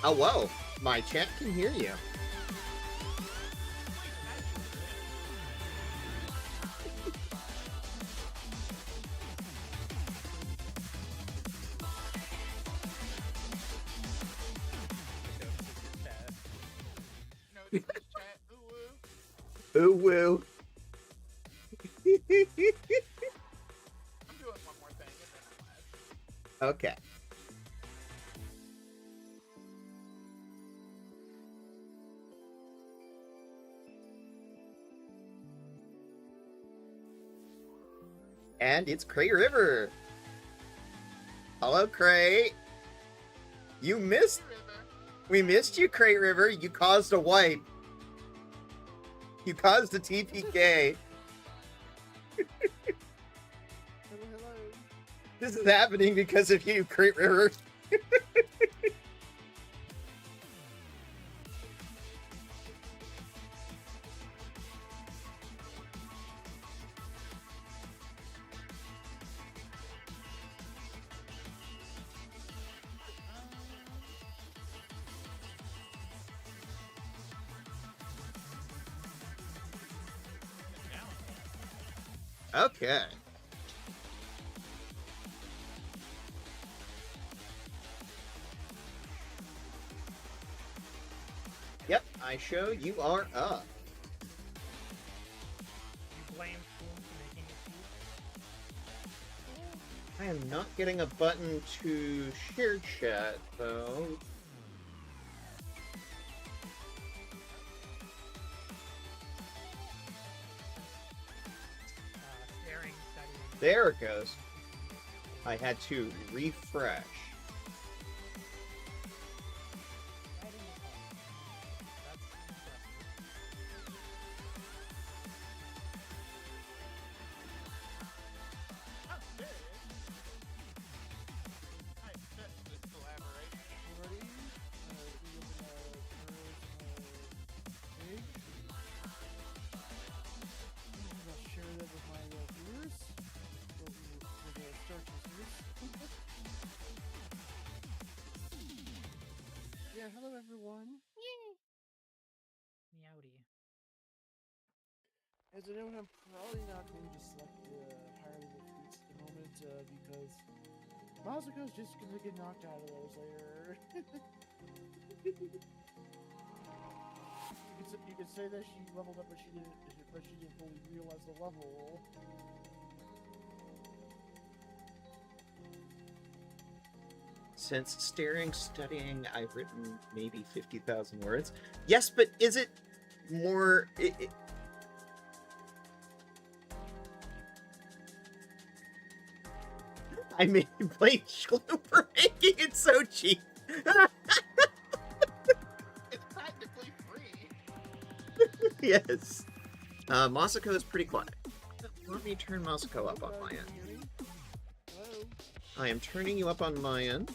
Oh, whoa. My chat can hear you. No, this is chat. Ooh, Ooh, woo. I'm doing one more thing and then I'm live. Okay. And it's Cray River. Hello, Cray. You missed. We missed you, Cray River. You caused a wipe. You caused a TPK. Hello. This is happening because of you, Cray River. Okay. Yep, I show you are up. You blame Spoon for making it I am not getting a button to share chat, though. staring, studying. There it goes. I had to refresh. Oh, there it is. Nice. That's this collaboration. Ready? We open page. I'll share that with my viewers. With the start viewers. Yeah, hello everyone. Meowdy. As I know, I'm probably not going to select higher level fleets at the moment because Mazuko's just gonna get knocked out of those later. You could say that she leveled up, but she didn't fully realize the level. Since staring, studying, I've written maybe 50,000 words. Yes, but is it more... I made blame Shloom for making it so cheap. It's practically free. Yes. Masako is pretty quiet. Let me turn Masako up on my end. Hello? I am turning you up on my end.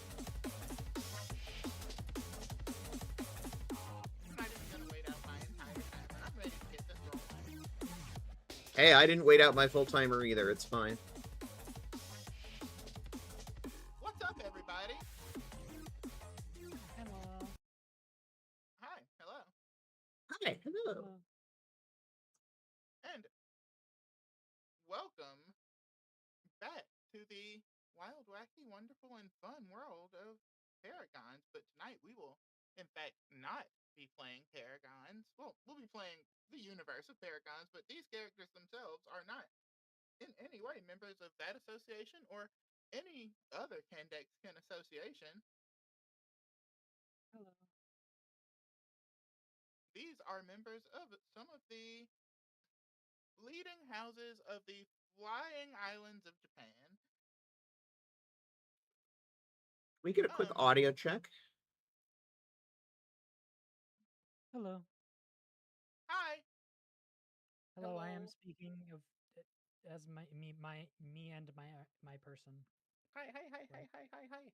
I'm not even gonna wait out my entire timer. I'm ready to get this rolling. Hey, I didn't wait out my full timer either. It's fine. What's up, everybody? Hello. Hi. Hello. Hi, hello. And welcome back to the wild, wacky, wonderful, and fun world of Paragons. But tonight we will, in fact, not be playing Paragons. Well, we'll be playing the universe of Paragons, but these characters themselves are not in any way members of that association or any other Kandexian association. Hello. These are members of some of the leading houses of the flying islands of Japan. We get a quick audio check. Hello. Hi. Hello. I am Hello. speaking of as me and my person. Hi, hi, hi, hi, hi, hi, hi.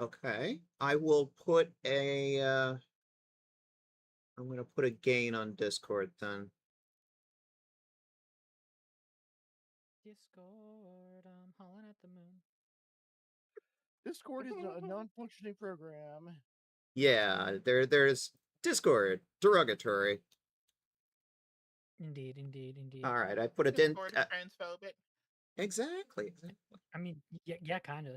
Okay. I will put a... I'm going to put a gain on Discord then. Discord, I'm hauling at the moon. Discord is a non-functioning program. Yeah, there's Discord, derogatory. Indeed, indeed, indeed. All right, I put it in. Discord is transphobic. Exactly. I mean, yeah, kind of.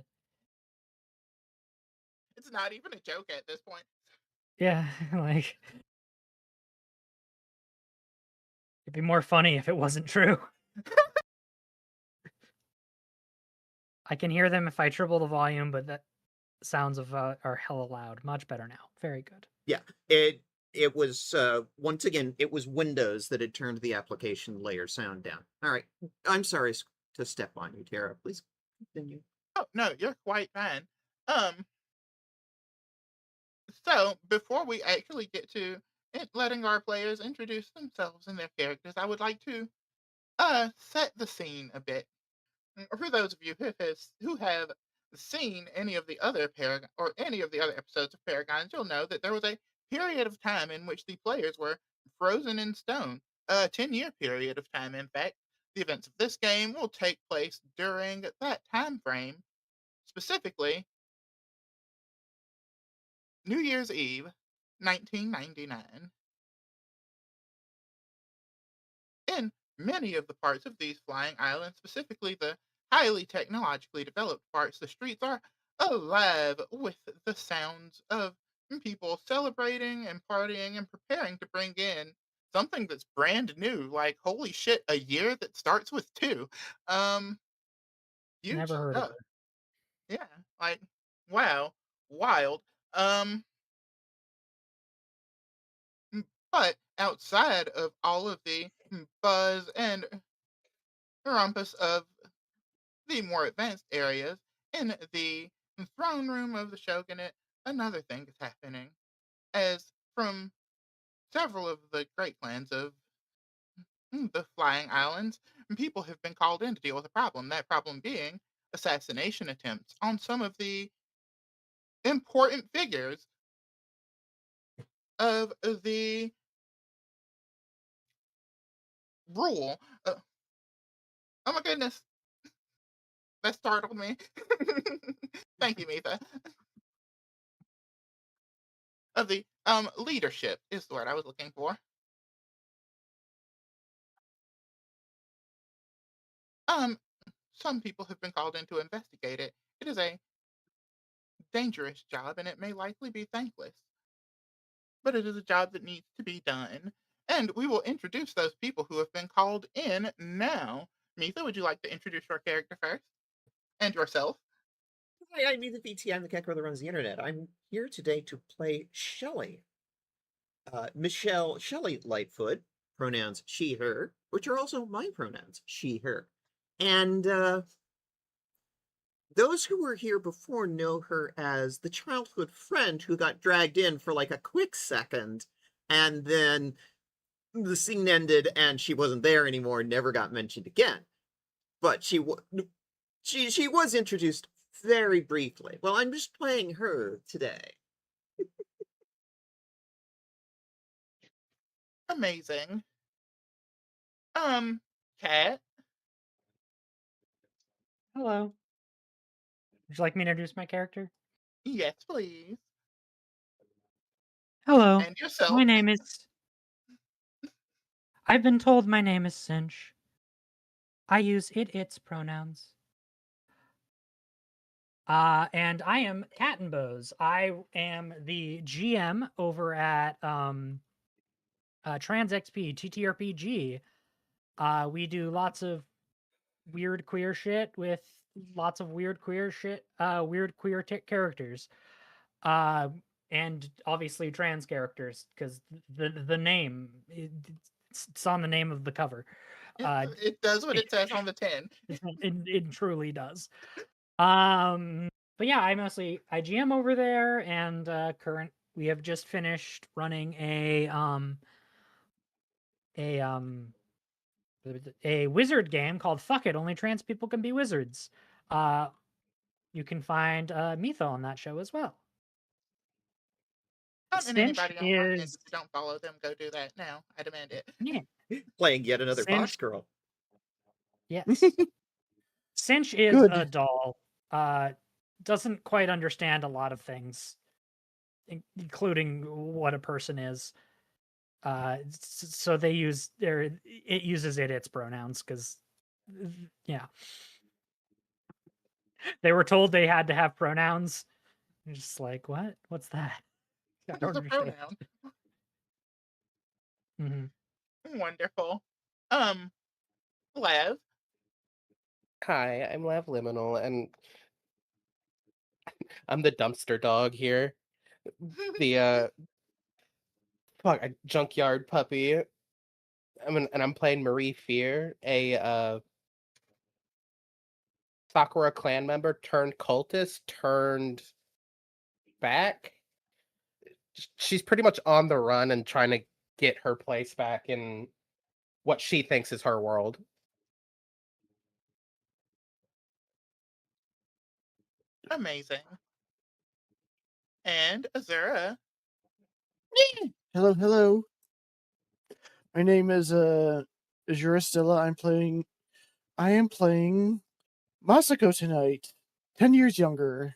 It's not even a joke at this point. Yeah, like it'd be more funny if it wasn't true. I can hear them if I triple the volume, but the sounds of are hella loud. Much better now. Very good. Yeah, it was once again it was Windows that had turned the application layer sound down. All right, I'm sorry to step on you, Tara. Please continue. Oh no, you're quite fine. So before we actually get to letting our players introduce themselves and their characters, I would like to set the scene a bit. For those of you who have seen any of the other Paragon or any of the other episodes of Paragons, you'll know that there was a period of time in which the players were frozen in stone. A 10-year period of time, in fact. The events of this game will take place during that time frame, specifically New Year's Eve, 1999. In many of the parts of these flying islands, specifically the highly technologically developed parts, the streets are alive with the sounds of people celebrating and partying and preparing to bring in something that's brand new. Like, holy shit, a year that starts with two. Huge Never heard of stuff. her. Yeah, like, wow, wild. Um, but outside of all of the buzz and rumpus of the more advanced areas, in the throne room of the shogunate, another thing is happening, as from several of the great clans of the Flying Islands, people have been called in to deal with a problem. That problem being assassination attempts on some of the important figures of the rule. Oh my goodness, that startled me. Thank you, Mitha. Of the leadership is the word I was looking for. Um, some people have been called in to investigate it. It is a dangerous job and it may likely be thankless, but it is a job that needs to be done. And we will introduce those people who have been called in now. Mitha, would you like to introduce your character first? And yourself? Hi, I'm MithaVT. I'm the cat girl that runs the internet. I'm here today to play Shelley. Michelle Shelley Lightfoot, pronouns she, her, which are also my pronouns, she, her. And those who were here before know her as the childhood friend who got dragged in for like a quick second, and then the scene ended and she wasn't there anymore, never got mentioned again. But she was introduced very briefly. Well, I'm just playing her today. Amazing. Cat? Hello. Would you like me to introduce my character? Yes, please. Hello. And yourself? My name is. I've been told my name is Cinch. I use its pronouns. And I am Cat and Bows. I am the GM over at TransXP TTRPG. We do lots of weird queer shit with lots of weird queer shit, weird queer characters. And obviously trans characters because the name it's on the name of the cover. It does what it says on the tin. It truly does. But yeah, I GM over there, and we have just finished running a wizard game called Fuck It, Only Trans People Can Be Wizards. You can find Mitha on that show as well. And Cinch anybody on my end, is if you don't follow them, go do that now. I demand it. yeah. Playing yet another Cinch, Fox girl. yes. Cinch is Good. a doll. Doesn't quite understand a lot of things. including what a person is. So they use it uses its pronouns because, yeah, they were told they had to have pronouns. I'm just like, what? What's that? I What don't is a understand. pronoun? Mm-hmm. Wonderful. Lev, Hi, I'm Lav Liminal, and I'm the dumpster dog here. The a junkyard puppy. I'm playing Marie Fear, a Sakura clan member turned cultist turned back. She's pretty much on the run and trying to get her place back in what she thinks is her world. amazing. And Azura, Hello, hello. My name is Juristilla. I am playing Masako tonight. 10 years younger.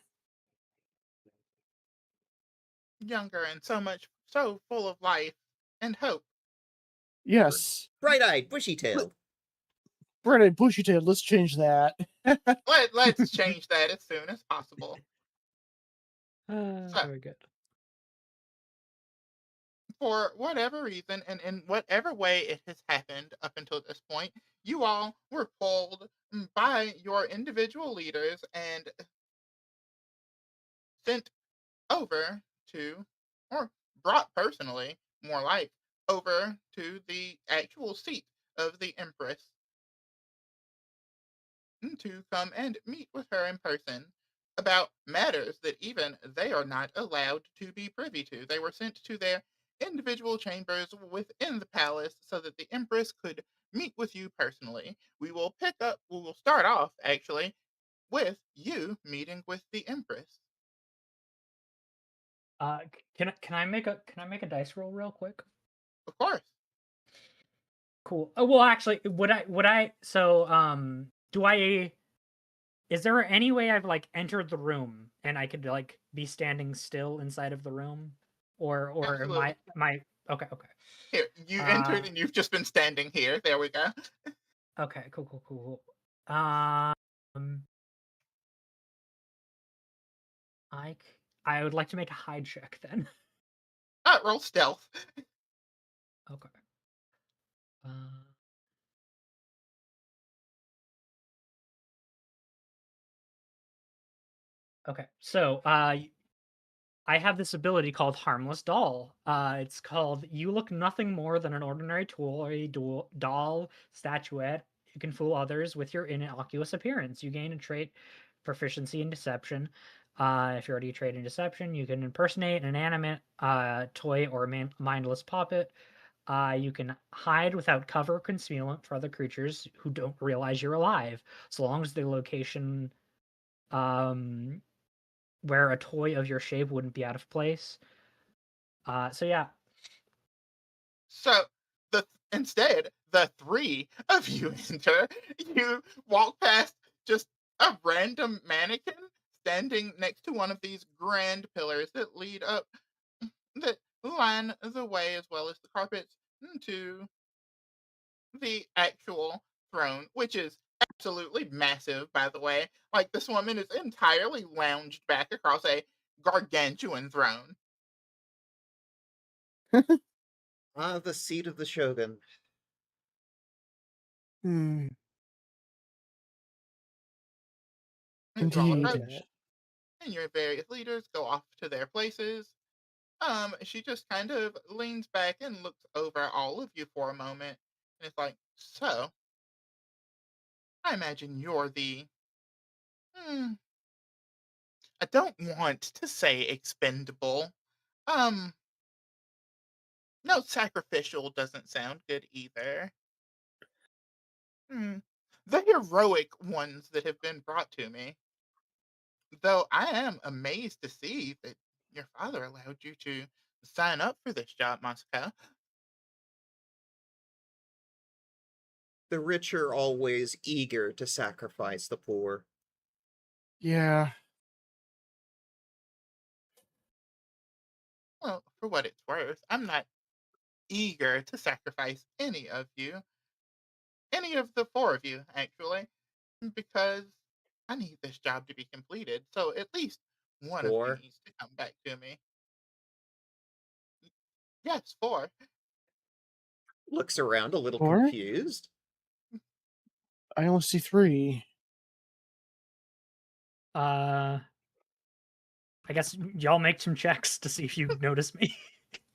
younger and so full of life and hope. Yes. Bright-eyed, bushy-tailed. Bright-eyed bushy tail, let's change that. Let's change that as soon as possible. So, Very good. for whatever reason and in whatever way it has happened up until this point, you all were pulled by your individual leaders and sent over to, or brought personally, more like, over to the actual seat of the Empress to come and meet with her in person about matters that even they are not allowed to be privy to. They were sent to their individual chambers within the palace so that the Empress could meet with you personally. We will start off actually with you meeting with the Empress. Can I make a dice roll real quick? Of course. Cool. Oh, well, actually, would I so do I is there any way I've like entered the room and I could like be standing still inside of the room, or Absolutely. my okay. Here, you entered and you've just been standing here. There we go. Okay, cool. Um, I would like to make a hide check then. Roll stealth. Okay. Okay. So, I have this ability called Harmless Doll. It's called You Look Nothing More Than an Ordinary Tool or a doll statuette. You can fool others with your innocuous appearance. You gain a trait proficiency in deception. If you're already a trait in deception, you can impersonate an inanimate toy or mindless puppet. You can hide without cover or concealment for other creatures who don't realize you're alive, so long as the location um, where a toy of your shape wouldn't be out of place. So yeah. So instead, the three of you enter. You walk past just a random mannequin standing next to one of these grand pillars that lead up, that line the way as well as the carpets into the actual throne, which is absolutely massive, by the way. Like, this woman is entirely lounged back across a gargantuan throne. The seat of the Shogun. Hmm. And you all Indeed. approach, and your various leaders go off to their places. She just kind of leans back and looks over all of you for a moment, and it's like, so, I imagine you're the, hmm, I don't want to say expendable. Um, no, sacrificial doesn't sound good either. Hmm. The heroic ones that have been brought to me. Though I am amazed to see that your father allowed you to sign up for this job, Masako. The rich are always eager to sacrifice the poor. Yeah. for what it's worth, I'm not eager to sacrifice any of you, any of the four of you, actually, because I need this job to be completed. So at least one of you Four. needs to come back to me. Yes, four. Looks around a little Four? confused. I only see 3. I guess y'all make some checks to see if you notice me.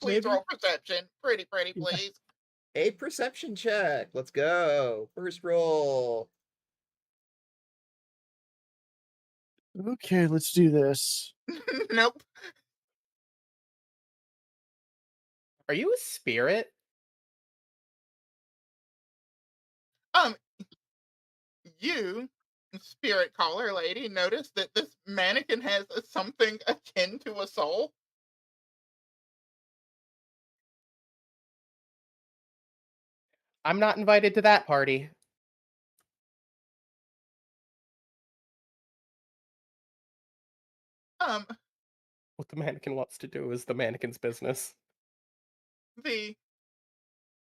Please Maybe roll perception. Pretty, Yeah. please. a perception check. Let's go. First roll. Okay, let's do this. Nope. Are you a spirit? Um, you, spirit caller lady, notice that this mannequin has something akin to a soul. I'm not invited to that party. Um, What the mannequin wants to do is the mannequin's business. the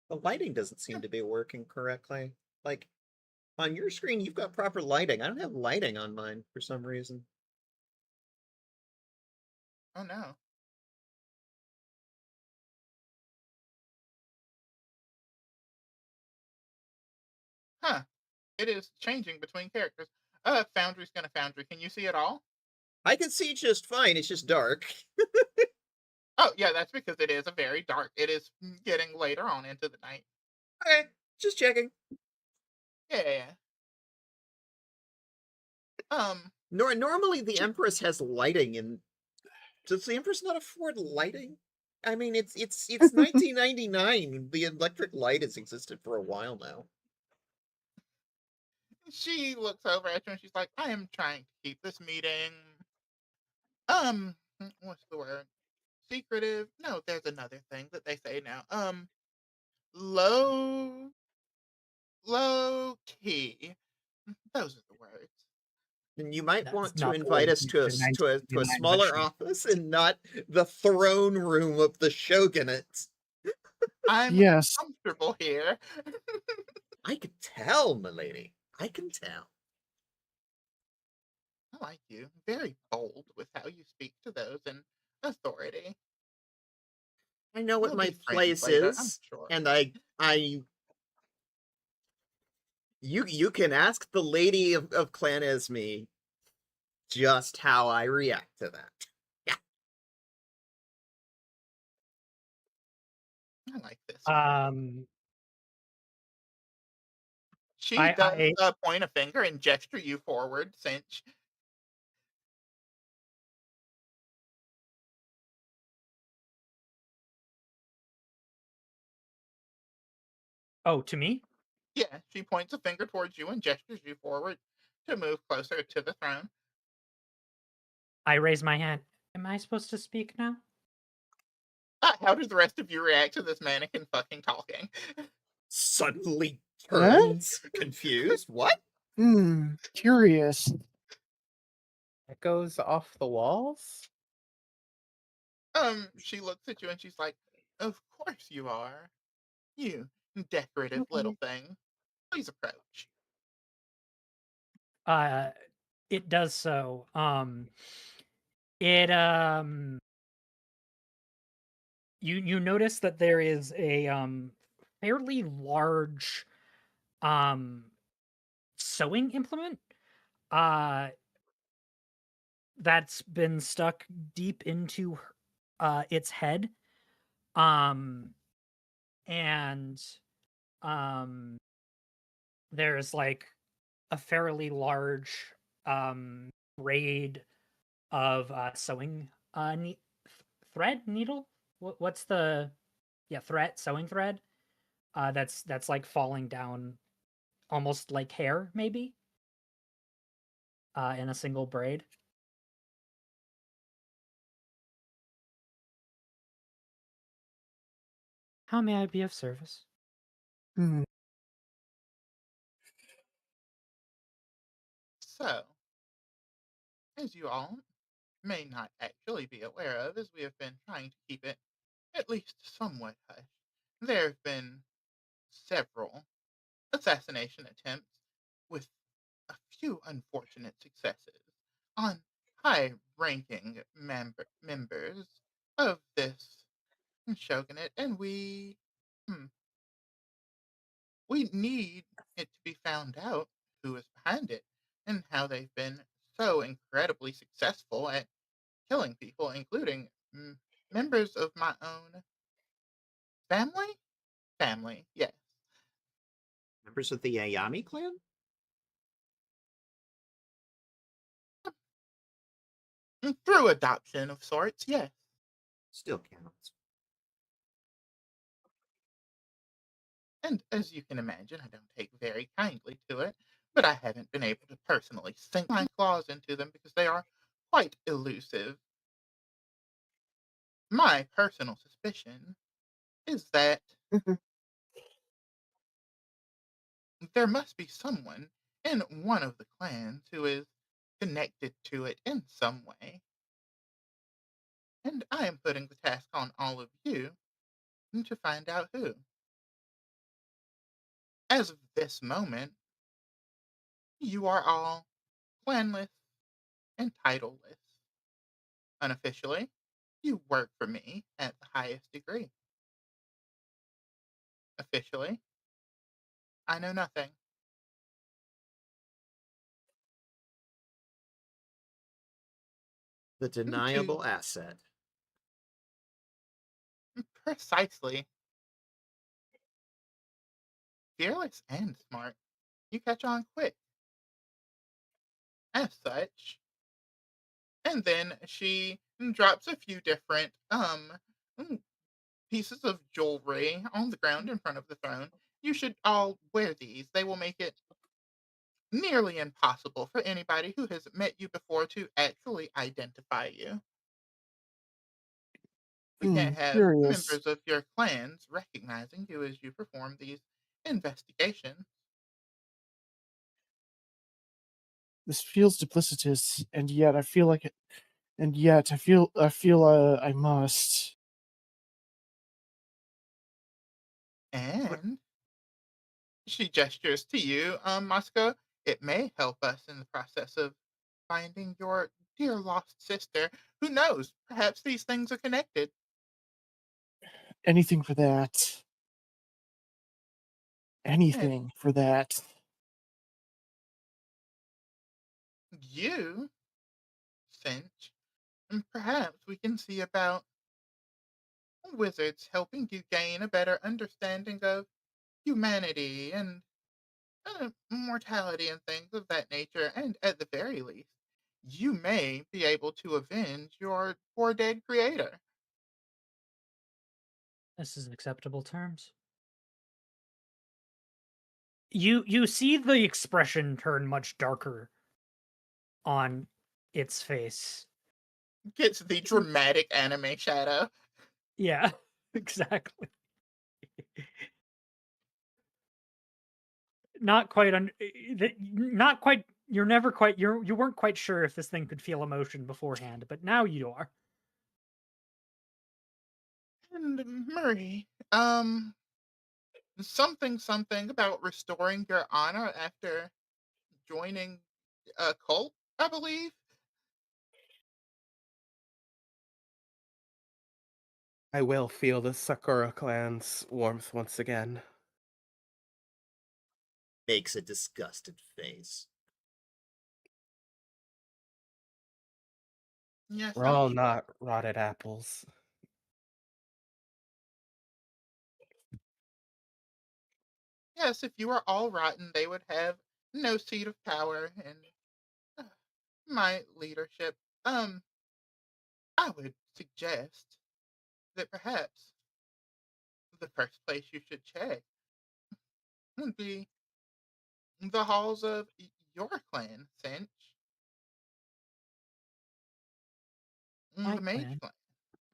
The lighting doesn't seem to be working correctly. Like, on your screen, you've got proper lighting. I don't have lighting on mine for some reason. oh no. Huh. It is changing between characters. Foundry's gonna foundry. Can you see it all? I can see just fine. It's just dark. Oh yeah, that's because it is a very dark. It is getting later on into the night. Okay, just checking. Yeah. Um. Normally, the Empress has lighting, and does the Empress not afford lighting? I mean, it's 1999. The electric light has existed for a while now. She looks over at you and she's like, "I am trying to keep this meeting. What's the word? Secretive? No, there's another thing that they say now. Low, low key. Those are the words. And you might That's want to not the invite way us to to a 1999, but smaller sure. office and not the throne room of the shogunate. I'm Yes. comfortable here." I can tell, milady. I can tell. I like you. Very bold with how you speak to those in authority. I know what We'll my be friends place later, I'm is, sure. and I you can ask the lady of Clan Esme just how I react to that. Yeah. I like this. Um, She does I point a finger and gesture you forward, Cinch. oh, to me? Yeah, she points a finger towards you and gestures you forward to move closer to the throne. I raise my hand. Am I supposed to speak now? How do the rest of you react to this mannequin fucking talking? Suddenly Huh? turns confused. What? Curious. It goes off the walls? She looks at you and she's like, "Of course you are. You decorative little Okay. thing. Please approach." Uh, it does so. It you notice that there is a fairly large um sewing implement uh that's been stuck deep into its head, um and um there's like a fairly large braid of sewing thread needle. What's the thread, sewing thread, that's like falling down almost like hair maybe, in a single braid. How may I be of service? Hmm. So, as you all may not actually be aware of, as we have been trying to keep it at least somewhat hushed. There have been several assassination attempts with a few unfortunate successes on high ranking members of this shogunate, and hmm, we need it to be found out who is behind it and how they've been so incredibly successful at killing people, including members of my own family. Family, yes. Members of the Ayami clan? Through adoption of sorts, yes. Still counts. And as you can imagine, I don't take very kindly to it, but I haven't been able to personally sink my claws into them because they are quite elusive. My personal suspicion is that there must be someone in one of the clans who is connected to it in some way. And I am putting the task on all of you to find out who. As of this moment, you are all clanless and titleless. Unofficially, you work for me at the highest degree. Officially, I know nothing. The deniable asset. Precisely. Fearless and smart. You catch on quick. As such, and then she drops a few different mm, pieces of jewelry on the ground in front of the throne. You should all wear these. They will make it nearly impossible for anybody who has met you before to actually identify you. We can't have Curious. members of your clans recognizing you as you perform these investigations. This feels duplicitous, and yet I feel like it. And yet I feel I must. And she gestures to you, Moscow. It may help us in the process of finding your dear lost sister. Who knows? Perhaps these things are connected. Anything for that. And Anything for that. you, Finch, and perhaps we can see about wizards helping you gain a better understanding of humanity and mortality and things of that nature. And at the very least, you may be able to avenge your poor dead creator. This is acceptable terms. You see the expression turn much darker on its face. Gets the dramatic anime shadow. Yeah, exactly. Not quite not quite you're never quite you weren't quite sure if this thing could feel emotion beforehand, but now you are. And Murray, something about restoring your honor after joining a cult, I believe. I will feel the Sakura clan's warmth once again. Makes a disgusted face. Yes, We're I'm all sure. not rotted apples. Yes, if you were all rotten, they would have no seat of power in uh, my leadership. Um, I would suggest that perhaps the first place you should check would be the halls of your clan, Cinch, My the Mage clan. clan.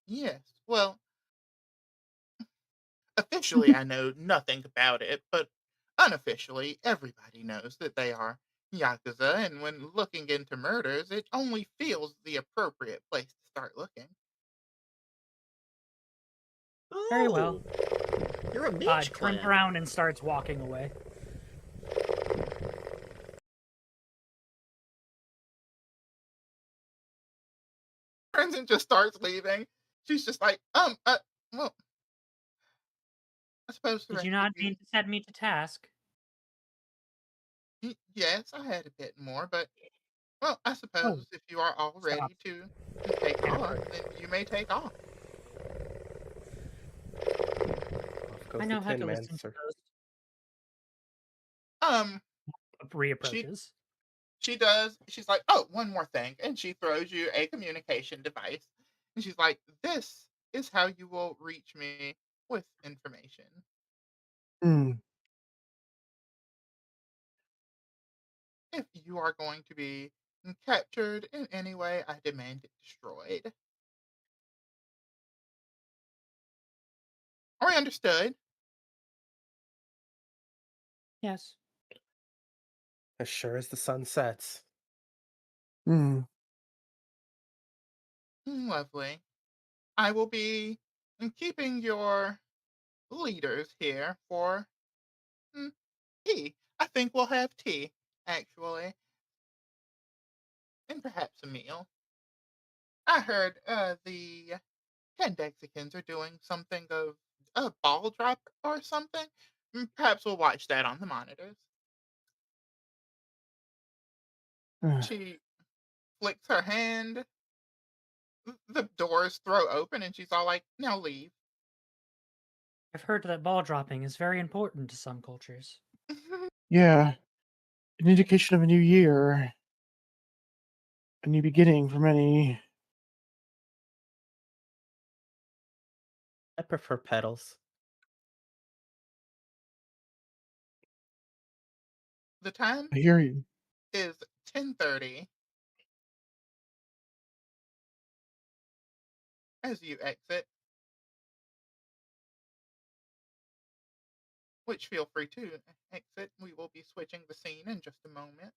Yes, well, officially, I know nothing about it, but unofficially, everybody knows that they are Yakuza, and when looking into murders, it only feels the appropriate place to start looking. Very well. You're a mage Turns clan. around and starts walking away. Turns and just starts leaving. She's just like, well, I suppose the Did rest you of not you. mean to set me to task? Yes, I had a bit more, but well, I Oh, suppose if you are all stop. ready to take off, then you may take off. Off I goes the know how Tin to Man, listen to sir. those. Um, Reapproaches. she does. She's like, oh, one more thing, and she throws you a communication device, and she's like, this is how you will reach me with information. Hmm. If you are going to be captured in any way, I demand it destroyed. Are we understood? Yes. As sure as the sun sets. Hmm. Lovely. I will be keeping your leaders here for mm, tea. I think we'll have tea, actually, and perhaps a meal. I heard the Kendexicans are doing something of a ball drop or something. Perhaps we'll watch that on the monitors. She flicks her hand, the doors throw open, and she's all like, now leave. I've heard that ball dropping is very important to some cultures. Yeah. An indication of a new year. A new beginning for many. I prefer petals. The time I hear you. is 10:30 as you exit, which feel free to exit. We will be switching the scene in just a moment.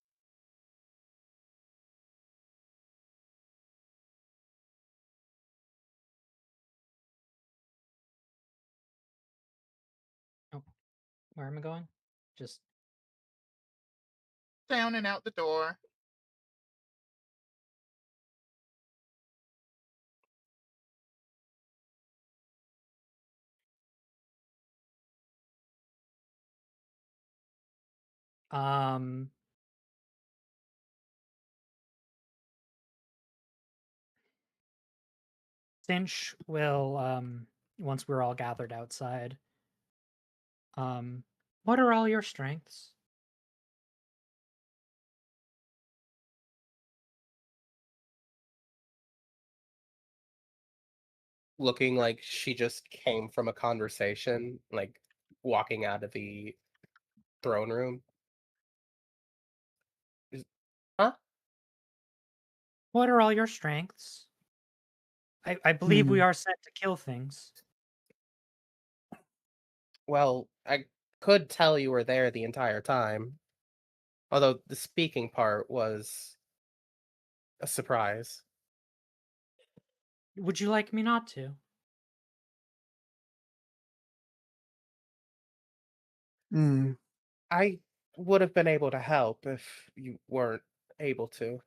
Oh, where am I going? Just Down and out the door. um. Cinch will once we're all gathered outside. What are all your strengths? Looking like she just came from a conversation, like walking out of the throne room. Is- Huh? What are all your strengths? I believe we Hmm. are set to kill things. Well, I could tell you were there the entire time. Although the speaking part was a surprise. Would you like me not to? Hmm. I would have been able to help if you weren't able to.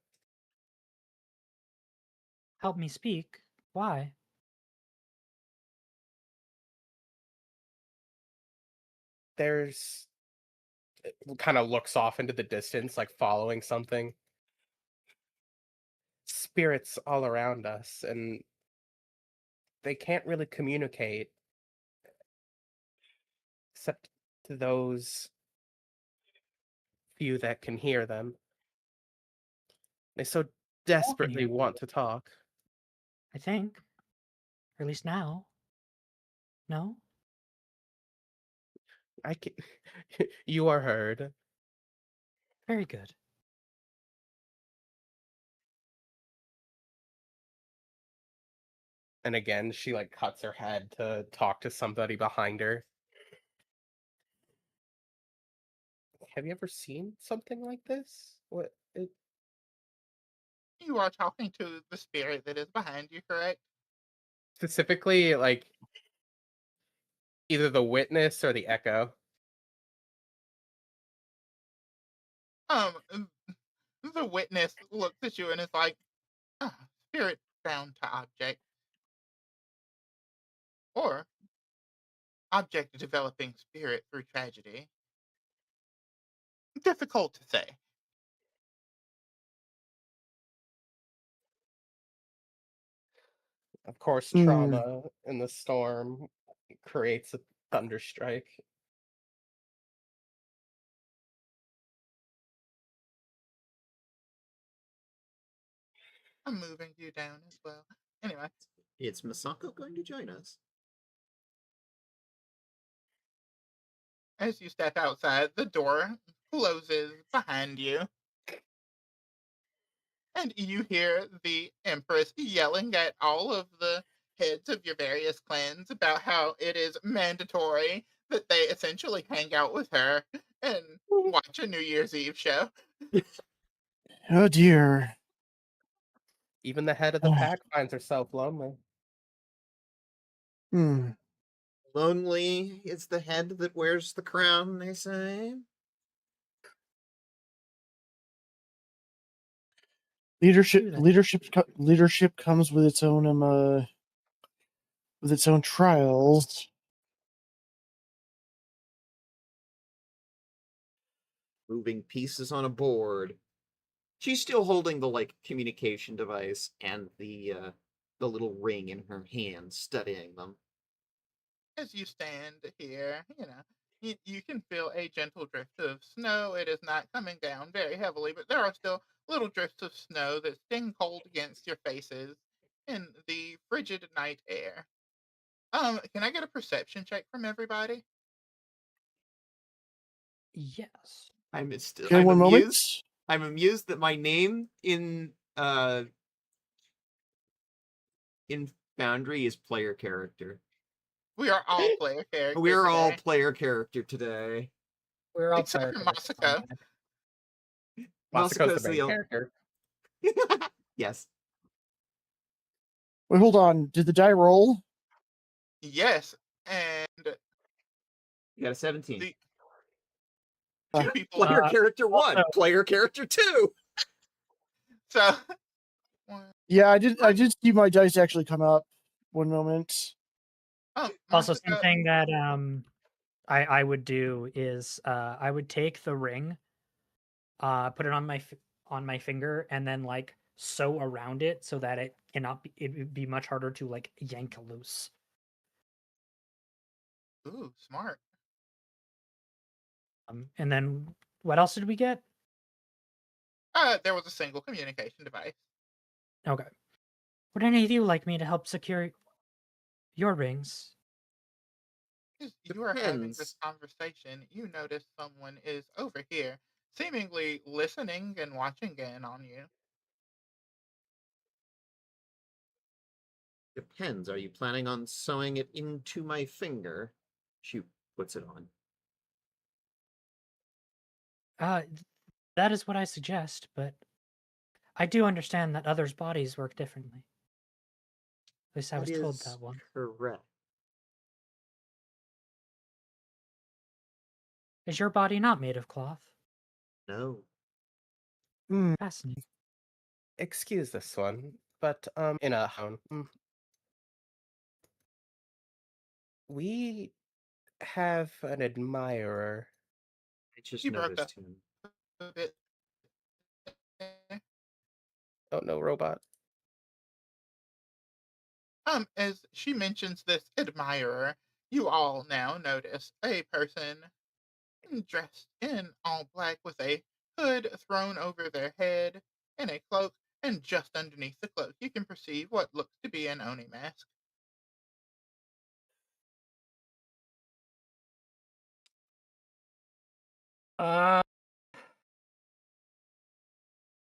Help me speak. Why? There's kind of looks off into the distance, like following something. Spirits all around us, and they can't really communicate except to those few that can hear them. They so All can desperately hear. want to talk. I think. Or at least now. No? I can You are heard. Very good. And again, she like cuts her head to talk to somebody behind her. Have you ever seen something like this? You are talking to the spirit that is behind you, correct? Specifically, like Either the witness or the echo. The witness looks at you and is like, spirit bound to object. Or object developing spirit through tragedy. Difficult to say. Of course, trauma in the storm creates a thunderstrike. I'm moving you down as well. Anyway, Is Masako going to join us? as you step outside, the door closes behind you. And you hear the Empress yelling at all of the heads of your various clans about how it is mandatory that they essentially hang out with her and watch a New Year's Eve show. Oh dear. Even the head of the pack finds herself lonely. Lonely is the head that wears the crown, they say. Leadership comes with its own trials. Moving pieces on a board. She's still holding the communication device and the little ring in her hand, studying them. As you stand here, you can feel a gentle drift of snow. It is not coming down very heavily, but there are still little drifts of snow that sting cold against your faces in the frigid night air. Can I get a perception check from everybody? Yes. I'm One amused. moment. I'm amused that my name in Foundry is player character. We are all player character. We're today. all player character today. We're all Except player for characters Masako. on deck. Masako's the main character. Yes. Wait, hold on. Did the die roll? Yes, and You got a 17. the two people. Player character 1, also- player character 2. So Yeah, I did see my dice actually come up. One moment. Also, Masako, something that I would do is I would take the ring, put it on my finger, and then sew around it so that it would be much harder to yank loose. ooh, smart. And then what else did we get? There was a single communication device. Okay. Would any of you like me to help secure your rings? As you are having this Depends. conversation, you notice someone is over here, seemingly listening and watching in on you. Depends. Are you planning on sewing it into my finger? She puts it on. That is what I suggest, but I do understand that others' bodies work differently. At least I was told is that one. correct. Is your body not made of cloth? No. Fascinating. Excuse this one, but in a we have an admirer. I just You broke noticed up him. a bit. Oh no, robot. As she mentions this admirer, you all now notice a person dressed in all black with a hood thrown over their head and a cloak, and just underneath the cloak you can perceive what looks to be an Oni mask.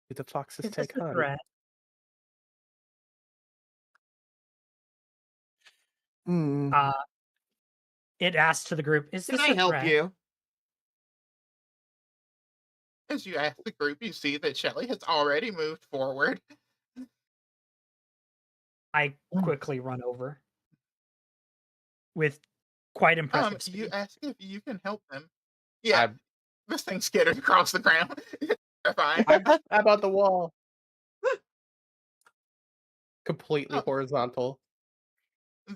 Do the foxes Is this take a honey? threat? It asks to the group, is Can this I a help threat? you? As you ask the group, you see that Shelley has already moved forward. I quickly run over with quite impressive You speed. ask if you can help them. Yeah, I'm, this thing skittered across the ground. Terrifying. I'm about the wall. Completely Oh. horizontal.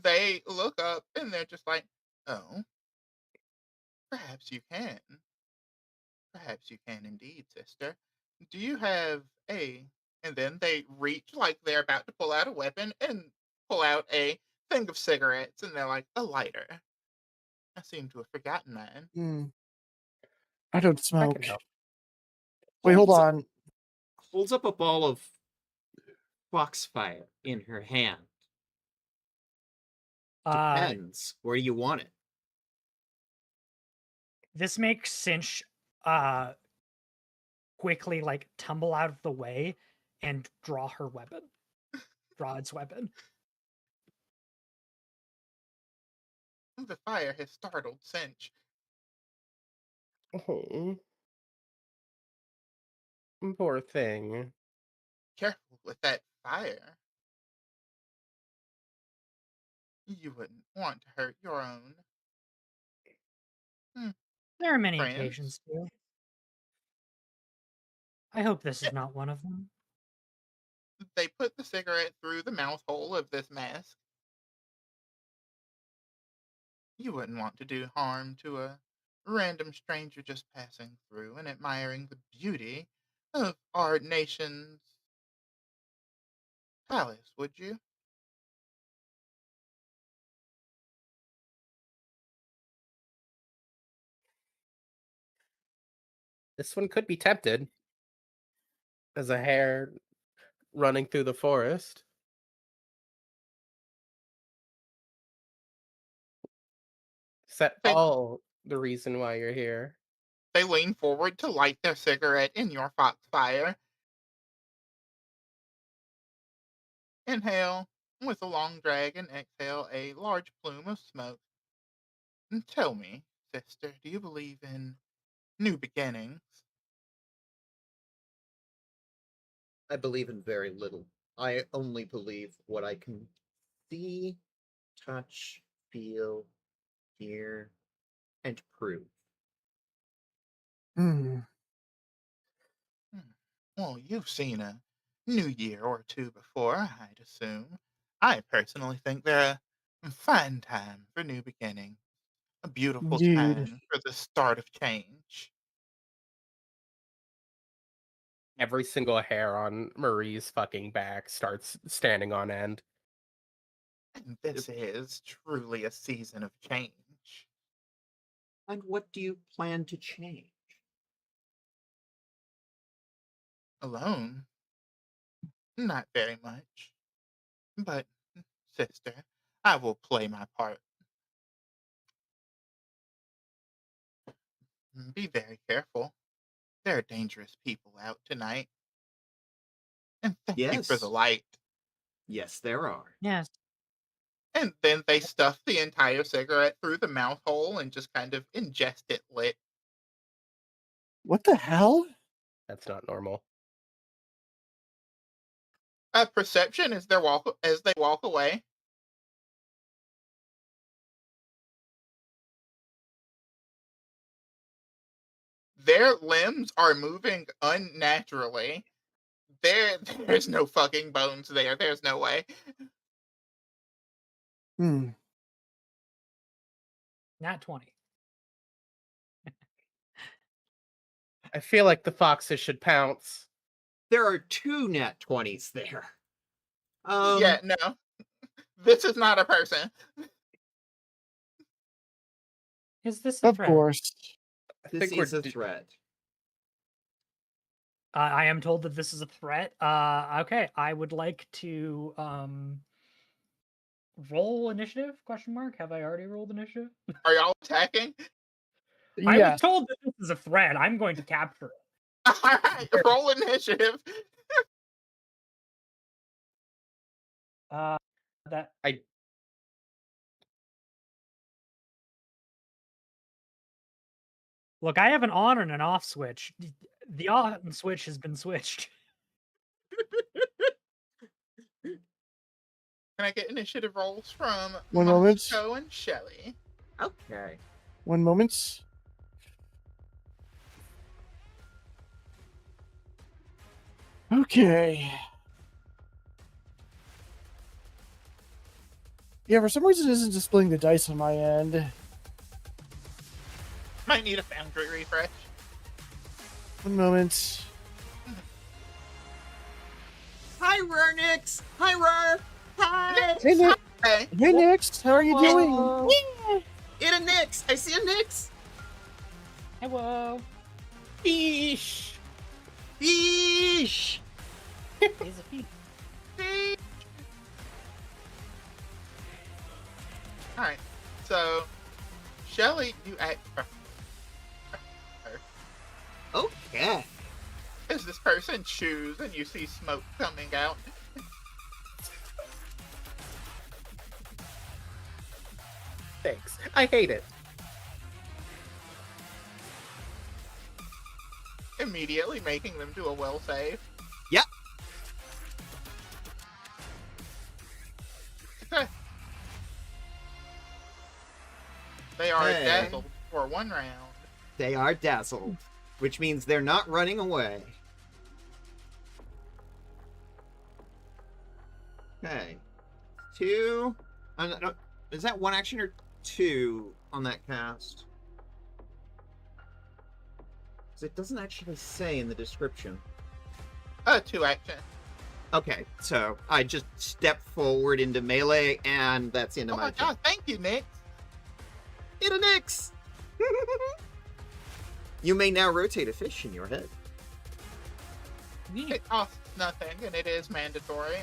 They look up and they're just like, "Oh, perhaps you can. Perhaps you can indeed, sister. Do you have a?" And then they reach like they're about to pull out a weapon and pull out a thing of cigarettes, and they're like, "A lighter." I seem to have forgotten mine. Hmm. I don't I smoke. can help. Wait, hold Holds- on. Holds up a ball of foxfire in her hand. Depends where you want it. This makes Cinch quickly like tumble out of the way and draw her weapon. Draw its weapon. The fire has startled Cinch. Oh, poor thing. Careful with that fire. You wouldn't want to hurt your own There are many friends. occasions too. I hope this is not one of them. They put the cigarette through the mouth hole of this mask. You wouldn't want to do harm to a random stranger just passing through and admiring the beauty of our nation's palace, would you? This one could be tempted. As a hare running through the forest. Is that They, all the reason why you're here? they lean forward to light their cigarette in your foxfire. Inhale with a long drag and exhale a large plume of smoke. And tell me, sister, do you believe in new beginnings? I believe in very little. I only believe what I can see, touch, feel, hear, and prove. Hmm. Well, you've seen a new year or two before, I'd assume. I personally think they're a fine time for new beginnings, a beautiful Indeed. time for the start of change. Every single hair on Marie's fucking back starts standing on end. And this is truly a season of change. And what do you plan to change? Alone, not very much. But, sister, I will play my part. Be very careful. There are dangerous people out tonight. And thank you for the Yes. light. Yes, there are. Yes. And then they stuff the entire cigarette through the mouth hole and just kind of ingest it lit. What the hell? That's not normal. Perception as they walk away. Their limbs are moving unnaturally. There's no fucking bones there. There's no way. Hmm. Nat 20. I feel like the foxes should pounce. There are two nat 20s there. Yeah, no. This is not a person. Is this a Of threat? course. I This think is we're a threat. I am told that this is a threat. Okay, I would like to roll initiative? Question mark. Have I already rolled initiative? Are y'all attacking? I was Yes. told that this is a threat. I'm going to capture it. Alright, roll initiative. That I look. I have an on and an off switch. The on switch has been switched. Can I get initiative rolls from One moment. Moscow and Shelly? Okay. 1 moment. Okay. Yeah, for some reason it isn't displaying the dice on my end. Might need a foundry refresh. 1 moment. Hi, Rurnix! Hi, Rur! Hi! Hey, Nick. Hey, Hey, Nix. How are you doing? Hello. It a Nix! I see a Nix! Hello. Eesh. Yeesh! He's a feet. Alright, so Shelly, you act Okay. as this person chews and you see smoke coming out. Thanks. I hate it. Immediately making them do a will save. Yep. Okay. They are Hey. dazzled for 1 round. They are dazzled, which means they're not running away. Okay. 2. No, is that 1 action or 2 on that cast? Because it doesn't actually say in the description. 2 action. Okay, so I just step forward into melee, and that's the end Oh of my my turn. god, thank you, Nick. It a Nix! You may now rotate a fish in your head. Neat. It costs nothing and it is mandatory.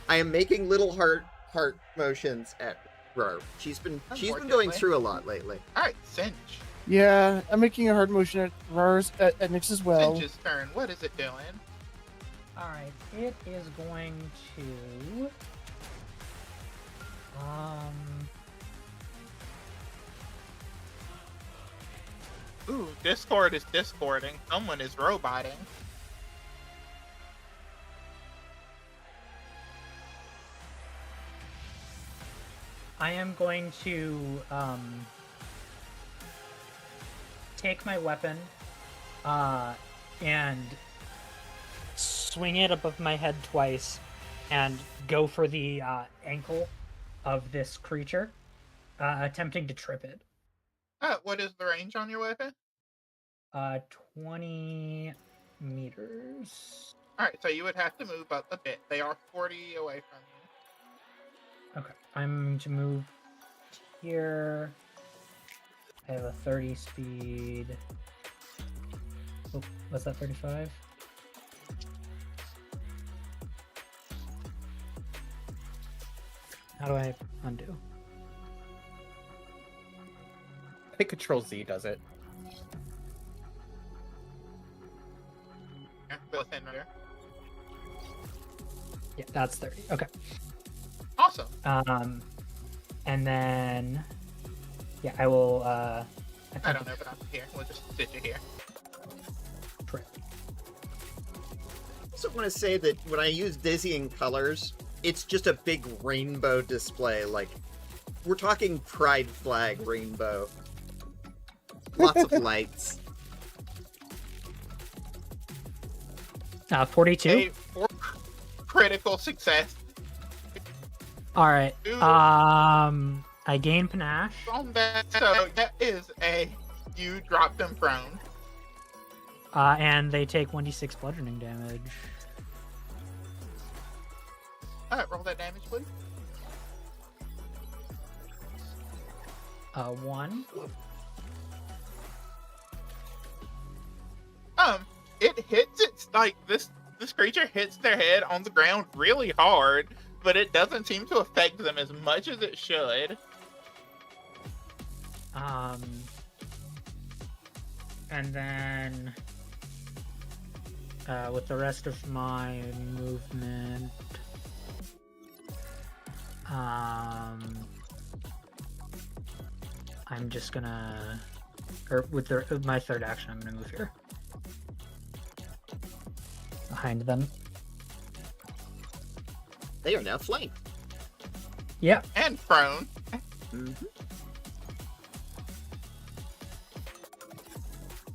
I am making little heart motions at Ro. She's been going Unfortunately. through a lot lately. Alright, Cinch. Yeah, I'm making a hard motion at Rars at Nix as well. Cinch's turn. What is it doing? All right, it is going to Ooh, Discord is discording. Someone is roboting. I am going to take my weapon and swing it above my head twice and go for the ankle of this creature, attempting to trip it. What is the range on your weapon? 20 meters. Alright, so you would have to move up a bit. They are 40 away from you. Okay, I'm going to move here. I have a 30 speed. Oh, what's that, 35? How do I undo? I think Control Z does it. Yeah, both in there. Yeah, that's 30. Okay. Awesome. And then, yeah, I will, I don't know, but I'm here. We'll just sit you here. trip. I also want to say that when I use dizzying colors, it's just a big rainbow display. Like, we're talking pride flag rainbow. Lots of lights. 42. A critical success. All right. Ooh. I gain panache. On that, so that is you dropped them prone. And they take 1d6 bludgeoning damage. Alright, roll that damage, please. 1. It hits its like this creature hits their head on the ground really hard, but it doesn't seem to affect them as much as it should. And then with the rest of my movement, I'm just gonna, or with my third action, I'm gonna move here behind them. They are now flanked. Yep. And prone.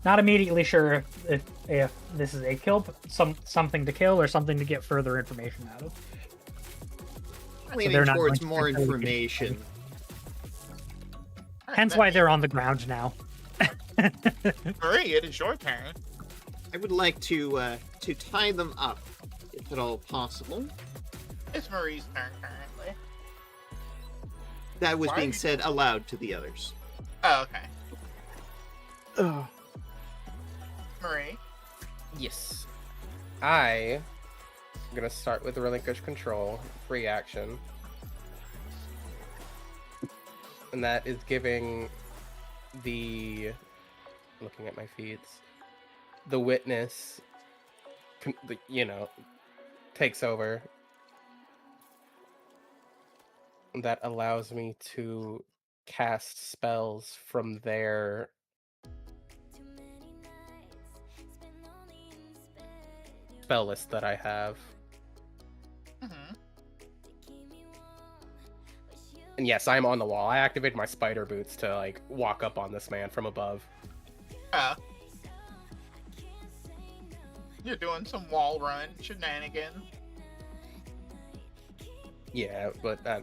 Not immediately sure if this is a kill, something to kill, or something to get further information out of. Leaning they're not towards going to more necessarily get information. Alright, Hence that why means- they're on the ground now. Marie, it is your turn. I would like to tie them up, if at all possible. It's Marie's turn currently. That was Why being are you- said aloud to the others. Oh, okay. Ugh. Marie. Yes. I'm gonna start with relinquish control, free action. And that is giving the, looking at my feeds, the witness, takes over. That allows me to cast spells from their spell list that I have. Mm-hmm. And yes, I'm on the wall. I activated my spider boots to like walk up on this man from above. Oh. You're doing some wall run shenanigans. Yeah, but I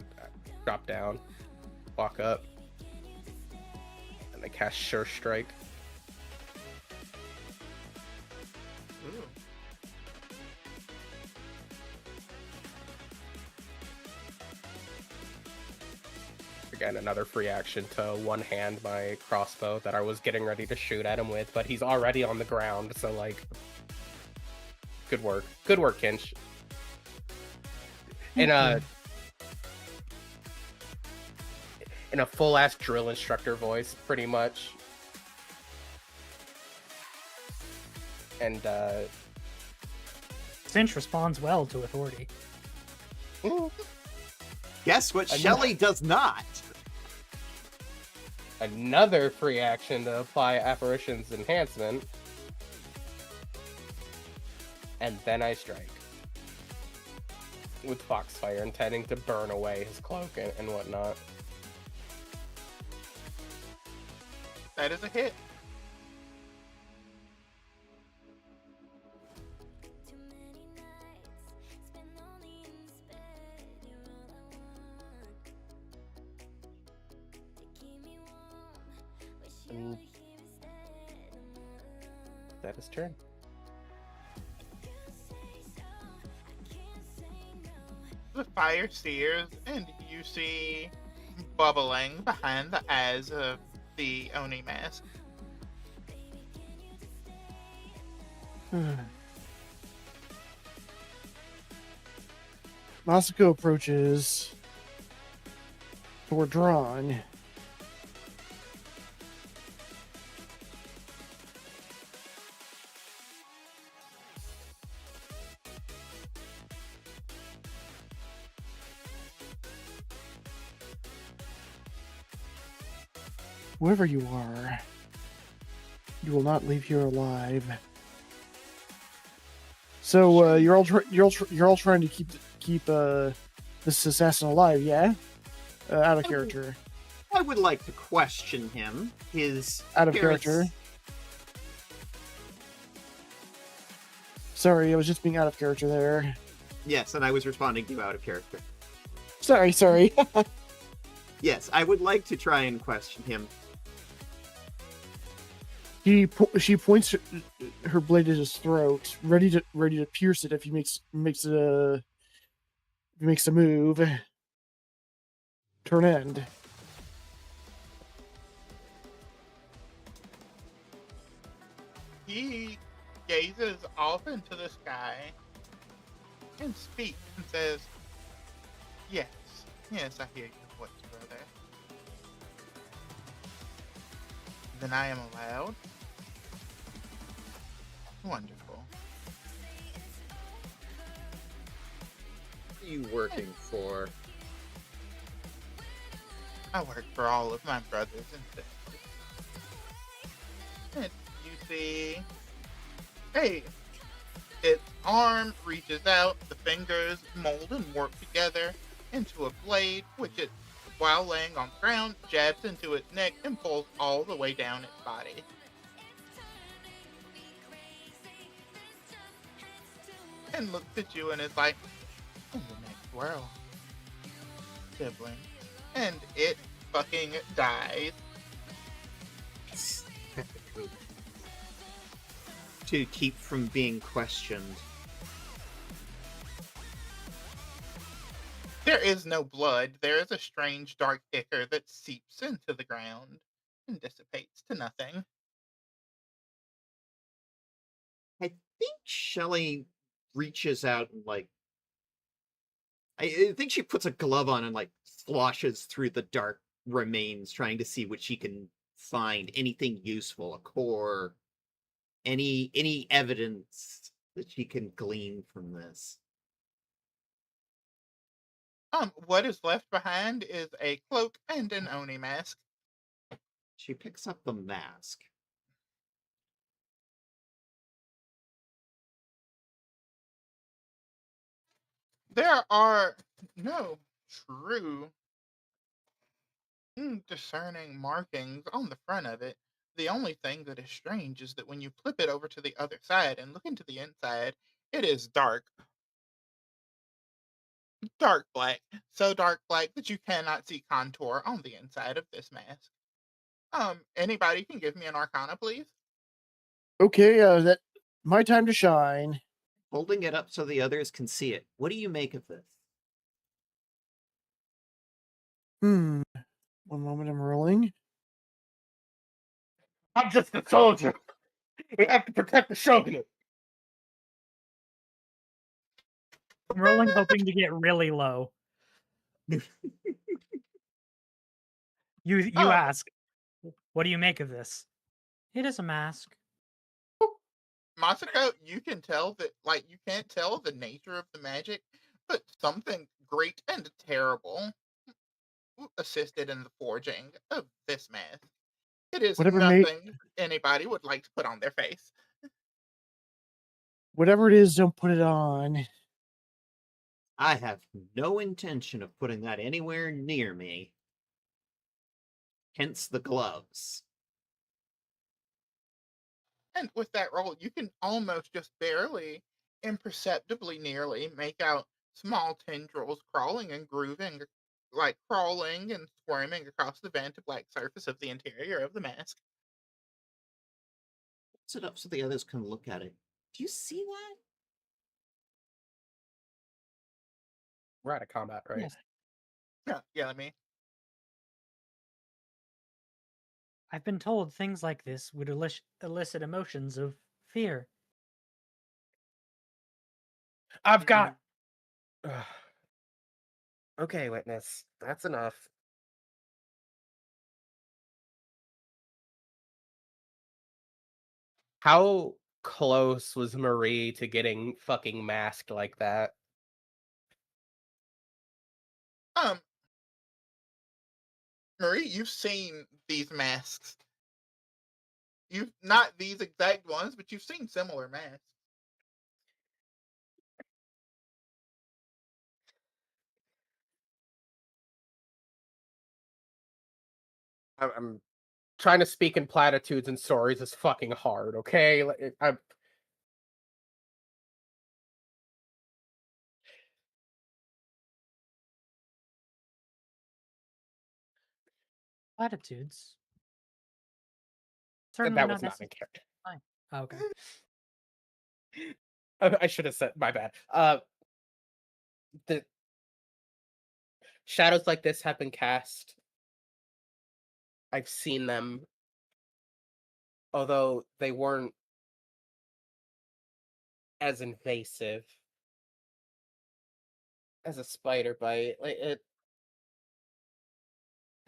drop down, walk up, and I cast Sure Strike. Ooh. Again, another free action to one-hand my crossbow that I was getting ready to shoot at him with, but he's already on the ground, so like, good work, Kinch. In a full-ass drill instructor voice, pretty much. And Cinch responds well to authority. Guess what I know. Shelly does not? another free action to apply Apparition's Enhancement. And then I strike. With Foxfire, intending to burn away his cloak and whatnot. That is a hit. And that is turn. The fire sears, and you see bubbling behind the eyes of the Oni mask. Masako approaches toward Drawn. Whoever you are, you will not leave here alive. So you're all trying to keep this assassin alive, yeah? Out of character. I would like to question him. His Out of appearance- character. Sorry, I was just being out of character there. Yes, and I was responding to you out of character. Sorry. Yes, I would like to try and question him. She points her blade at his throat, ready to pierce it if he makes a move. Turn end. He gazes off into the sky and speaks and says, yes, I hear your voice, brother. Then I am allowed? Wonderful. What are you working for? I work for all of my brothers and sisters. And you see, hey, its arm reaches out, the fingers mold and work together, into a blade, which it, while laying on the ground, jabs into its neck and pulls all the way down its body. And looks at you and is like, in the next world, sibling. And it fucking dies. To keep from being questioned. There is no blood. There is a strange dark ichor that seeps into the ground and dissipates to nothing. I think Shelly reaches out and I think she puts a glove on and sloshes through the dark remains, trying to see what she can find. Anything useful, a core, any evidence that she can glean from this. What is left behind is a cloak and an Oni mask. She picks up the mask. There are no true discerning markings on the front of it. The only thing that is strange is that when you flip it over to the other side and look into the inside, it is dark. Dark black. So dark black that you cannot see contour on the inside of this mask. Anybody can give me an arcana, please? Okay, that my time to shine. Holding it up so the others can see it. What do you make of this? One moment, I'm rolling. I'm just a soldier. We have to protect the shogunate. I'm rolling, hoping to get really low. You Oh. ask, what do you make of this? It is a mask. Masako, you can tell that, you can't tell the nature of the magic, but something great and terrible assisted in the forging of this mask. It is nothing anybody would like to put on their face. Whatever it is, don't put it on. I have no intention of putting that anywhere near me. Hence the gloves. And with that roll, you can almost just barely, imperceptibly nearly, make out small tendrils crawling and grooving, crawling and squirming across the vent black surface of the interior of the mask. Puts it up so the others can look at it. Do you see that? We're out of combat, right? Yes. Yeah, I mean, I've been told things like this would elicit emotions of fear. I've got. Okay, witness. That's enough. How close was Marie to getting fucking masked like that? Marie, you've seen these masks. You've not these exact ones, but you've seen similar masks. I'm trying to speak in platitudes and stories is fucking hard, okay? Platitudes. Certainly that not was not in necessary. character. Fine. Oh, okay. I should have said, my bad. The shadows like this have been cast. I've seen them, although they weren't as invasive as a spider bite. It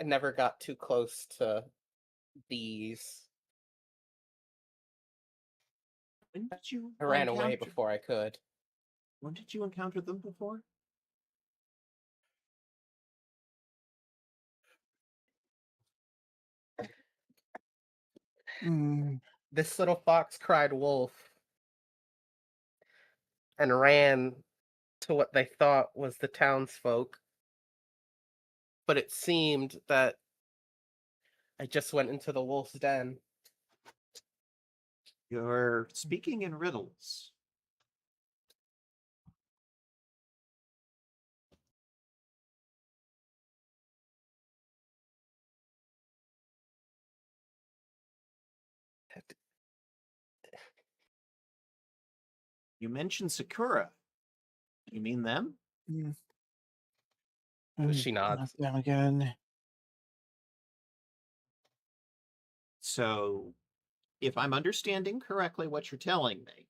never got too close to these. When did you I ran away encounter- before I could. When did you encounter them before? This little fox cried wolf and ran to what they thought was the townsfolk but it seemed that I just went into the wolf's den. You're speaking in riddles. You mentioned Sakura. You mean them? She nods. Them again. So, if I'm understanding correctly what you're telling me,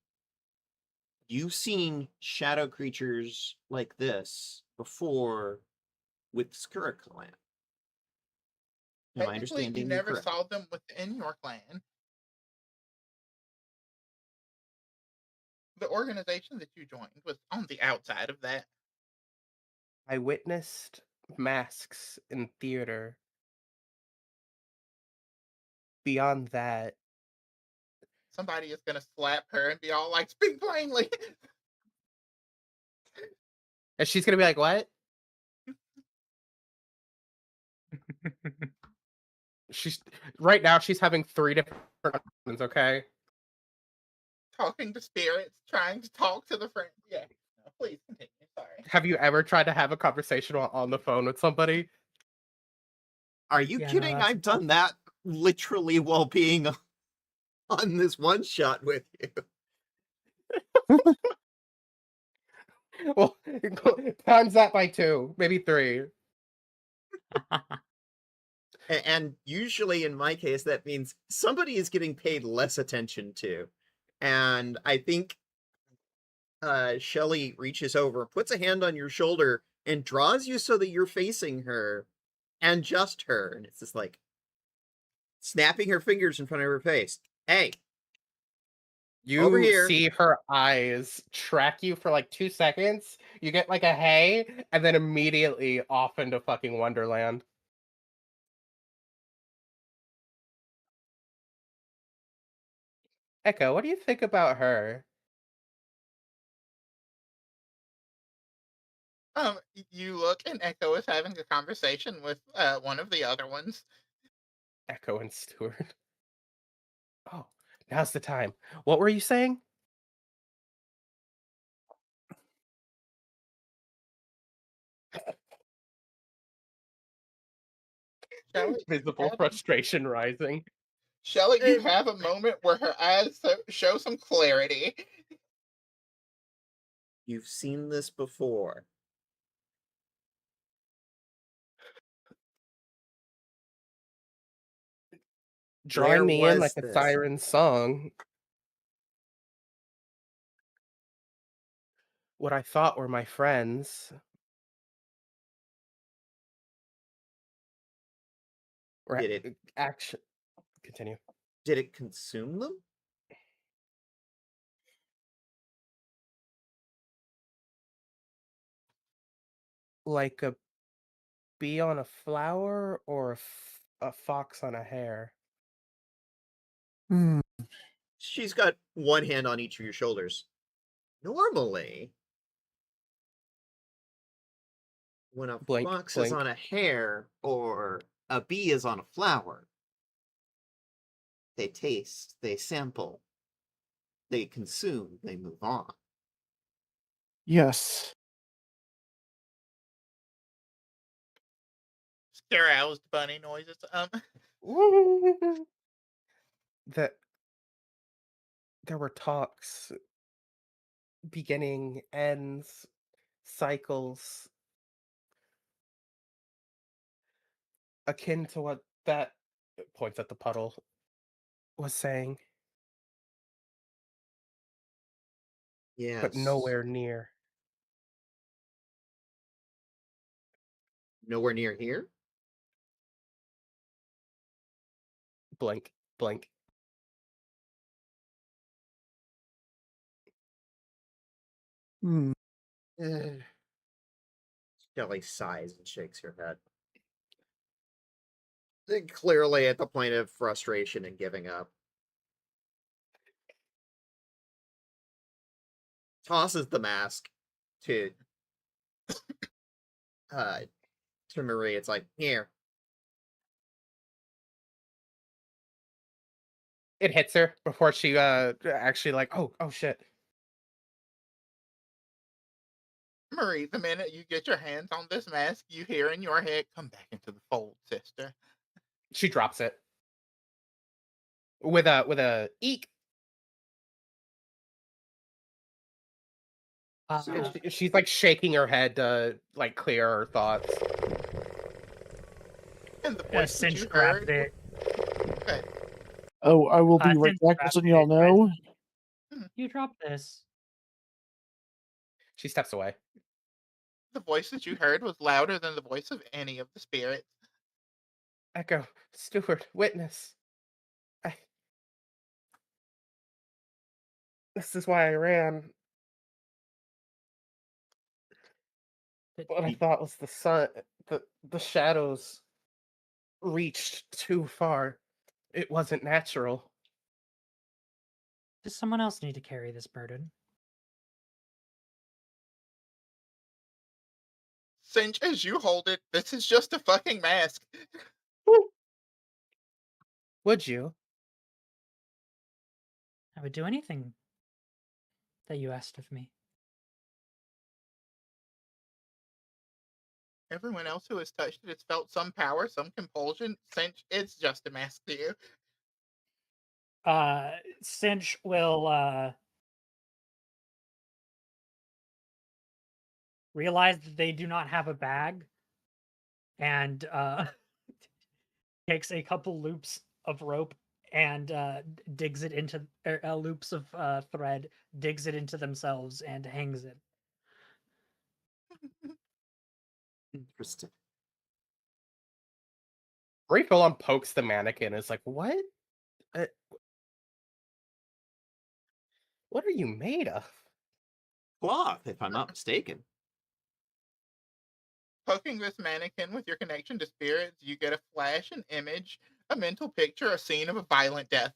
you've seen shadow creatures like this before with Sakura clan. Am I Technically, you understanding you never correctly? saw them within your clan. The organization that you joined was on the outside of that. I witnessed masks in theater. Beyond that, Somebody is gonna slap her and be all like, "Speak plainly." and she's gonna be like, "What?" She's right now. She's having 3 different options. Okay. Talking to spirits, trying to talk to the friends. Yeah. No, please continue. Sorry. Have you ever tried to have a conversation on the phone with somebody? Are you Yeah, no, kidding? that's I've done that literally while being on this one shot with you. Well, times that by 2, maybe 3. And usually in my case, that means somebody is getting paid less attention to. And I think Shelly reaches over, puts a hand on your shoulder, and draws you so that you're facing her and just her. And it's just like snapping her fingers in front of her face. Hey, over You here. see her eyes track you for like 2 seconds. You get like a hey, and then immediately off into fucking Wonderland. Echo, what do you think about her? You look, and Echo is having a conversation with one of the other ones. Echo and Stewart. Oh, now's the time. What were you saying? Shelly, Visible frustration rising. Shelly, you have a moment where her eyes show some clarity. You've seen this before. Drawing Where me in like was a this? siren song. What I thought were my friends. Did it Action. Continue. did it consume them? Like a bee on a flower or a fox on a hare? Hmm. She's got one hand on each of your shoulders. Normally, when a Blink, fox is blink. on a hare or a bee is on a flower, they taste, they sample, they consume, they move on. Yes. Aroused bunny noises. That there were talks, beginning, ends, cycles, akin to what that points at the puddle was saying, Yes. but nowhere near. Nowhere near here? Blink, blink. Hmm. Shelly sighs and shakes her head. Clearly at the point of frustration and giving up. Tosses the mask to to Marie. It's like, here. It hits her before she actually like, oh shit. Marie, the minute you get your hands on this mask, you hear in your head, "Come back into the fold, sister." She drops it with a eek. She's like shaking her head to like clear her thoughts. And the voice that Cinch you grabbed heard. it. Okay. Oh, I will be right Cinch back. grabbed Just letting y'all it. know. You dropped this. She steps away. The voice that you heard was louder than the voice of any of the spirits. Echo, Stewart, witness. This is why I ran. What I thought was the sun, the shadows reached too far. It wasn't natural. Does someone else need to carry this burden? Cinch, as you hold it, this is just a fucking mask. Would you? I would do anything that you asked of me. Everyone else who has touched it has felt some power, some compulsion. Cinch, it's just a mask to you. Cinch will realize that they do not have a bag and takes a couple loops of rope and digs it into loops of thread, digs it into themselves and hangs it. Interesting. Ray full on pokes the mannequin. Is like, what? What are you made of? Cloth, if I'm not mistaken. Poking this mannequin with your connection to spirits, you get a flash, an image, a mental picture, a scene of a violent death.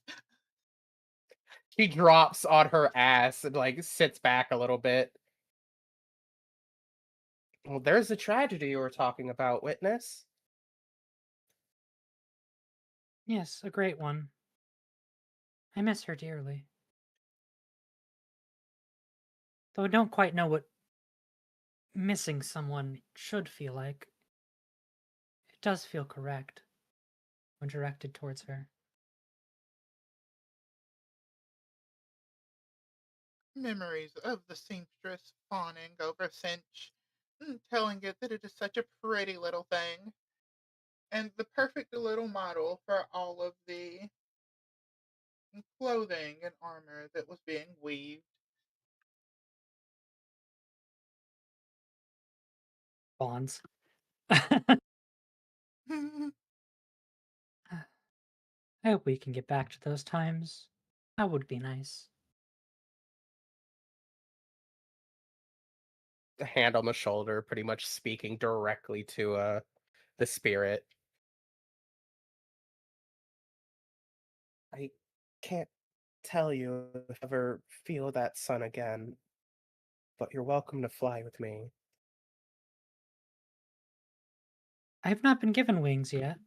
She drops on her ass and like sits back a little bit. Well, there's the tragedy you were talking about, witness. Yes, a great one. I miss her dearly. Though I don't quite know what missing someone should feel like. It does feel correct when directed towards her. Memories of the seamstress fawning over Cinch, telling it that it is such a pretty little thing, and the perfect little model for all of the clothing and armor that was being weaved. Bonds. I hope we can get back to those times. That would be nice. A hand on the shoulder, pretty much speaking directly to the spirit. I can't tell you if I ever feel that sun again, but you're welcome to fly with me. I've not been given wings yet.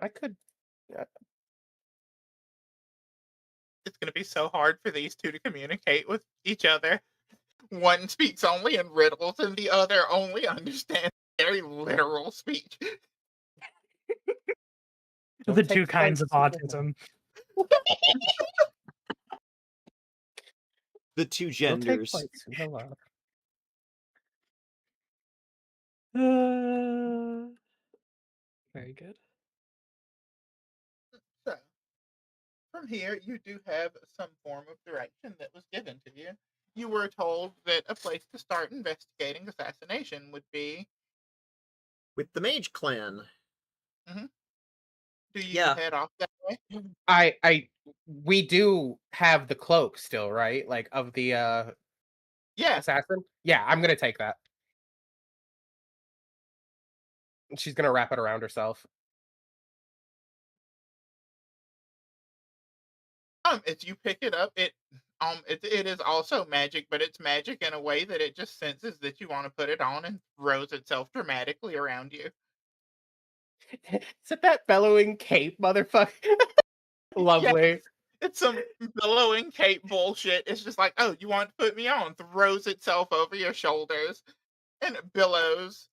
I could. It's going to be so hard for these two to communicate with each other. One speaks only in riddles, and the other only understands very literal speech. Don't The take two kinds of flights too autism. The two Don't take genders. flights too hello. Very good. So, from here, you do have some form of direction that was given to you. You were told that a place to start investigating assassination would be. With the Mage Clan. Do you Yeah. head off that way? We do have the cloak still, right? Like of the Yeah. assassin? Yeah, I'm gonna take that. She's gonna wrap it around herself. As you pick it up, it it is also magic, but it's magic in a way that it just senses that you want to put it on and throws itself dramatically around you. Is it that bellowing cape, motherfucker? Lovely. Yes, it's some billowing cape bullshit. It's just like, oh, you want to put me on? Throws itself over your shoulders and it billows.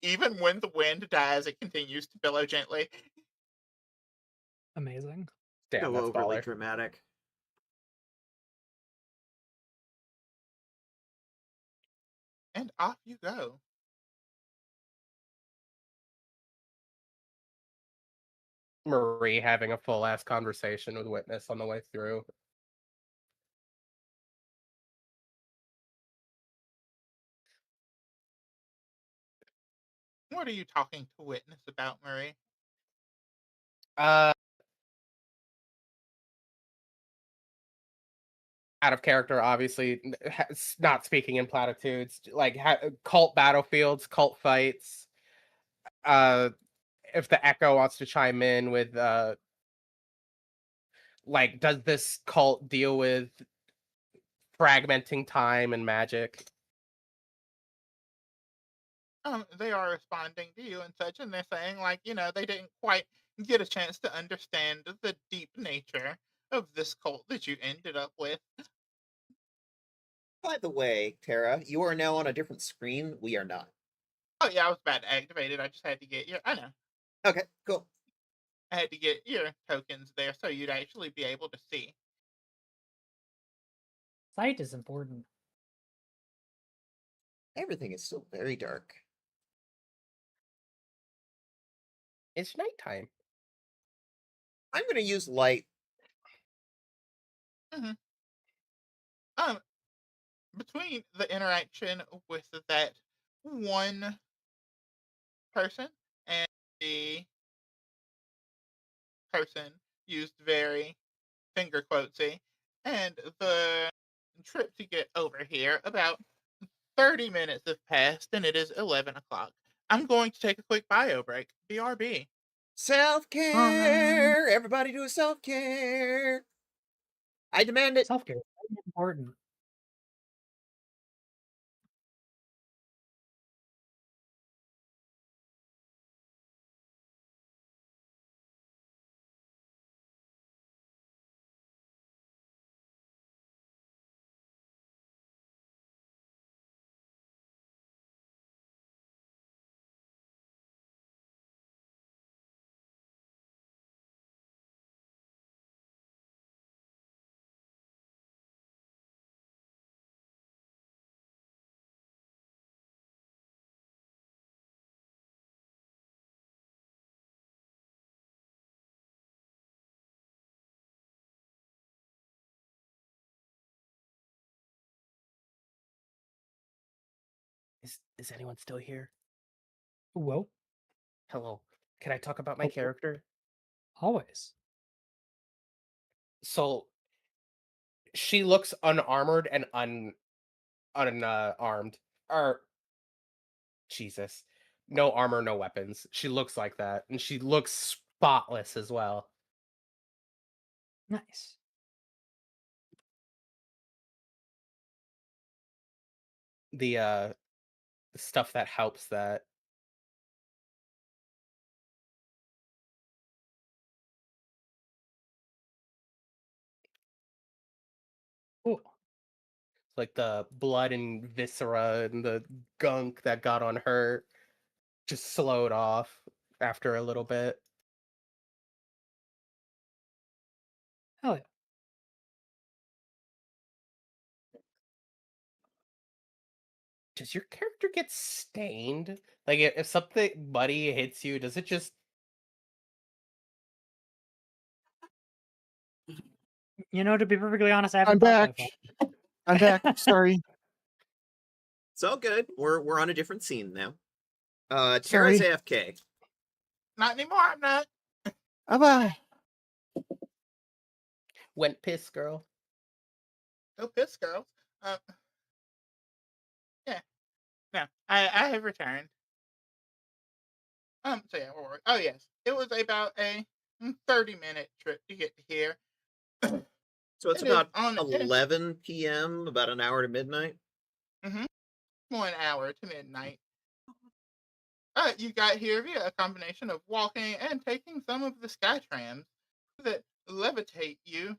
Even when the wind dies, it continues to billow gently. Amazing. Damn, So that's overly baller. dramatic. And off you go. Marie having a full ass conversation with Witness on the way through. What are you talking to Witness about, Marie? Uh, Out of character, obviously, not speaking in platitudes. Like cult battlefields, cult fights. If the Echo wants to chime in with, like, does this cult deal with fragmenting time and magic? They are responding to you and such, and they're saying, like, they didn't quite get a chance to understand the deep nature of this cult that you ended up with. By the way, Tara, you are now on a different screen. We are not. Oh yeah, I was about to activate it. I just had to get I know. Okay, cool. I had to get your tokens there so you'd actually be able to see. Sight is important. Everything is still very dark. It's nighttime. I'm going to use light. Um, Between the interaction with that one person and the person used very finger quotesy, and the trip to get over here, about 30 minutes have passed and it is 11 o'clock. I'm going to take a quick bio break. BRB. Self-care! Everybody do self-care! I demand it! Self care is very important. Is anyone still here? Whoa, Hello. Can I talk about my character? always. So she looks unarmored and unarmed. Or Jesus. No armor, no weapons. She looks like that. And she looks spotless as well. Nice. The stuff that helps that. Cool. Like the blood and viscera and the gunk that got on her just slowed off after a little bit. Hell yeah. Does your character get stained? Like if something muddy hits you, does it just To be perfectly honest, I I'm haven't thought back. that far. I'm back. Sorry. It's all good. We're on a different scene now. Sorry. Tara's AFK. Not anymore, I'm not. Bye-bye. went piss, girl? Go piss, girls. Yeah. No, I have returned. So yeah, oh yes. It was about a 30-minute trip to get to here. So it's It is about on 11 p.m., about an hour to midnight. Mm-hmm. 1 hour to midnight. You got here via a combination of walking and taking some of the sky trams that levitate you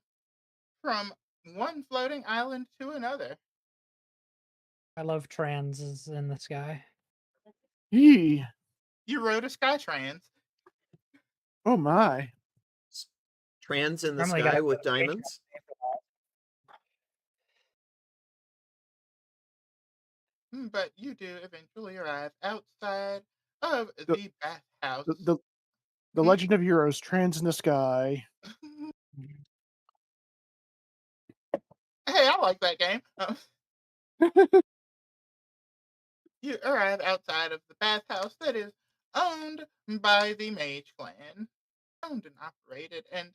from one floating island to another. I love transes in the sky. Yee. You rode a sky trans. Oh my. Trans in the Normally sky gotta with put a Patreon diamonds. name for that. But you do eventually arrive outside of The the bathhouse. the Legend of Heroes, Trans in the Sky. Hey, I like that game. You arrive outside of the bathhouse that is owned by the Mage Clan. Owned and operated, and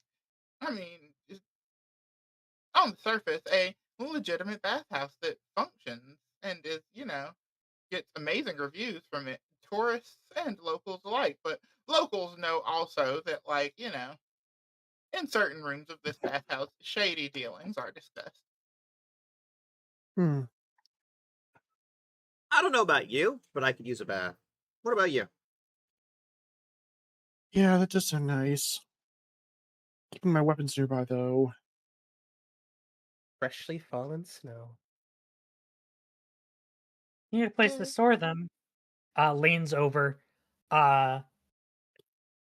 I mean, on the surface, a legitimate bathhouse that functions and is, gets amazing reviews from it, tourists and locals alike. But locals know also that, in certain rooms of this bathhouse, shady dealings are discussed. Hmm. I don't know about you, but I could use a bath. What about you? Yeah, that does sound nice. Keeping my weapons nearby, though. Freshly fallen snow. You need a place to store them. Leans over. I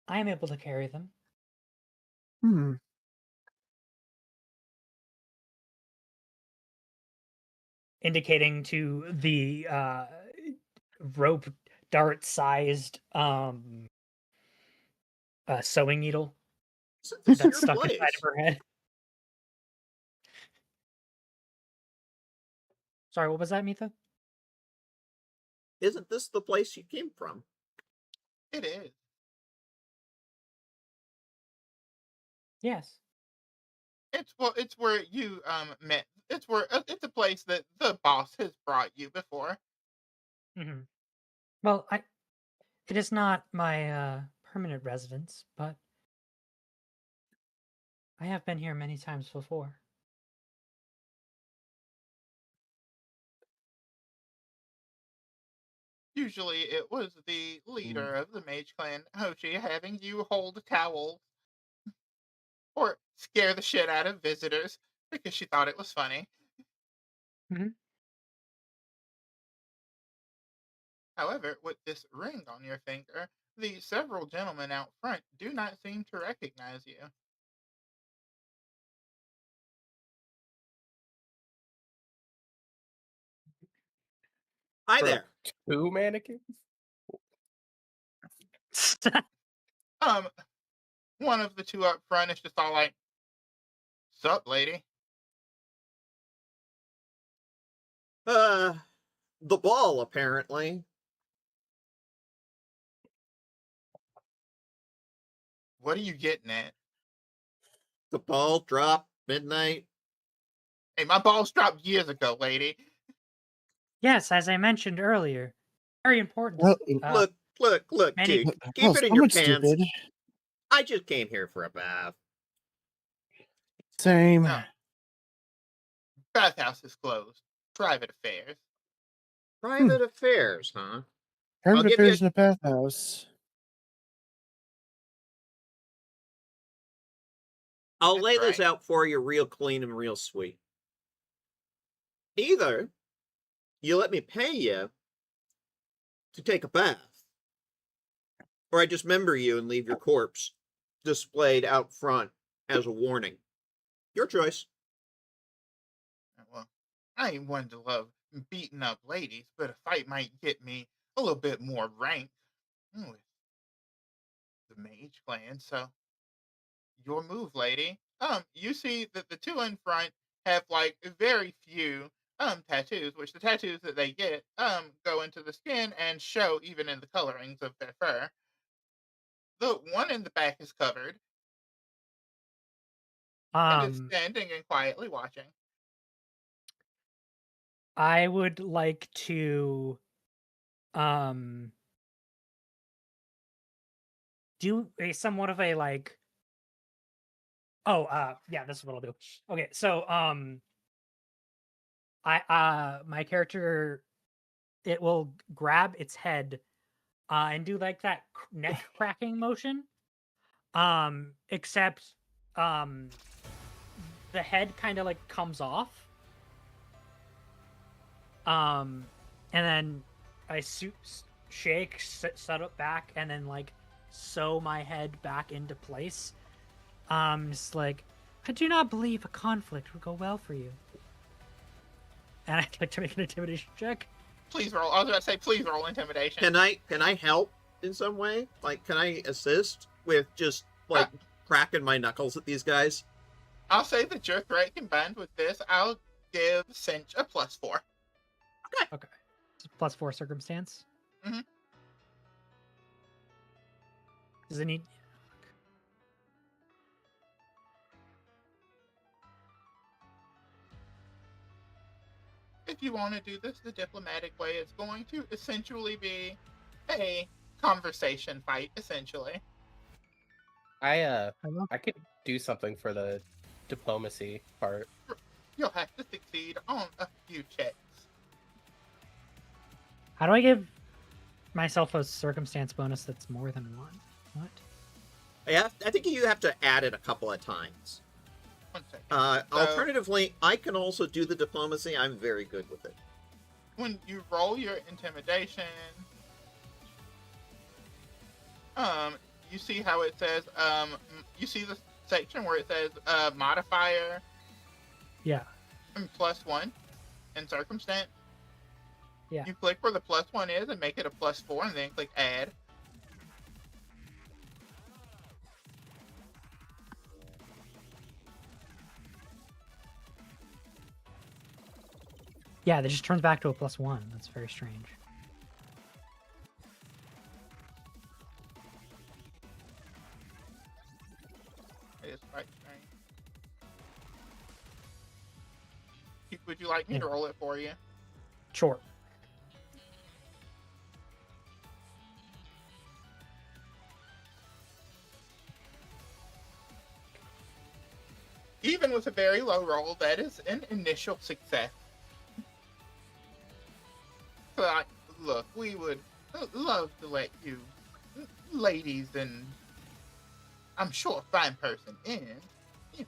am able to carry them. Hmm. Indicating to the rope dart sized sewing needle Isn't this that's your stuck inside place? of her head. Sorry, what was that, Mitha? Isn't this the place you came from? It is. Yes. It's where you met. It's a place that the boss has brought you before. Mm-hmm. Well, it is not my permanent residence, but I have been here many times before. Usually, it was the leader of the Mage Clan, Hoshi, having you hold towels or scare the shit out of visitors because she thought it was funny. Mm-hmm. However, with this ring on your finger, the several gentlemen out front do not seem to recognize you. Hi Broke there. 2 mannequins? Um, one of the two up front is just all like, "Sup, lady?" The ball, apparently. What are you getting at? The ball dropped midnight. Hey, my balls dropped years ago, lady. Yes, as I mentioned earlier, very important. Well, Look, Many. dude. well, Keep it in your someone's pants. stupid. I just came here for a bath. Same. No, bathhouse is closed. Private affairs. Private affairs, huh? Private give you affairs in a bathhouse. I'll That's lay this right. out for you real clean and real sweet. Either you let me pay you to take a bath, or I dismember you and leave your corpse displayed out front as a warning. Your choice. Well, I ain't one to love beating up ladies, but a fight might get me a little bit more rank with the Mage Clan. So, your move, lady. You see that the two in front have like very few tattoos, which the tattoos that they get go into the skin and show even in the colorings of their fur. The one in the back is covered and is Um, standing and quietly watching. I would like to um do a somewhat of a like Oh, yeah, this is what I'll do. Okay, so my character, it will grab its head and do like that neck cracking motion. Except the head kind of like comes off. And then I shake, set it back, and then like sew my head back into place. Just like, I do not believe a conflict would go well for you. And I'd like to make an intimidation check. Please roll. I was about to say, please roll intimidation. Can I help in some way? Like, can I assist with just like cracking my knuckles at these guys? I'll say that your threat combined with this, I'll give Cinch a +4. Okay. +4 circumstance. Mhm. Does it need? If you want to do this the diplomatic way, it's going to essentially be a conversation fight, essentially. I could do something for the diplomacy part. You'll have to succeed on a few checks. How do I give myself a circumstance bonus that's more than one? What? Yeah, I think you have to add it a couple of times. 1 second. Alternatively, I can also do the diplomacy. I'm very good with it. When you roll your intimidation, you see how it says, you see the section where it says modifier Yeah. and +1 in circumstance. Yeah. You click where the +1 is and make it a +4, and then click add. Yeah, that just turns back to a +1. That's very strange. It is quite strange. Would you like me to roll it for you? Sure. Even with a very low roll, that is an initial success. So, look, we would love to let you, ladies, and I'm sure a fine person in. You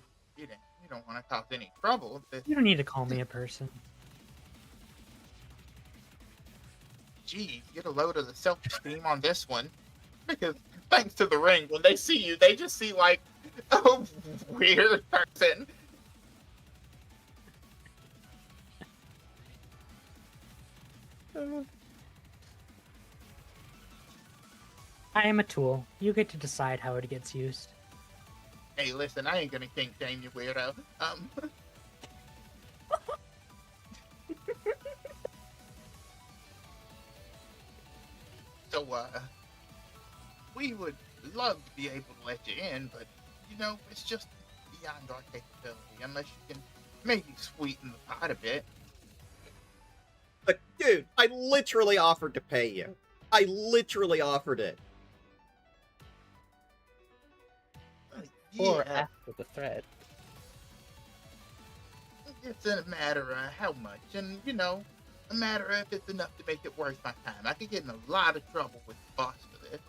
don't want to cause any trouble. You don't need to call me a person. Gee, get a load of the self-esteem on this one. Because thanks to the ring, when they see you, they just see like a weird person. I am a tool. You get to decide how it gets used. Hey, listen, I ain't gonna kink shame you, weirdo. So, we would love to be able to let you in, but, it's just beyond our capability, unless you can maybe sweeten the pot a bit. But, dude, I literally offered to pay you. I literally offered it. Or Yeah, after the threat. it's a matter of how much, and, a matter of if it's enough to make it worth my time. I could get in a lot of trouble with the boss for this.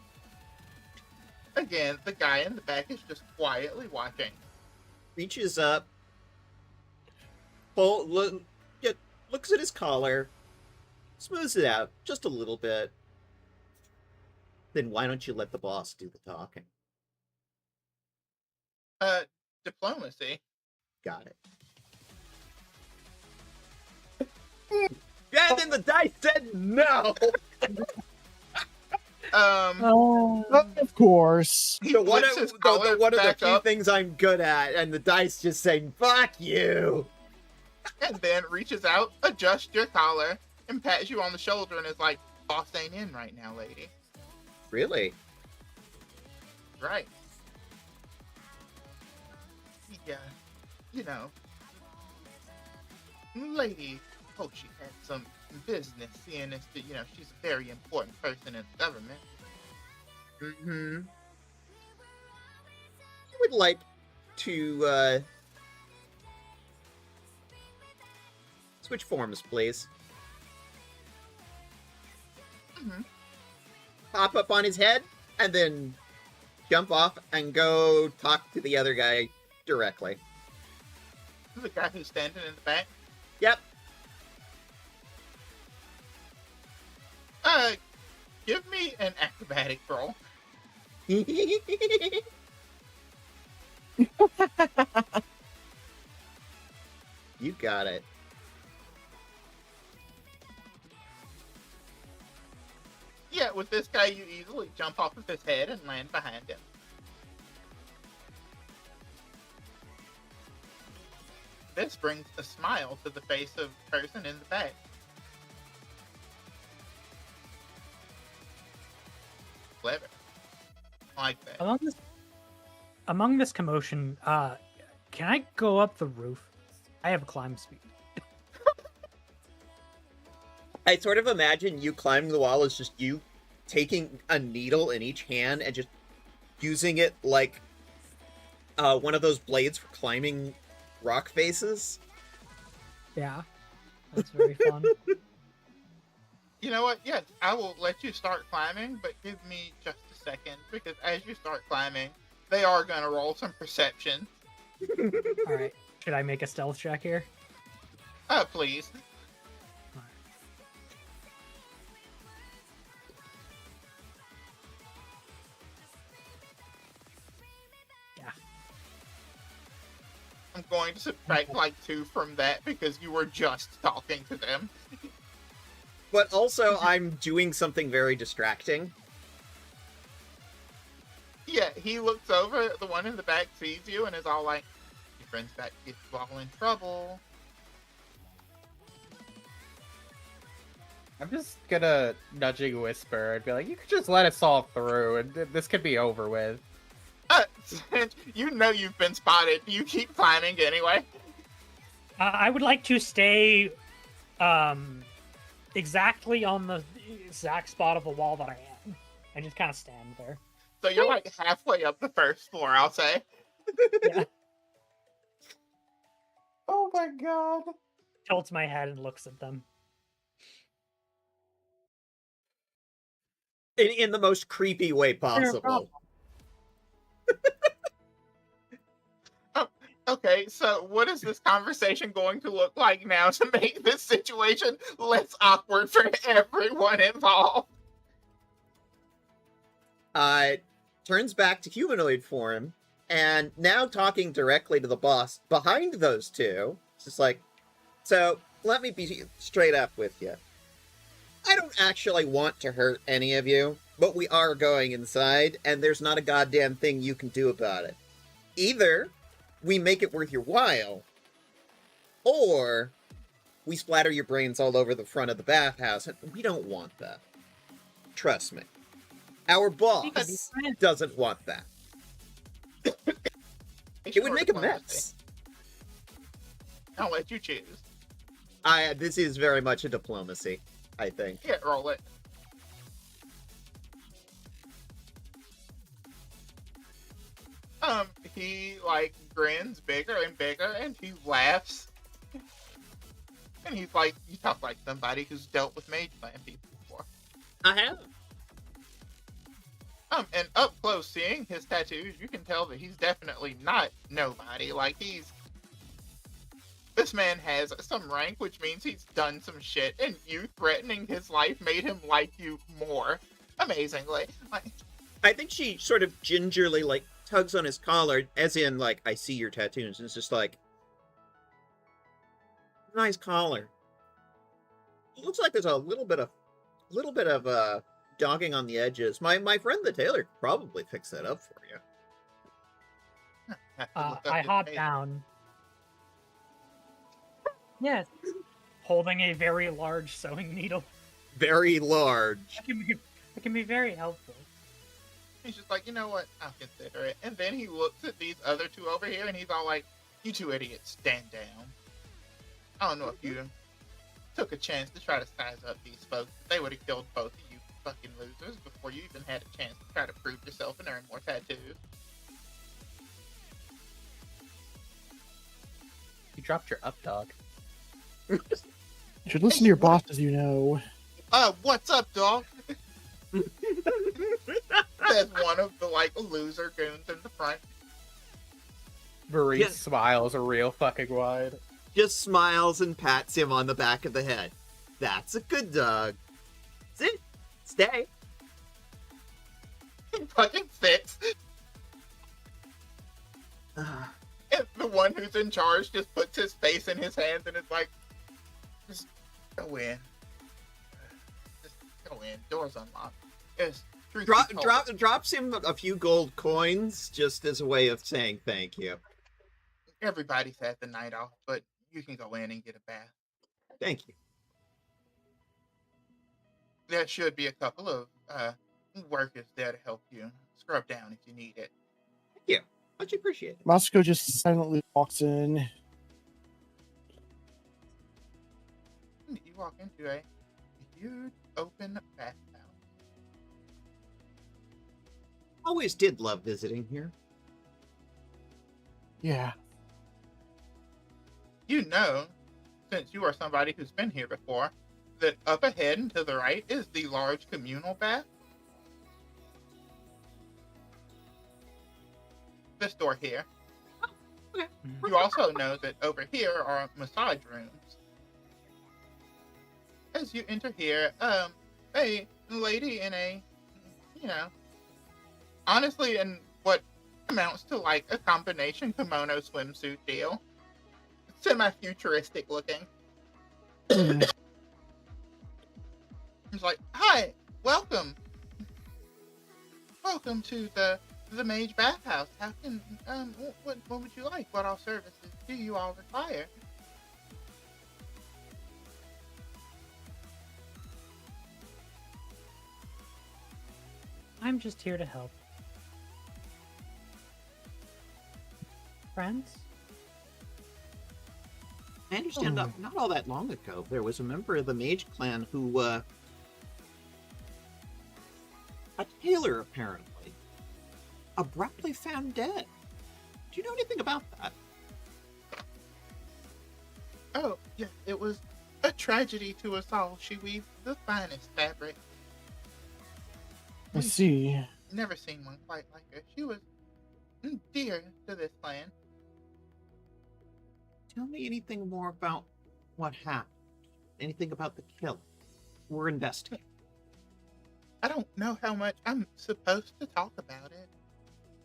Again, the guy in the back is just quietly watching. Reaches up, looks at his collar, smooths it out just a little bit. Then why don't you let the boss do the talking? Diplomacy. Got it. Yeah, then the dice said no. Of course. He So one flips of his collar the back few up things I'm good at, and the dice just saying "fuck you." and then reaches out, adjusts your collar, and pats you on the shoulder and is like, "Boss ain't in right now, lady." Really? Right. Yeah, lady, hope she had some business, seeing as that, she's a very important person in the government. Mm-hmm. You would like to switch forms, please. Mhm. Pop up on his head, and then jump off and go talk to the other guy directly. The guy who's standing in the back. Yep. Give me an acrobatic roll. You got it. Yeah, with this guy, you easily jump off of his head and land behind him. This brings a smile to the face of the person in the back. Clever. I like that. Among this commotion, can I go up the roof? I have climb speed. I sort of imagine you climbing the wall as just you taking a needle in each hand and just using it like one of those blades for climbing rock faces. Yeah, that's very fun. You know what? Yes, I will let you start climbing, but give me just a second, because as you start climbing, they are going to roll some perception. All right, should I make a stealth check here? Please. Yeah. I'm going to subtract like 2 from that because you were just talking to them. But also, I'm doing something very distracting. Yeah, he looks over, the one in the back sees you and is all like, your friend's back gets you all in trouble. I'm just gonna nudging whisper and be like, you could just let us all through and this could be over with. Since you know you've been spotted, you keep climbing anyway. I would like to stay exactly on the exact spot of the wall that I am. And just kind of stand there. So you're like halfway up the first floor, I'll say. Yeah. Oh my god. Tilts my head and looks at them. In the most creepy way possible. Okay, so what is this conversation going to look like now to make this situation less awkward for everyone involved? Turns back to humanoid form, and now talking directly to the boss behind those two. It's just like, so let me be straight up with you. I don't actually want to hurt any of you, but we are going inside, and there's not a goddamn thing you can do about it. Either we make it worth your while, or we splatter your brains all over the front of the bathhouse, and we don't want that. Trust me. Our boss doesn't want that. It would make a mess. I'll let you choose. This is very much a diplomacy, I think. Yeah, roll it. He, like, grins bigger and bigger, and he laughs. And he's like, you talk like somebody who's dealt with mage clan people before. I have. And up close, seeing his tattoos, you can tell that he's definitely not nobody. Like, this man has some rank, which means he's done some shit, and you threatening his life made him like you more. Amazingly. Like, I think she sort of gingerly, like, tugs on his collar, as in, like, I see your tattoos, and it's just like, nice collar. It looks like there's a little bit of dogging on the edges. My friend the tailor could probably fix that up for you. I hop down. Yes. Holding a very large sewing needle. Very large. It can be very helpful. He's just like, you know what? I'll consider it. And then he looks at these other two over here, and he's all like, you two idiots, stand down. I don't know if you took a chance to try to size up these folks. They would have killed both of you fucking losers before you even had a chance to try to prove yourself and earn more tattoos. You dropped your up dog. You should listen to your bosses, you know. What's up, dog? Says one of the loser goons in the front. Marie Yeah. smiles real fucking wide. Just smiles and pats him on the back of the head. That's a good dog. Sit. Stay. He fucking sits. And the one who's in charge just puts his face in his hands and is like, just go in. Just go in. Door's unlocked. Yes. Drops him a few gold coins just as a way of saying thank you. Everybody's had the night off, but you can go in and get a bath. Thank you. There should be a couple of workers there to help you scrub down if you need it. Thank you. Much appreciated. Moscow just silently walks in. You walk into a huge open bathhouse. Always did love visiting here. Yeah. You know, since you are somebody who's been here before, that up ahead and to the right is the large communal bath. This door here. Okay. You also know that over here are massage rooms. As you enter here, a lady in a, honestly, in what amounts to like a combination kimono swimsuit deal. Semi-futuristic looking. He's like, hi, welcome. Welcome to the Mage Bathhouse. How can, what would you like? What all services do you all require? I'm just here to help. Friends? I understand not all that long ago, there was a member of the Mage Clan who, a tailor apparently, abruptly found dead. Do you know anything about that? Oh, yeah, it was a tragedy to us all. She weaved the finest fabric. I see. Never seen one quite like her. She was dear to this clan. Tell me anything more about what happened. Anything about the kill. We're investigating. I don't know how much I'm supposed to talk about it.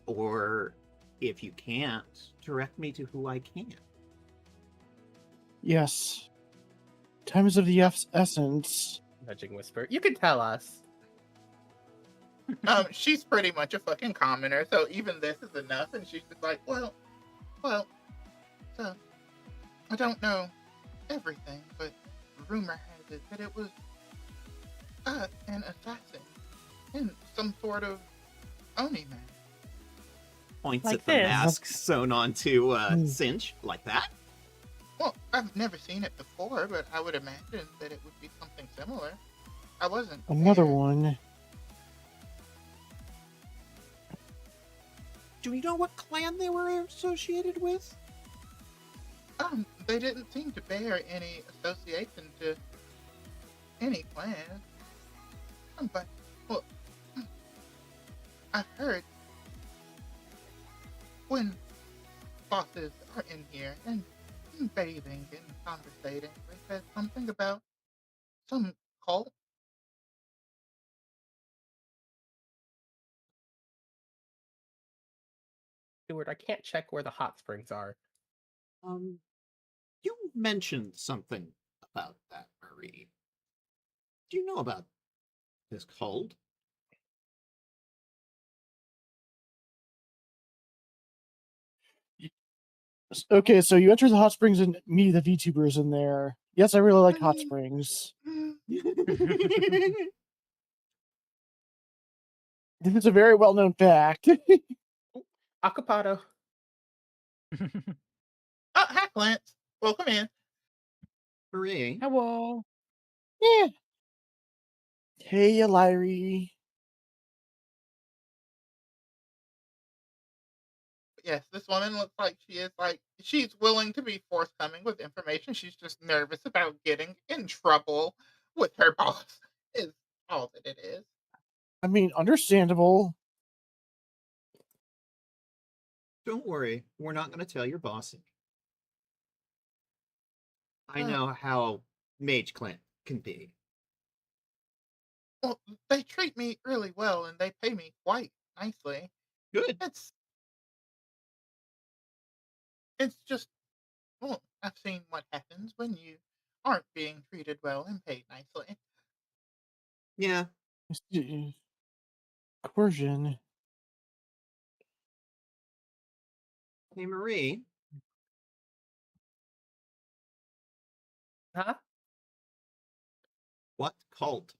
Or, if you can't, direct me to who I can. Yes. Time is of the essence. Nudging whisper. You can tell us. She's pretty much a fucking commoner, so even this is enough, and she's just like, well, so, I don't know everything, but rumor has it that it was, an assassin in some sort of Oni man. Points Like at the this. mask sewn onto Cinch, like that. Well, I've never seen it before, but I would imagine that it would be something similar. I wasn't. Another there. one. Do we know what clan they were associated with? They didn't seem to bear any association to any clan. But, well, I've heard when bosses are in here and bathing and conversating, they said something about some cult. Stewart, I can't check where the hot springs are. You mentioned something about that, Marie. Do you know about this cult? Okay, so you enter the hot springs and meet the VTubers in there. Yes, I really like hot springs. This is a very well-known fact. Acapado. Oh, hi, Clarence. Welcome in. Marie, Hello. Yeah. Hey, Lyrie. Yes, this woman looks like she's willing to be forthcoming with information. She's just nervous about getting in trouble with her boss. Is all that it is. I mean, understandable. Don't worry, we're not going to tell your boss. I Uh, know how Mage Clan can be. well, they treat me really well and they pay me quite nicely. Good. It's just, well, I've seen what happens when you aren't being treated well and paid nicely. Yeah. Coercion. Hey, Marie. Huh? What cult?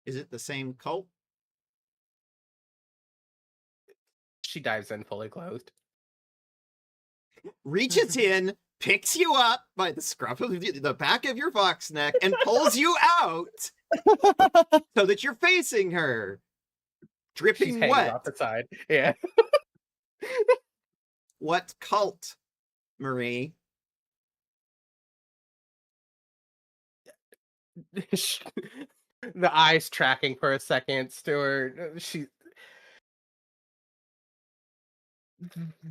Is it the same cult? She dives in fully clothed. Reaches in, picks you up by the scruff of the back of your fox neck, and pulls you out so that you're facing her. She's Dripping hanging wet. off the side. Yeah. What cult, Marie? The eyes tracking for a second, Stuart. She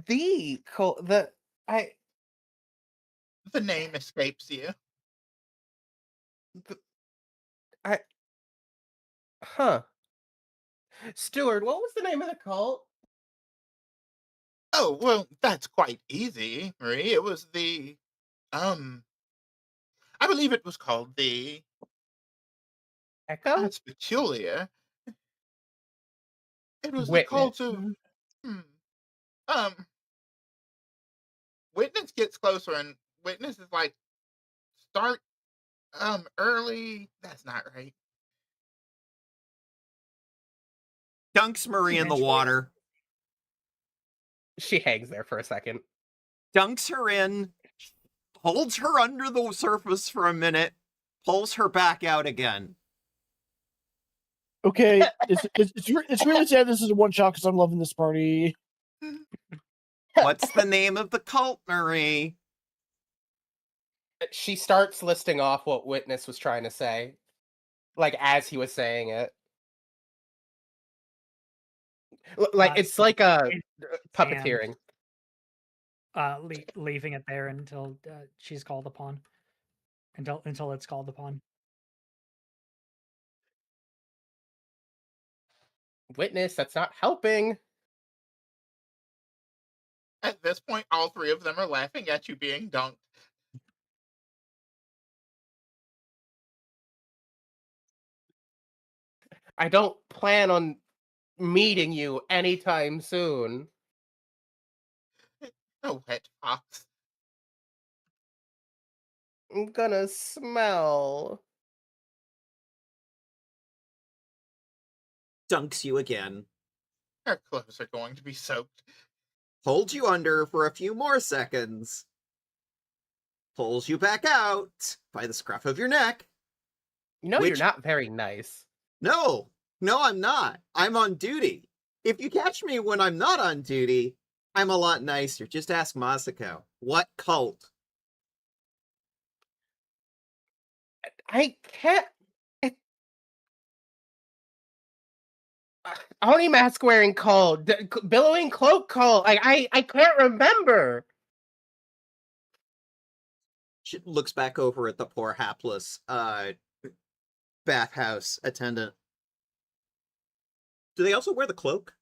the cult the I The name escapes you. I huh. Stuart, what was the name of the cult? Oh, well, that's quite easy, Marie. It was I believe it was called the, Echo? that's peculiar. It was the Witness. cult of, hmm, um, Witness gets closer and Witness is like, start, early. That's not right. Dunks Marie in the Eventually. water. She hangs there for a second. Dunks her in, holds her under the surface for a minute, pulls her back out again. Okay, it's really sad this is a one shot because I'm loving this party. What's the name of the cult, Marie? She starts listing off what Witness was trying to say, like as he was saying it. Like it's like a puppeteering. Leaving it there until she's called upon. Until it's called upon. Witness, that's not helping. At this point, all three of them are laughing at you being dunked. I don't plan on meeting you anytime soon. Oh, wet fox. I'm gonna smell. Dunks you again. Her clothes are going to be soaked. Holds you under for a few more seconds. Pulls you back out by the scruff of your neck. No, Which- you're not very nice. No, I'm not. I'm on duty. If you catch me when I'm not on duty, I'm a lot nicer. Just ask Masako. What cult? I can't. Oni mask wearing cult, billowing cloak cult. I can't remember. She looks back over at the poor hapless bathhouse attendant. Do they also wear the cloak?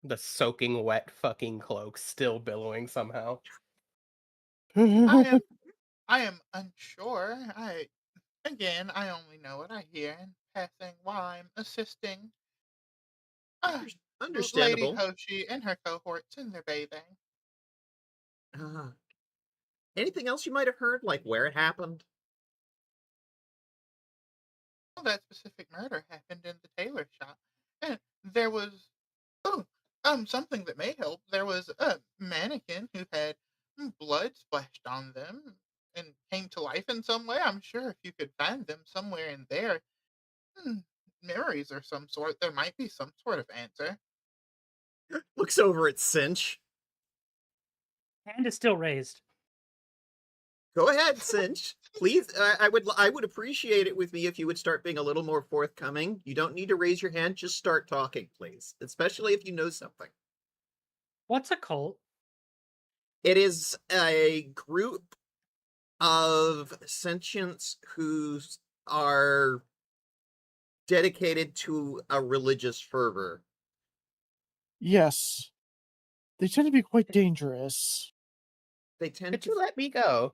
The soaking wet fucking cloak still billowing somehow. I am unsure. I only know what I hear in passing while I'm assisting Lady Understandable. Hoshi and her cohorts in their bathing. Anything else you might have heard, like where it happened? Well, that specific murder happened in the tailor shop, and there was something that may help. There was a mannequin who had blood splashed on them and came to life in some way. I'm sure if you could find them somewhere in there, hmm, memories or some sort, there might be some sort of answer. Looks over at Cinch. Hand is still raised. Go ahead, Cinch. Please, I would appreciate it with me if you would start being a little more forthcoming. You don't need to raise your hand, just start talking, please. Especially if you know something. What's a cult? It is a group of sentients who are dedicated to a religious fervor. Yes. They tend to be quite dangerous. They tend Could to... you let me go?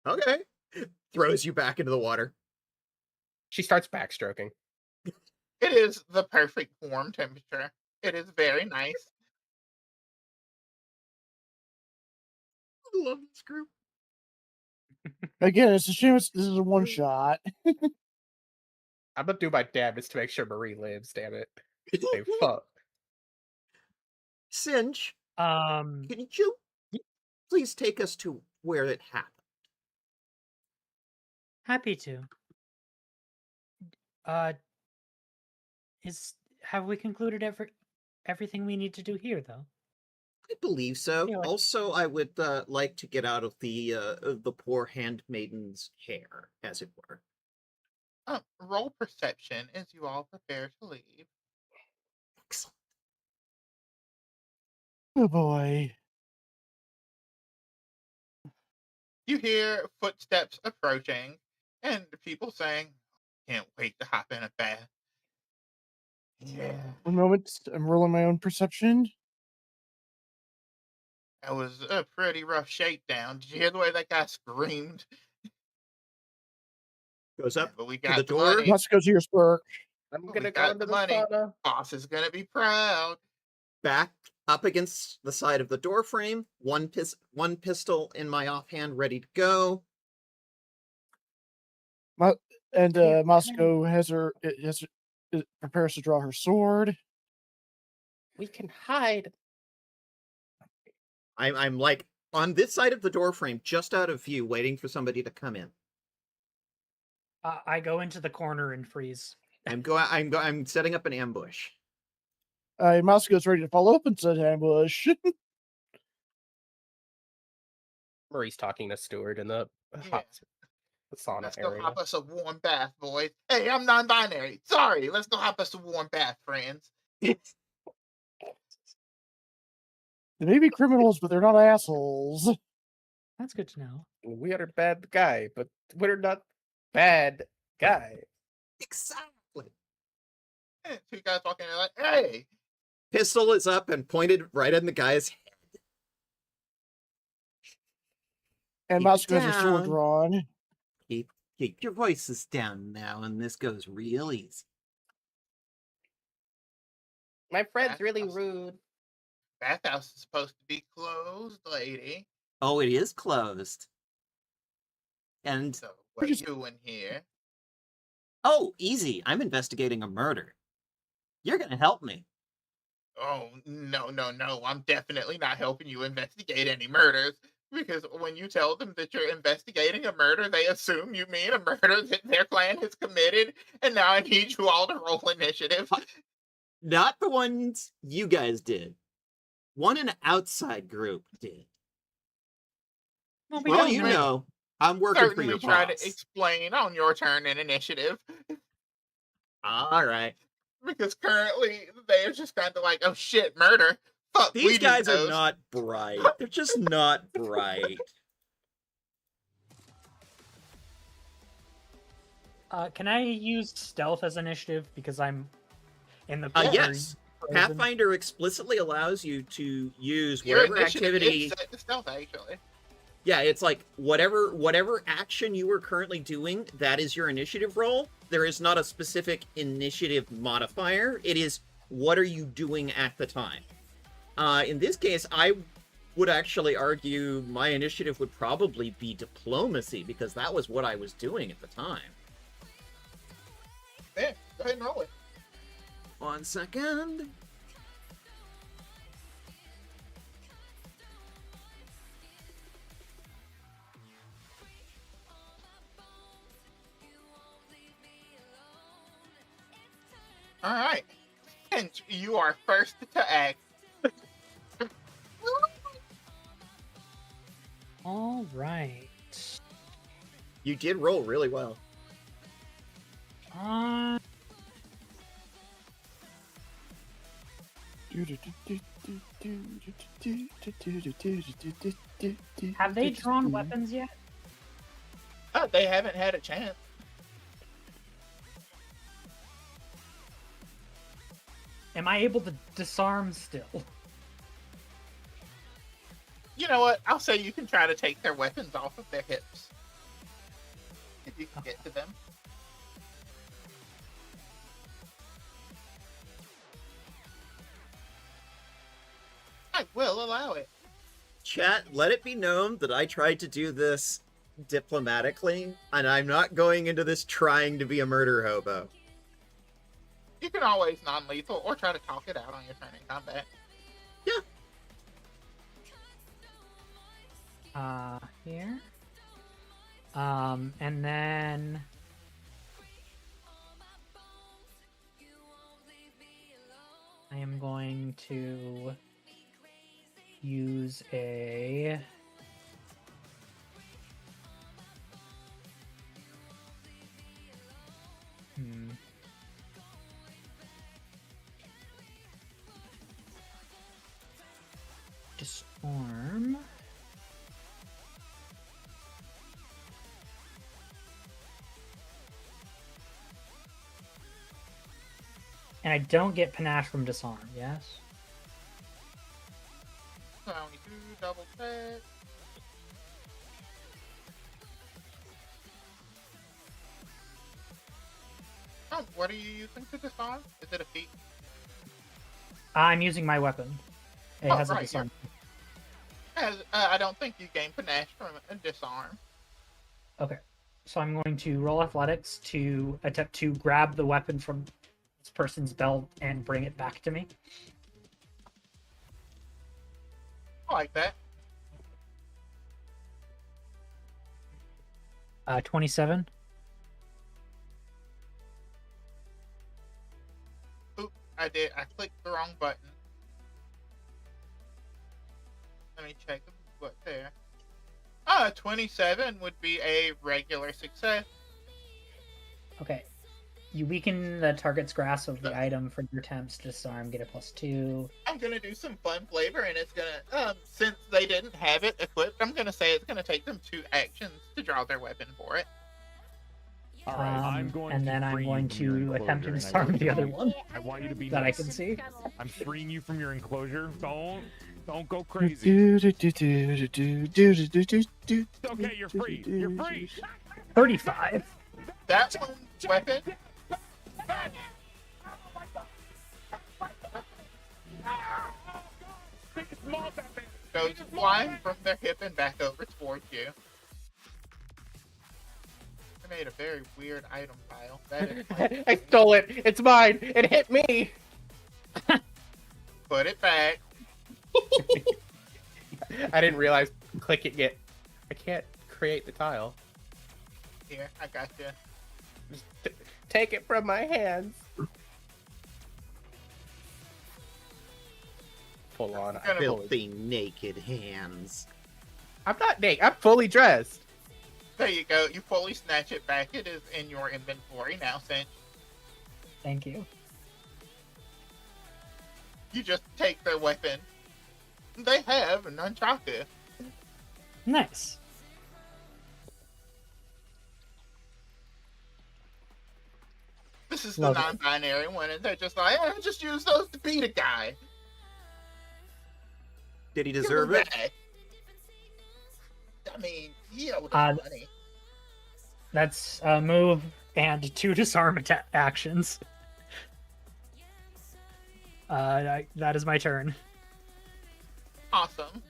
Okay. Throws you back into the water. She starts backstroking. It is the perfect warm temperature. It is very nice. I love this group. Again, it's a shame this is a one shot. I'm gonna do my damnedest to make sure Marie lives, damn it. Hey, fuck. Cinch, Um, can you please take us to where it happened? happy to. Have we concluded everything we need to do here, though? I believe so. Yeah, like- Also, I would like to get out of the poor handmaiden's hair, as it were. Roll perception as you all prepare to leave. Excellent. Oh boy. You hear footsteps approaching and people saying, "Can't wait to hop in a bath." Yeah, One moment, I'm rolling my own perception. that was a pretty rough shakedown. Did you hear the way that guy screamed? Goes up But we to got the the door. money. Let's go to your spur. I'm We gonna go got into the the money. sauna. Boss is gonna be proud. Back up against the side of the door frame. One pistol in my offhand, ready to go. And Yeah, Moscow prepares to draw her sword. We can hide. I'm like on this side of the door frame, just out of view, waiting for somebody to come in. I go into the corner and freeze. I'm setting up an ambush. Moscow's ready to follow up and set ambush. Marie's talking to Stewart in the Yeah. the sauna Let's go area. hop us a warm bath, boys. Hey, I'm non-binary. Sorry, let's go hop us a warm bath, friends. They may be criminals, but they're not assholes. That's good to know. We are a bad guy, but we're not bad guy. Exactly. Two guys walking in like, "Hey!" Pistol is up and pointed right in the guy's head. And Keep it Moscow has her sword down. drawn. Keep your voices down now, and this goes real easy. My friend's That's really awesome. rude. Bathhouse is supposed to be closed, lady. Oh, it is closed. And So what are you doing here? oh, easy. I'm investigating a murder. You're gonna help me. Oh, no. I'm definitely not helping you investigate any murders. Because when you tell them that you're investigating a murder, they assume you mean a murder that their clan has committed. And now I need you all to roll initiative. Not the ones you guys did. One an outside group did. Well, we Well, don't you know. know, I'm working for your Certainly try boss. to explain on your turn in initiative. All right. Because currently they're just kind of like, "Oh shit, murder. Fuck, we These do guys are those." not bright. They're just not bright. Can I use stealth as initiative because I'm in the corner? Yes. frozen? Pathfinder explicitly allows you to use Your whatever initiative activity. is set to stealth, actually. Yeah, it's like whatever action you are currently doing, that is your initiative roll. There is not a specific initiative modifier. It is what are you doing at the time. In this case, I would actually argue my initiative would probably be diplomacy because that was what I was doing at the time. Yeah, go ahead and roll it. 1 second. All right. And you are first to act. All right. You did roll really well. Have they drawn weapons yet? Oh, they haven't had a chance. Am I able to disarm still? You know what? I'll say you can try to take their weapons off of their hips. If you can get to them. I will allow it. Chat, let it be known that I tried to do this diplomatically, and I'm not going into this trying to be a murder hobo. You can always non-lethal or try to talk it out on your turn in combat. Here. And then I am going to use a disarm. And I don't get panache from disarm, yes? So I only do double check. Oh, what are you using to disarm? Is it a feat? I'm using my weapon. It Oh, has a right, disarm. I don't think you gain panache from a disarm. Okay. So I'm going to roll athletics to attempt to grab the weapon from this person's belt and bring it back to me. I like that. 27. Oop, I clicked the wrong button. Let me check what's there. 27 would be a regular success. Okay. You weaken the target's grasp of the item for your attempts to disarm, get a +2. I'm gonna do some fun flavor, and it's gonna, since they didn't have it equipped, I'm gonna say it's gonna take them 2 actions to draw their weapon for it. All right, I'm going and to then I'm free you going from your to attempt to enclosure, and I disarm want the you other to- one I want you to be that I nice. can see. I'm freeing you from your enclosure. Don't go crazy. Okay, you're free. You're free. 35. That one's weapon goes flying from their hip and back over towards you. I made a very weird item file. That is I stole it. It's mine. It hit me. put it back. I didn't realize clicking it. I can't create the tile. Here, I got you. Just take it from my hands. Full on. Filthy naked hands. I'm not naked. I'm fully dressed. There you go. You fully snatch it back. It is in your inventory now, Cinch. Thank you. You just take their weapon. They have a nunchaku. Nice. This is the Love it. non-binary one, and they're just like, just use those to beat a guy. Did he Give deserve him it? back. I mean, he owed Uh, us money. That's a move and 2 disarm actions. That is my turn. Awesome.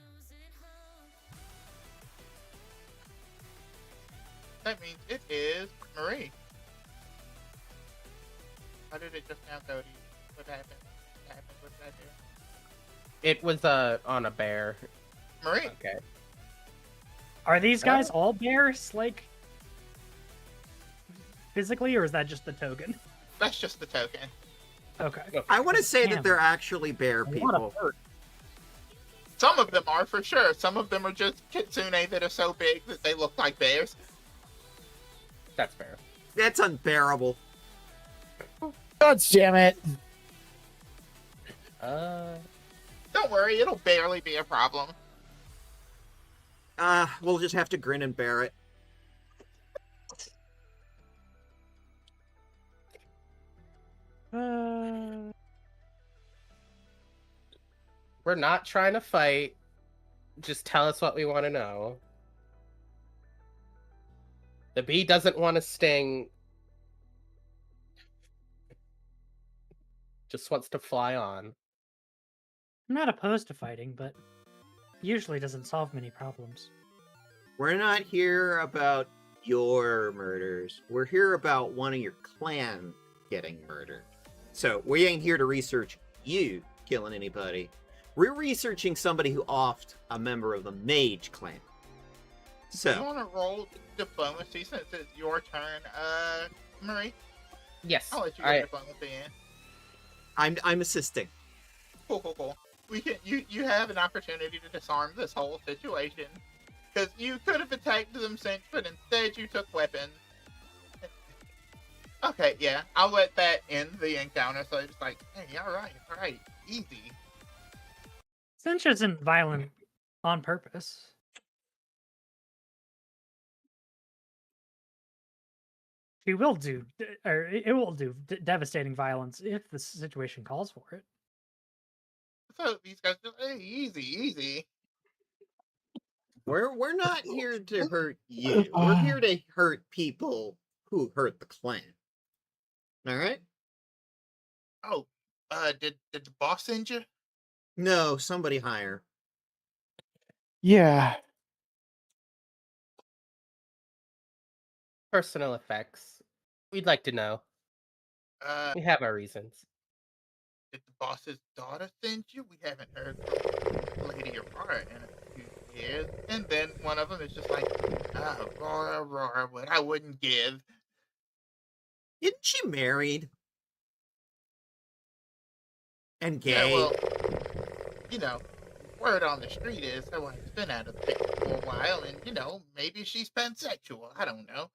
That means it is Marie. How did it just now go to you? What happened? What happened? What did I do? It was on a bear. Marie. Okay. Are these guys all bears, like, physically, or is that just the token? That's just the token. Okay. I want to say that Damn. they're actually bear A lot people. of hurt. Some of them are for sure. Some of them are just kitsune that are so big that they look like bears. That's fair. That's unbearable. God damn it! Don't worry, it'll barely be a problem. We'll just have to grin and bear it. We're not trying to fight. Just tell us what we want to know. The bee doesn't want to sting. Just wants to fly on. I'm not opposed to fighting, but usually doesn't solve many problems. We're not here about your murders. We're here about one of your clan getting murdered. So we ain't here to research you killing anybody. We're researching somebody who offed a member of the Mage clan. You So, want to roll diplomacy since it's your turn, Marie? Yes. I'll let you go diplomacy in. I'm assisting. Cool. We can. You have an opportunity to disarm this whole situation because you could have attacked them, Cinch, but instead you took weapons. Okay, yeah, I'll let that end the encounter. So it's like, hey, all right, easy. Cinch isn't violent on purpose. She will do, or it will do devastating violence if the situation calls for it. So these guys just, hey, easy. We're not here to hurt you. We're here to hurt people who hurt the clan. All right? Oh, did the boss send you? No, somebody higher. Yeah. Personal effects. We'd like to know. We have our reasons. Did the boss's daughter send you? We haven't heard from Lady Aurora in a few years. And then one of them is just like, Aurora, what I wouldn't give. Isn't she married? And gay? Yeah, well, you know, word on the street is her wife's been out of the picture for a while, and, you know, maybe she's pansexual. I don't know.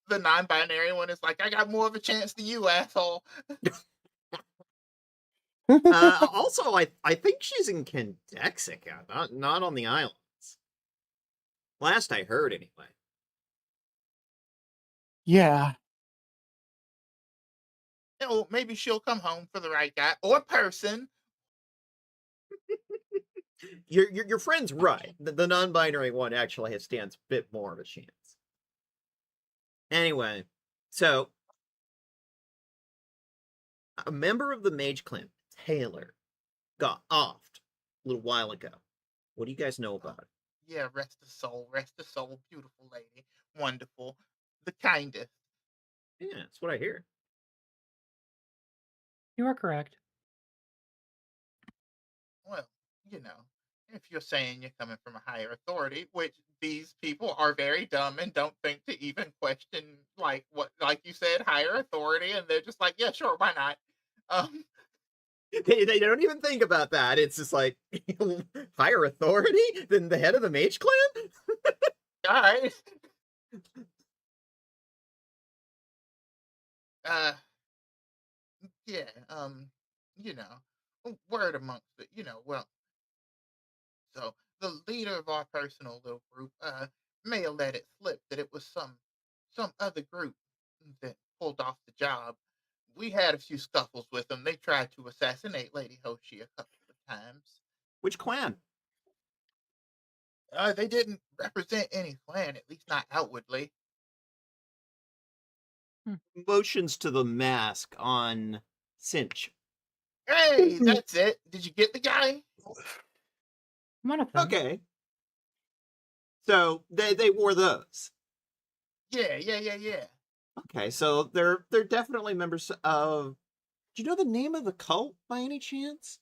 The non-binary one is like, I got more of a chance than you, asshole. Also, I think she's in Kendexica, not on the islands. Last I heard, anyway. Yeah. You know, maybe she'll come home for the right guy or person. Your friend's right. The non-binary one actually stands a bit more of a chance. Anyway, so a member of the Mage clan, Taylor, got offed a little while ago. What do you guys know about it? Yeah, rest the soul, beautiful lady, wonderful, the kindest. Yeah, that's what I hear. You are correct. Well, you know, if you're saying you're coming from a higher authority, which these people are very dumb and don't think to even question, like you said, higher authority, and they're just like, yeah, sure, why not? They don't even think about that. It's just like higher authority than the head of the Mage clan? All right. Yeah, you know, word amongst it, you know, well, so the leader of our personal little group, may have let it slip that it was some other group that pulled off the job. We had a few scuffles with them. They tried to assassinate Lady Hoshi a couple of times. Which clan? They didn't represent any clan, at least not outwardly. Motions to the mask on Cinch. Hey, that's it. Did you get the guy? One of them. Okay. So they wore those. Yeah. Okay, so they're definitely members of. Do you know the name of the cult by any chance?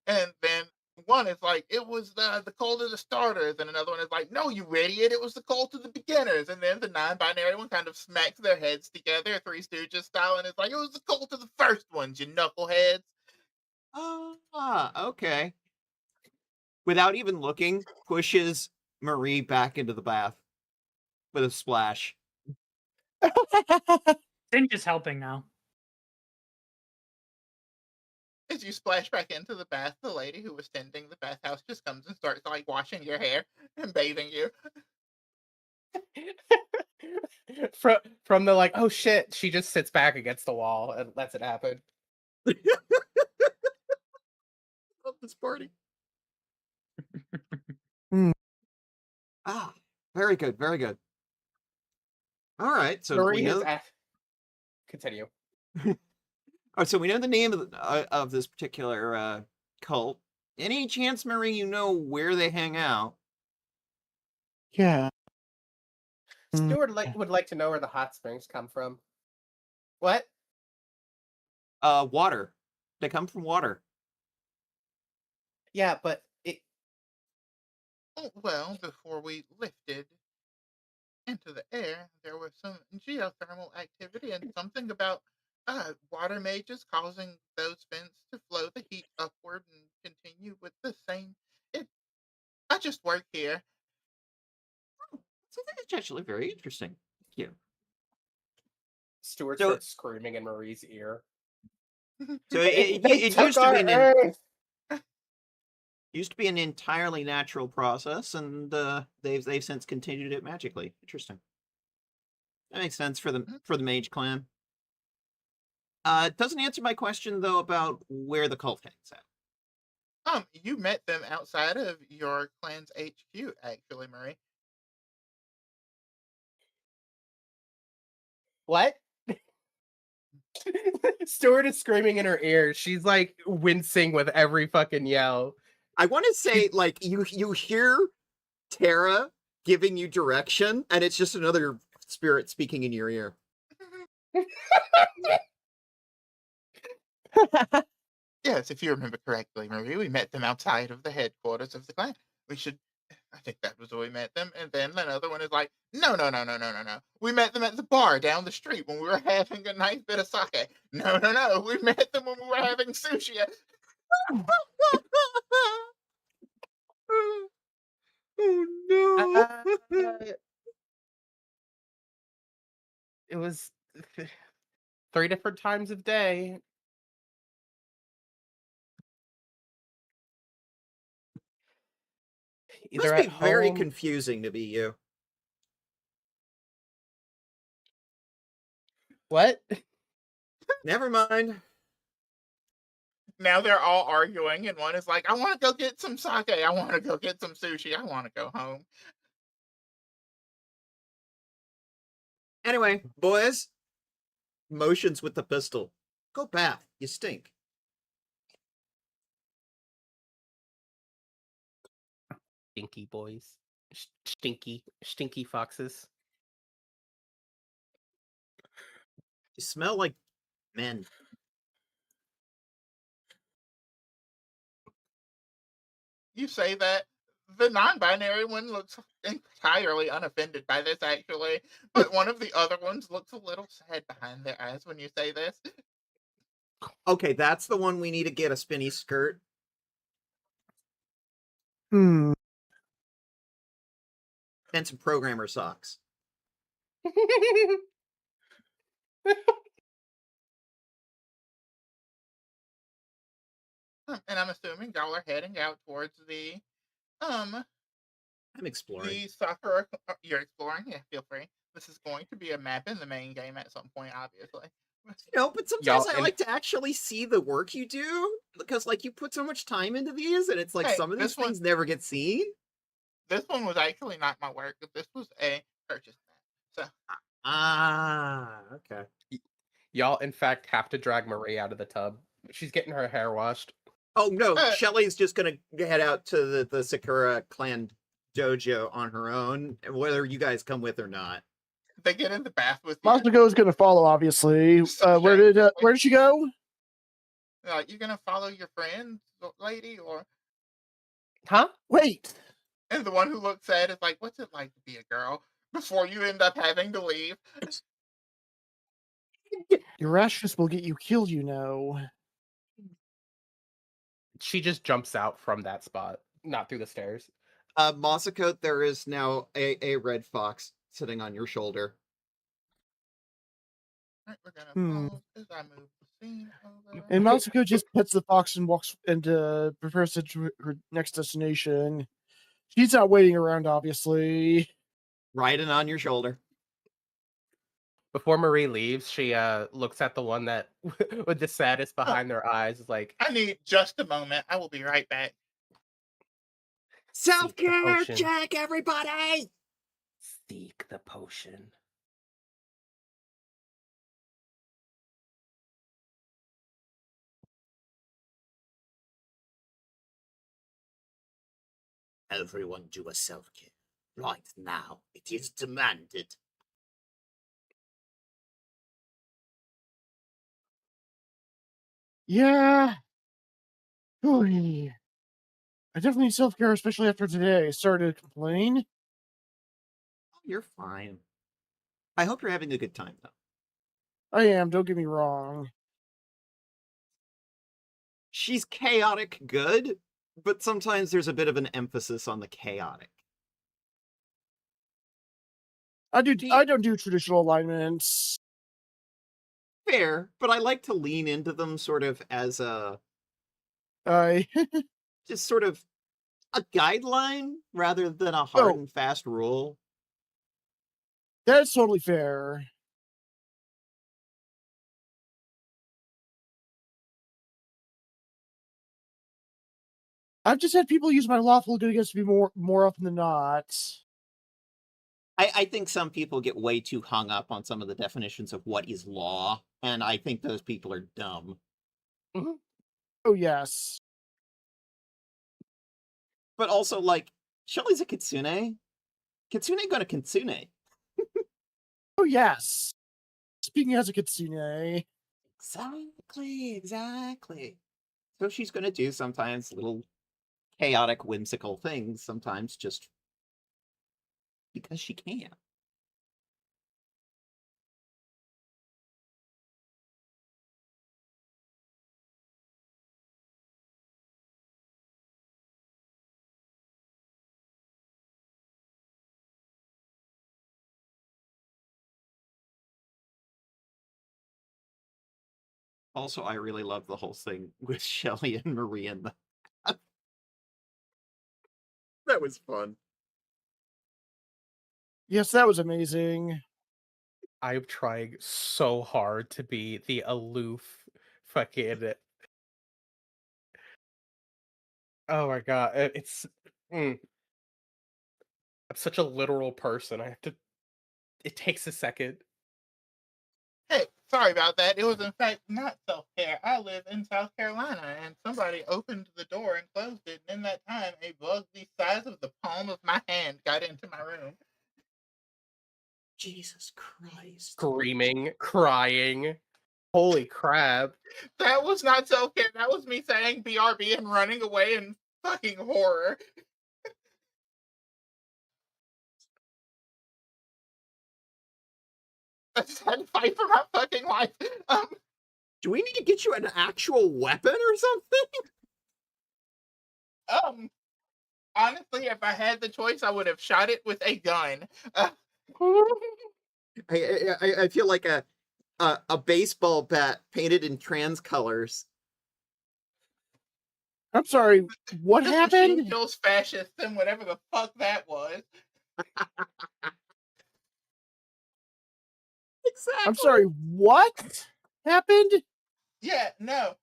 And then one is like, it was the cult of the starters, and another one is like, no, you idiot, it was the cult of the beginners. And then the non-binary one kind of smacks their heads together, Three Stooges style, and it's like, it was the cult of the first ones, you knuckleheads. Okay. Without even looking, pushes Marie back into the bath with a splash. Singe is helping now. As you splash back into the bath, the lady who was tending the bathhouse just comes and starts like washing your hair and bathing you. From the like, oh shit, she just sits back against the wall and lets it happen. Love this party. Very good, very good. All right, so Marie we know. Continue. Oh, so we know the name of this particular cult. Any chance, Marie, you know where they hang out? Yeah. Stuart would like to know where the hot springs come from. What? Water. They come from water. Yeah, but Oh, well, before we lifted into the air, there was some geothermal activity and something about water mages causing those vents to flow the heat upward and continue with the same. I just work here. So that's actually very interesting. Thank you. Stuart So- starts screaming in Marie's ear. So They it took used to our be Earth! used to be an entirely natural process, and they've since continued it magically. Interesting. That makes sense for the Mage Clan. It doesn't answer my question though about where the cult hangs out. You met them outside of your clan's HQ, actually, Marie. What? Stuart is screaming in her ear. She's like wincing with every fucking yell. I want to say, like, you hear Tara giving you direction, and it's just another spirit speaking in your ear. Yes, if you remember correctly, Marie, we met them outside of the headquarters of the clan. I think that was where we met them. And then another one is like, no. We met them at the bar down the street when we were having a nice bit of sake. No. We met them when we were having sushi. Oh no. It was 3 different times of day. Must Either be at very home. confusing to be you. What? Never mind. Now they're all arguing, and one is like, I want to go get some sake. I want to go get some sushi. I want to go home. Anyway, boys, motions with the pistol. Go bath. You stink. Stinky boys. Stinky foxes. You smell like men. You say that. The non-binary one looks entirely unoffended by this, actually. But one of the other ones looks a little sad behind their eyes when you say this. Okay, that's the one we need to get a spinny skirt. Hmm. And some programmer socks. And I'm assuming y'all are heading out towards the I'm exploring. the Sakura. You're exploring? Yeah, feel free. This is going to be a map in the main game at some point, obviously. No, but sometimes Y'all, I and- like to actually see the work you do, because like you put so much time into these, and it's like Hey, some of these this one- things never get seen. This one was actually not my work. This was a purchase map. So Okay. Y'all, in fact, have to drag Marie out of the tub. She's getting her hair washed. Oh no, Uh, Shelly's just gonna head out to the Sakura clan dojo on her own, whether you guys come with or not. they get in the bath with you. Masako is going to follow, obviously. Where did she go? You gonna follow your friend, lady, or Huh? Wait. And the one who looks sad is like, what's it like to be a girl? Before you end up having to leave. Your rashness will get you killed, you know. She just jumps out from that spot, not through the stairs. Masako, there is now a red fox sitting on your shoulder. Right, we're gonna Hmm. pause as I move the scene over. And Masako just pets the fox and walks and prepares to her next destination. She's not waiting around, obviously. Riding on your shoulder. Before Marie leaves, she looks at the one that with the saddest behind their eyes, is like, I need just a moment. I will be right back. Self-care potion. check, everybody! seek the potion. Everyone do a self-care. Right now. It is demanded. Yeah. Oy. I definitely need self-care, especially after today. Sorry to complain. You're fine. I hope you're having a good time, though. I am, don't get me wrong. She's chaotic good, but sometimes there's a bit of an emphasis on the chaotic. I don't do traditional alignments. Fair, but I like to lean into them sort of as a I just sort of a guideline rather than a hard Oh. and fast rule. That's totally fair. I've just had people use my lawful good against me more often than not. I think some people get way too hung up on some of the definitions of what is law, and I think those people are dumb. Oh yes. But also, like, Shelly's a kitsune. Kitsune gonna kitsune. Oh yes. Speaking as a kitsune. Exactly. So she's gonna do sometimes little chaotic, whimsical things, sometimes just because she can. Also, I really love the whole thing with Shelly and Marie and the... That was fun. Yes, that was amazing. I'm trying so hard to be the aloof fucking. Oh my god, it's. I'm such a literal person. I have to. It takes a second. Hey, sorry about that. It was in fact not self-care. I live in South Carolina, and somebody opened the door and closed it, and in that time, a bug the size of the palm of my hand got into my room. Jesus Christ. Screaming, crying. Holy crap. That was not self-care. That was me saying BRB and running away in fucking horror. I just had to fight for my fucking life. Do we need to get you an actual weapon or something? Honestly, if I had the choice, I would have shot it with a gun. I feel like a baseball bat painted in trans colors. I'm sorry, what This machine happened? kills fascists and whatever the fuck that was. Exactly. I'm sorry, what happened? Yeah, no.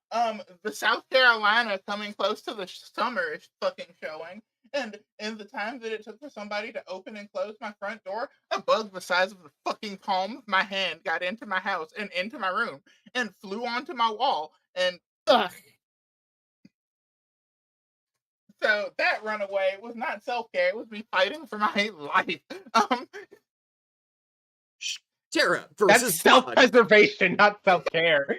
The South Carolina coming close to the summer is fucking showing. And in the time that it took for somebody to open and close my front door, a bug the size of the fucking palm of my hand got into my house and into my room and flew onto my wall. And Ugh. so that runaway was not self-care. It was me fighting for my life. Terra That's versus Bug. self-preservation, not self-care.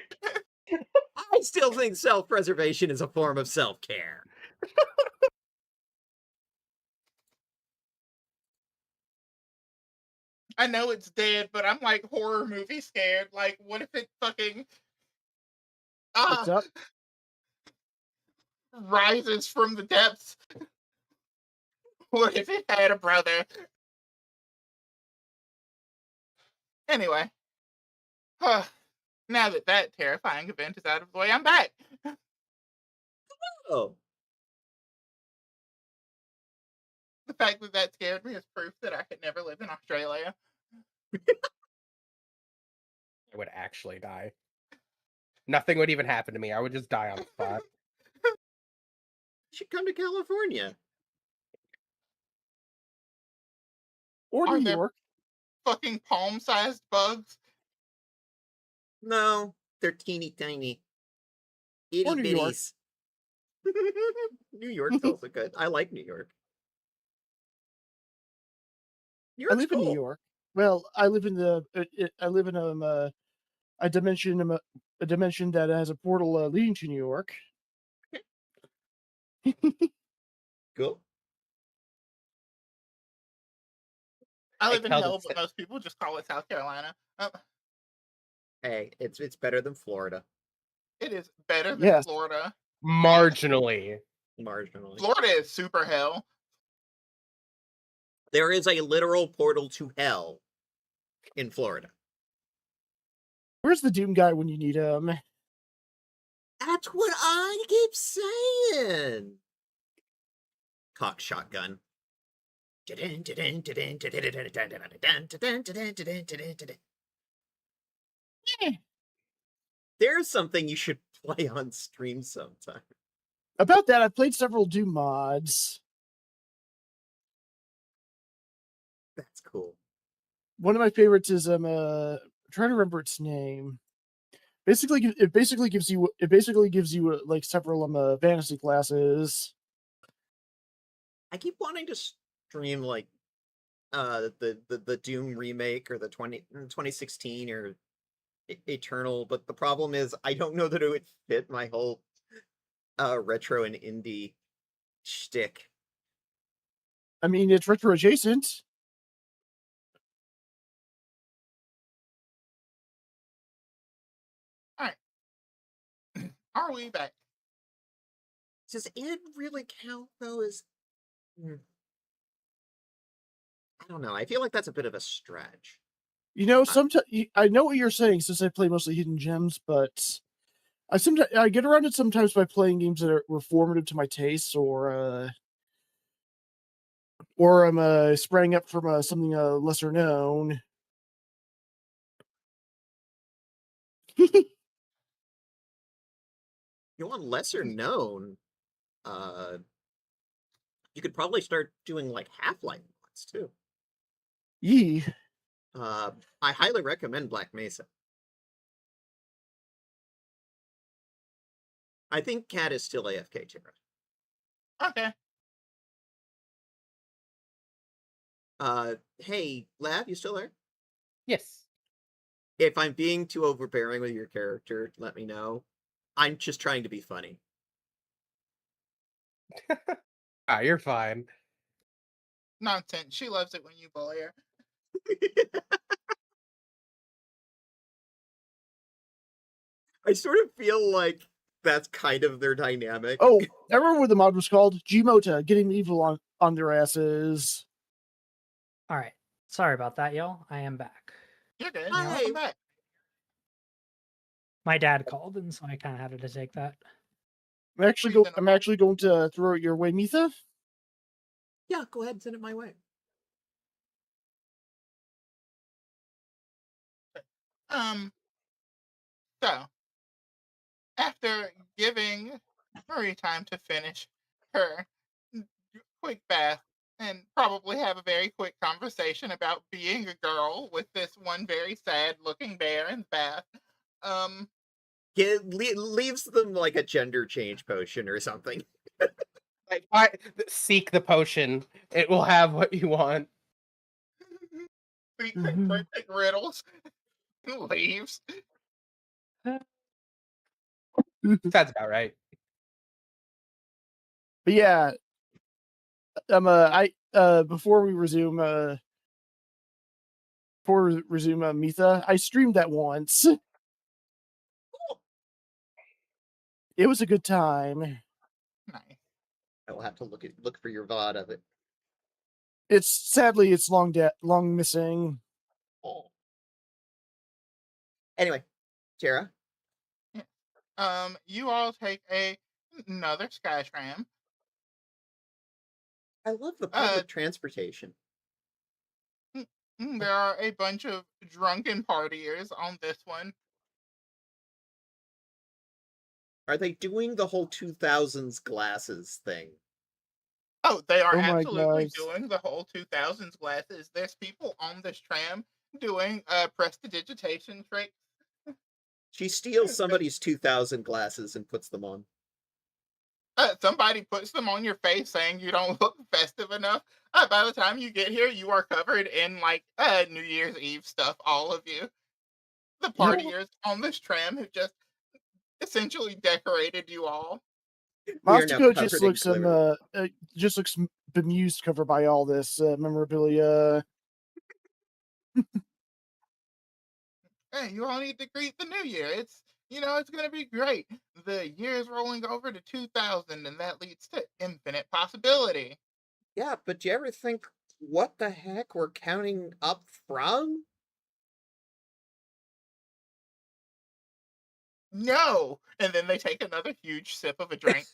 I still think self-preservation is a form of self-care. I know it's dead, but I'm like horror movie scared. Like, what if it fucking What's up? rises from the depths? What if it had a brother? Anyway, now that that terrifying event is out of the way, I'm back. Oh, The fact that that scared me is proof that I could never live in Australia. I would actually die. Nothing would even happen to me. I would just die on the spot. you should come to California. Or Are New there York. fucking palm-sized bugs? No, they're teeny tiny. Itty Or New York. bitties. New York's also good. I like New York. New I York's live in New cool. York. Well, I live in the. I live in a dimension that has a portal leading to New York. Cool. I I live in tell hell, this- but most people just call it South Carolina. Hey, it's better than Florida, It is better than Yes. Florida. Marginally. marginally. Florida is super hell. There is a literal portal to hell in Florida. Where's the Doom guy when you need him? That's what I keep saying. Cock shotgun. There's something you should play on stream sometime. About that, I've played several Doom mods. That's cool. One of my favorites is I'm trying to remember its name. It basically gives you like several fantasy classes. I keep wanting to stream like the Doom remake or the 2016 or Eternal, but the problem is I don't know that it would fit my whole retro and indie shtick. I mean, it's retro adjacent. Are we back? Does it really count though? I don't know. I feel like that's a bit of a stretch. You know, sometimes I know what you're saying since I play mostly hidden gems, but I get around it sometimes by playing games that were formative to my tastes, or I'm spraying up from something lesser known. You want lesser known? You could probably start doing like Half-Life mods too. Yee. I highly recommend Black Mesa. I think Cat is still AFK, Tara. Okay. Hey, Lav, you still there? Yes. If I'm being too overbearing with your character, let me know. I'm just trying to be funny. You're fine. Nonsense. She loves it when you bully her. I sort of feel like that's kind of their dynamic. Oh, I remember what the mod was called. Gmota, getting the evil on their asses. All right. Sorry about that, y'all. I am back. You're good. Hi. Welcome back. My dad called, and so I kind of had to take that. I'm actually going to throw it your way, Mitha. Yeah, go ahead and send it my way. So after giving Marie time to finish her quick bath and probably have a very quick conversation about being a girl with this one very sad looking bear in the bath. It leaves them like a gender change potion or something. Like, seek the potion. It will have what you want. Speaks in cryptic riddles. Leaves. That's about right. But yeah, before we resume, before resume Mitha, I streamed that once. It was a good time. Nice. I will have to look for your VOD of it. It's sadly it's long missing. Oh. Anyway, Tara, You all take another Skytram. I love the public transportation. There are a bunch of drunken partiers on this one. Are they doing the whole 2000s glasses thing? Oh, they are Oh my absolutely gosh. doing the whole 2000s glasses. There's people on this tram doing prestidigitation tricks. She steals somebody's 2000 glasses and puts them on. Somebody puts them on your face saying you don't look festive enough. By the time you get here, you are covered in like New Year's Eve stuff, all of you. The partiers on this tram who just essentially decorated you all. We are now Mastico just covered in looks glitter. bemused covered by all this memorabilia. Hey, you all need to greet the new year. It's going to be great. The year is rolling over to 2000, and that leads to infinite possibility. Yeah, but do you ever think, what the heck we're counting up from? No! And then they take another huge sip of a drink.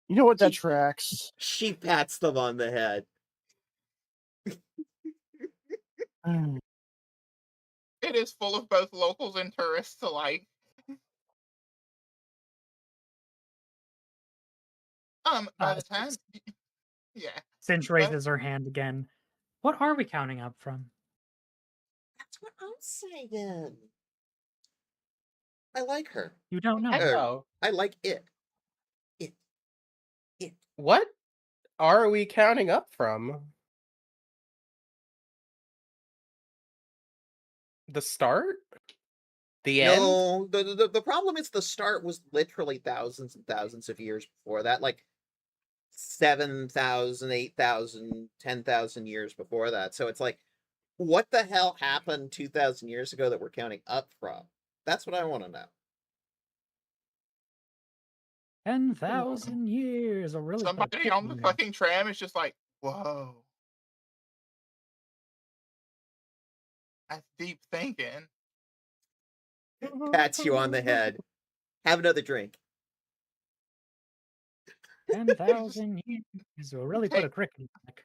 You know what? That tracks. She pats them on the head. It is full of both locals and tourists alike. By the time, yeah. Cinch raises her hand again. What are we counting up from? That's what I'm saying. I like her. You don't know. Echo. I like it. What are we counting up from? The start? The end? No, the problem is the start was literally thousands and thousands of years before that, like 7,000, 8,000, 10,000 years before that. So it's like, what the hell happened 2,000 years ago that we're counting up from? That's what I want to know. 10,000 years. A really Somebody on the fucking tram is just like, whoa. That's deep thinking. Pats you on the head. Have another drink. 10,000 years. Will really put a cricket back.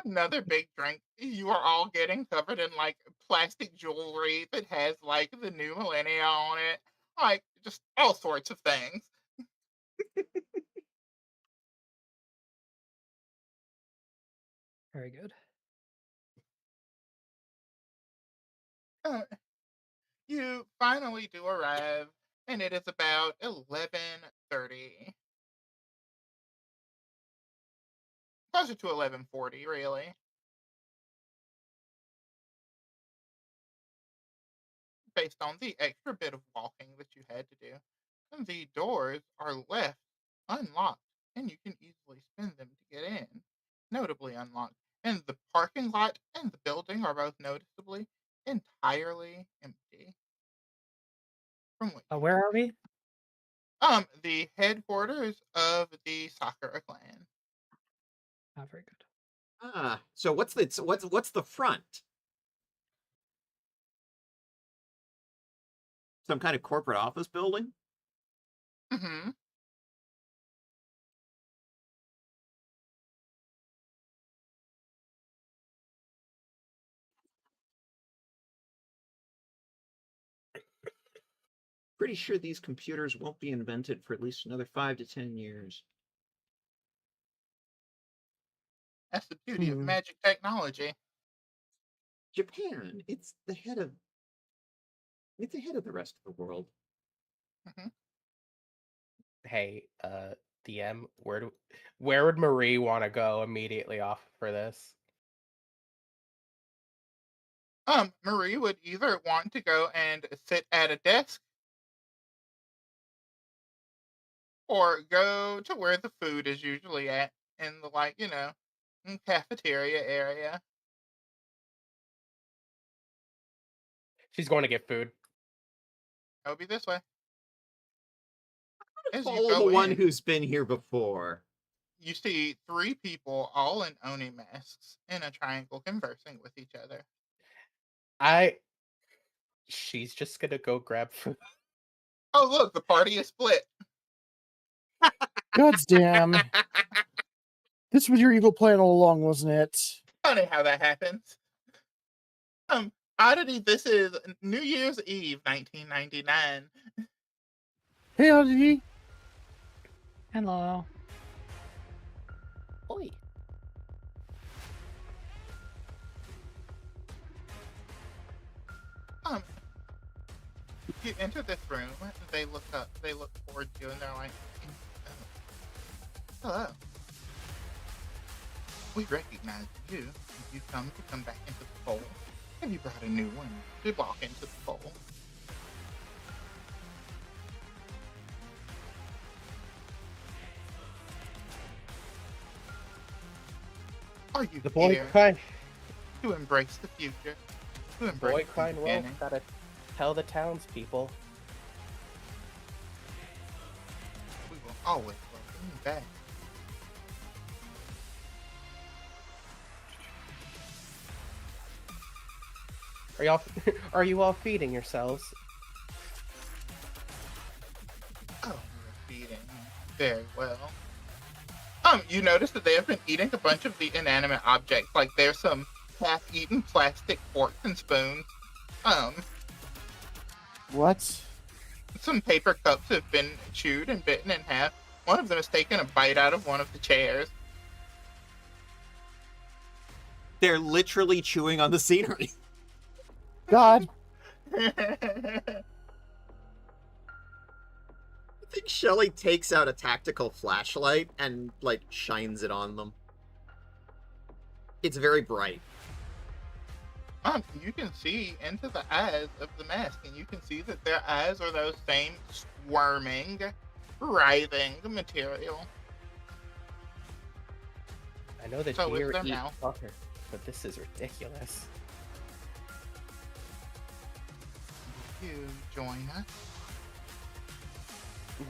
Another big drink. You are all getting covered in like plastic jewelry that has like the new millennia on it. Like just all sorts of things. Very good. You finally do arrive, and it is about 11:30. Closer to 11:40, really. Based on the extra bit of walking that you had to do. And the doors are left unlocked, and you can easily spin them to get in. Notably unlocked. And the parking lot and the building are both noticeably entirely empty. From what Where are we? the headquarters of the Sakura clan. Very good. So what's the front? Some kind of corporate office building? Mm-hmm. Pretty sure these computers won't be invented for at least another 5 to 10 years. That's the beauty of magic technology. Japan, it's ahead of the rest of the world. Mm-hmm. Hey, DM, where would Marie want to go immediately off for this? Marie would either want to go and sit at a desk or go to where the food is usually at in the cafeteria area. She's going to get food. I'll be this way. As you Follow go the one in, who's been here before. you see 3 people all in Oni masks in a triangle conversing with each other. She's just gonna go grab food. Oh, look, the party is split. God damn. This was your evil plan all along, wasn't it? Funny how that happens. Oddity, this is New Year's Eve, 1999. Hey, Oddity. Hello. Oi. You enter this room, they look up, they look towards you, and they're like, oh, hello. We recognize you. Have you come back into the fold? Have you brought a new one to walk into the fold? Are you The boy here crying. to embrace the future? To Boy embrace the crying wolf. beginning? Gotta tell the townspeople. We will always welcome you back. Are you all feeding yourselves? Oh, we're feeding very well. You notice that they have been eating a bunch of the inanimate objects. Like there's some half-eaten plastic forks and spoons. What? Some paper cups have been chewed and bitten in half. One of them has taken a bite out of one of the chairs. They're literally chewing on the scenery. God. I think Shelly takes out a tactical flashlight and, like, shines it on them. It's very bright. You can see into the eyes of the mask, and you can see that their eyes are those same squirming, writhing material. I know that So is deer their eat mouth. butter, but this is ridiculous. You join us.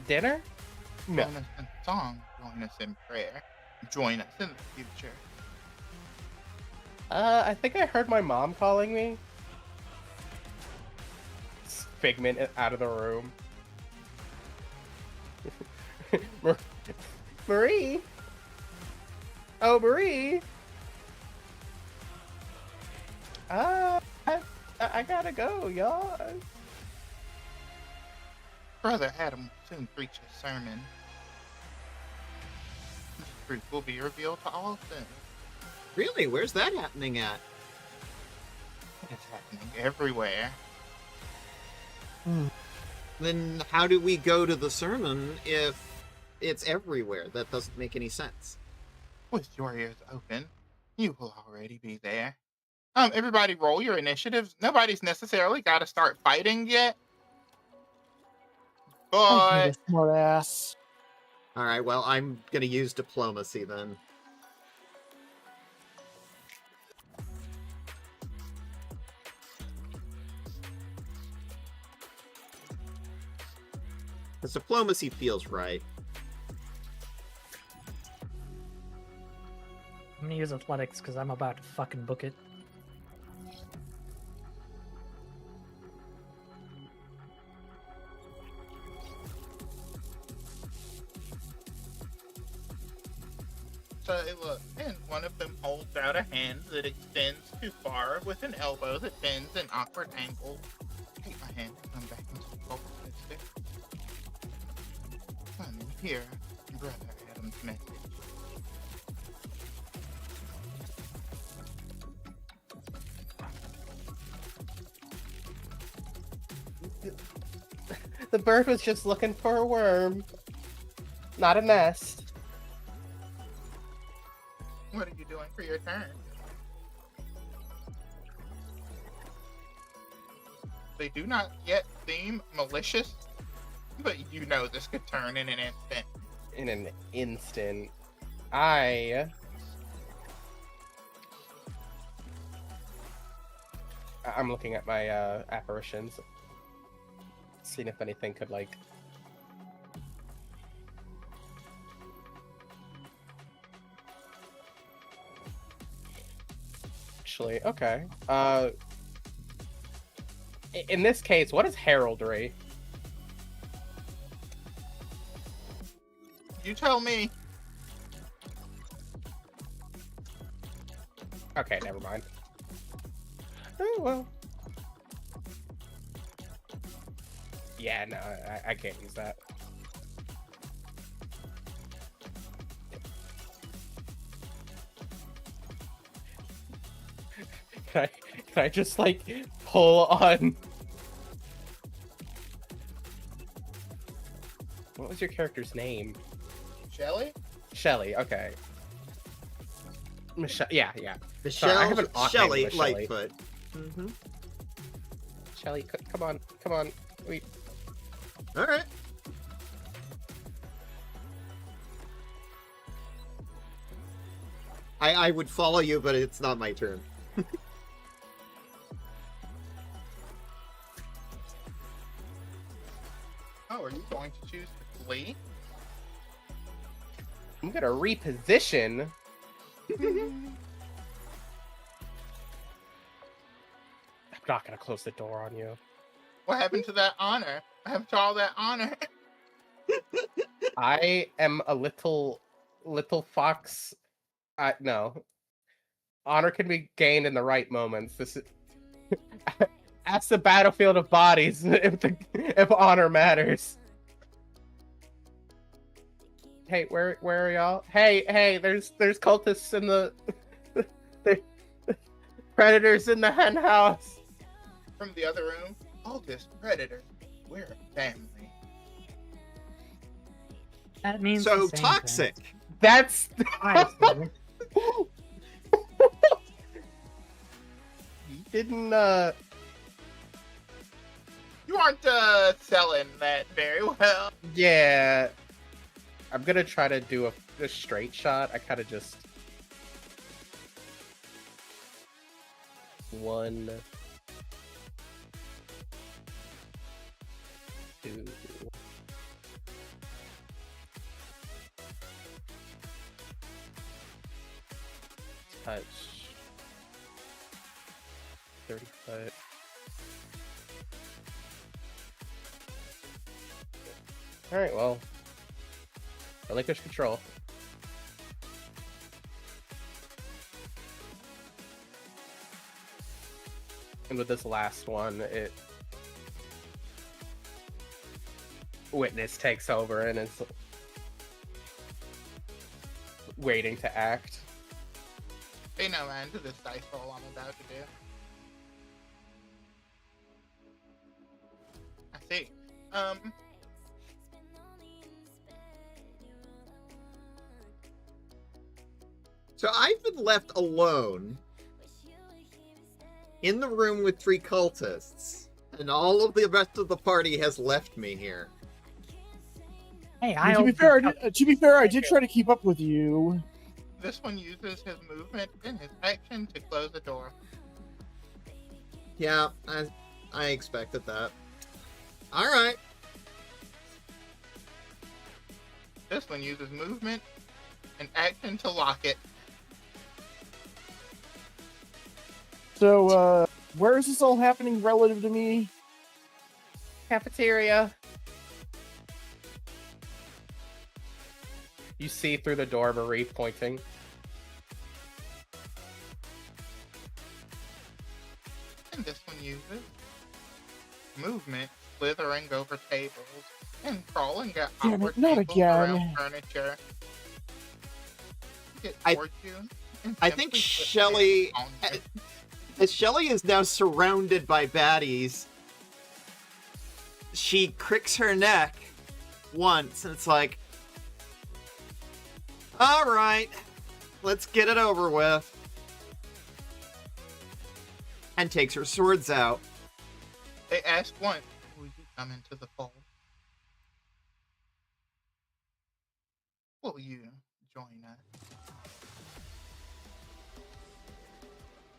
Dinner? No. Join us in song. Join us in prayer. Join us in the future. I think I heard my mom calling me. Figment out of the room. Marie? Oh, Marie? I gotta go, y'all. Brother Adam will soon preach his sermon. The truth will be revealed to all soon. Really? Where's that happening at? It's happening everywhere. Then how do we go to the sermon if it's everywhere? That doesn't make any sense. With your ears open, you will already be there. Everybody roll your initiatives. Nobody's necessarily got to start fighting yet. I hate But a smart ass. Alright, well, I'm gonna use diplomacy then. Because diplomacy feels right. I'm gonna use athletics because I'm about to fucking book it. so look, and one of them holds out a hand that extends too far with an elbow that bends an awkward angle. Take my hand and come back into the fold, mister. Come here, Brother Adam's message. The bird was just looking for a worm, not a nest. What are you doing for your turn? They do not yet seem malicious, but you know this could turn in an instant. In an instant, I I'm looking at my apparitions, seeing if anything could like. Actually, okay. In this case, what is heraldry? You tell me. Okay, never mind. Oh well. Yeah, no, I can't use that. Can I just like pull on? What was your character's name? Shelly? Shelly. Okay. Michelle. Yeah, yeah. Michelle Sorry, I have an odd name Shelley with Shelly. Lightfoot. Mm-hmm. Shelly, come on, come on. Wait. All right. I would follow you, but it's not my turn. Oh, are you going to choose to flee? I'm gonna reposition. I'm not gonna close the door on you. What happened to that honor? I have to all that honor. I am a little fox. No. Honor can be gained in the right moments. This is ask the battlefield of bodies if honor matters. Hey, where are y'all? Hey, there's cultists in the predators in the hen house. From the other room, all this predator. We're a family. That means So the same toxic. thing. That's Hi, Steven. you didn't You aren't selling that very well. yeah. I'm gonna try to do a straight shot. I kind of just 1, 2. Touch. 30 foot. Alright, well. Relinquish control. And with this last one, it witness takes over and is waiting to act. Pay no mind to this dice roll I'm about to do. I see. So I've been left alone in the room with 3 cultists, and all of the rest of the party has left me here. Hey, I mean, to be fair, I did try to keep up with you. This one uses his movement and his action to close the door. Yeah, I expected that. All right. This one uses movement and action to lock it. So, where is this all happening relative to me? Cafeteria. You see through the door Marie pointing. And this one uses movement, slithering over tables, and crawling at Damn it, awkward not tables again. around furniture. Get I- towards you and I simply think put Shelly- hands on you. As Shelly is now surrounded by baddies, she cricks her neck once, and it's like, all right, let's get it over with. And takes her swords out. They ask once, will you come into the fold? Will you join us?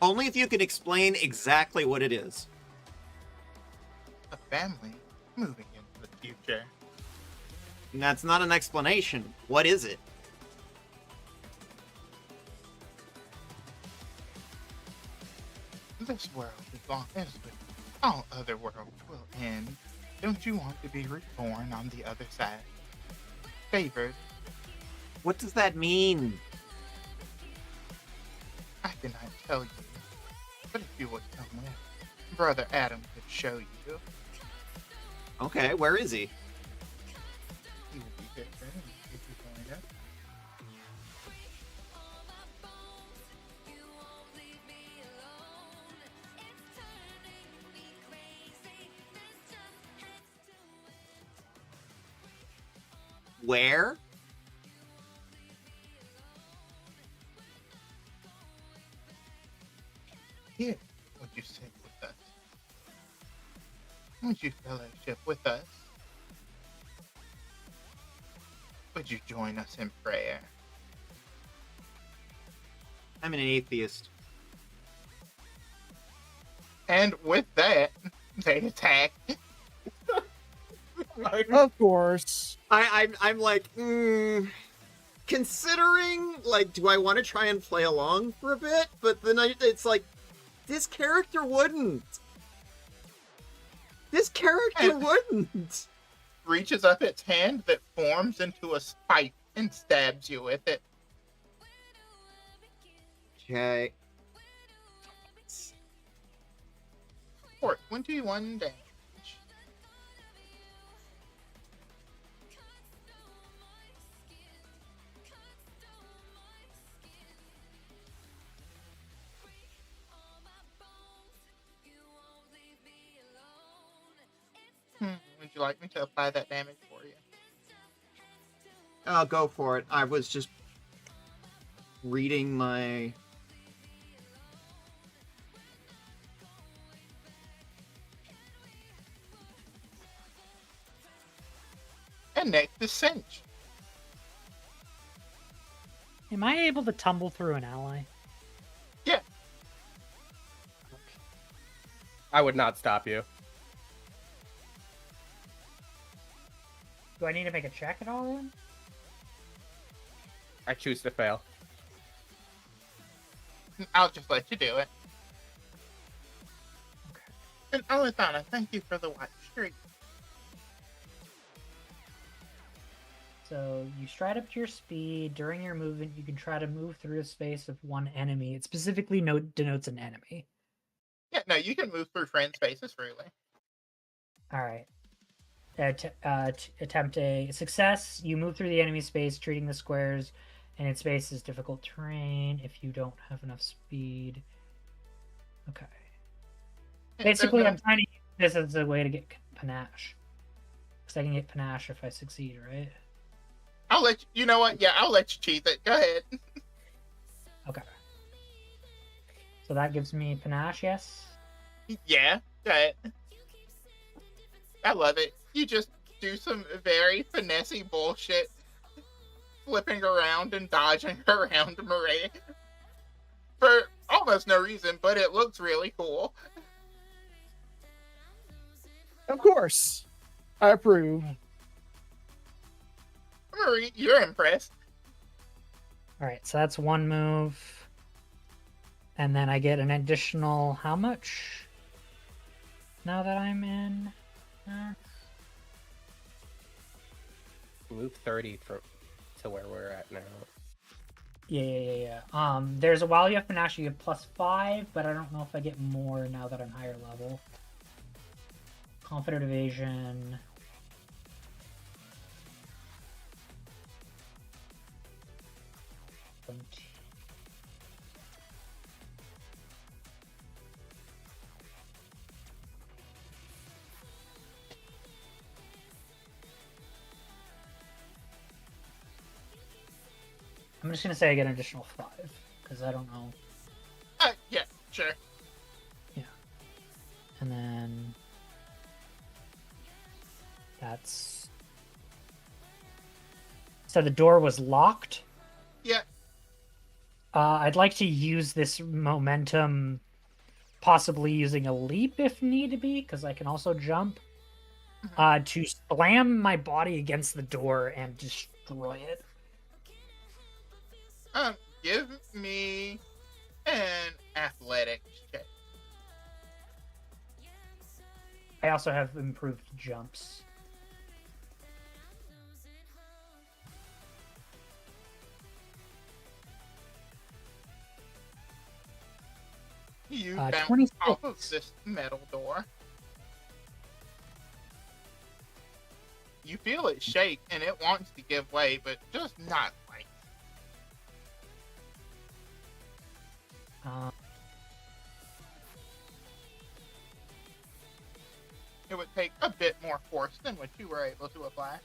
Only if you can explain exactly what it is. A family moving into the future. And that's not an explanation. What is it? This world, as long as all other worlds will end, don't you want to be reborn on the other side? Favored, What does that mean? I cannot tell you, but if you would come with, Brother Adam could show you. Okay, where is he? He will be here soon if you join us. Where? Here, would you sit with us? Would you fellowship with us? Would you join us in prayer? I'm an atheist. And with that, they attack. Of course. I'm like, considering, like, do I want to try and play along for a bit? But then it's like, this character wouldn't. This character wouldn't. Reaches up its hand that forms into a spike and stabs you with it. Okay. For 21 damage. Would you like me to apply that damage for you? I'll go for it. I was just reading my... And next is Cinch. Am I able to tumble through an ally? Yeah. I would not stop you. Do I need to make a check at all then? I choose to fail. I'll just let you do it. Okay. And Alithana, thank you for the white streak. So you stride up to your speed. During your movement, you can try to move through a space of one enemy. It specifically denotes an enemy. Yeah, no, you can move through friend spaces freely. All right. Attempt a success. You move through the enemy space, treating the squares in its space as difficult terrain if you don't have enough speed. Okay. Basically, I'm trying to use this as a way to get panache. Because I can get panache if I succeed, right? I'll let you know what? Yeah, I'll let you cheat it. Go ahead. Okay. So that gives me panache, yes? Yeah, go ahead. I love it. You just do some very finessey bullshit, flipping around and dodging around Marie for almost no reason, but it looks really cool. Of course. I approve. Marie, you're impressed. Alright, so that's one move. And then I get an additional how much? Now that I'm in... Move 30 to where we're at now. Yeah. There's a while you have panache, you get +5, but I don't know if I get more now that I'm higher level. Confident evasion. I'm just gonna say I get an additional 5 because I don't know. Yeah, sure. Yeah, and then that's so the door was locked. Yeah. I'd like to use this momentum, possibly using a leap if need be, because I can also jump, to slam my body against the door and destroy it. Give me an athletics check. I also have improved jumps. You bounce 26. off of this metal door. You feel it shake, and it wants to give way, but just not quite. It would take a bit more force than what you were able to apply.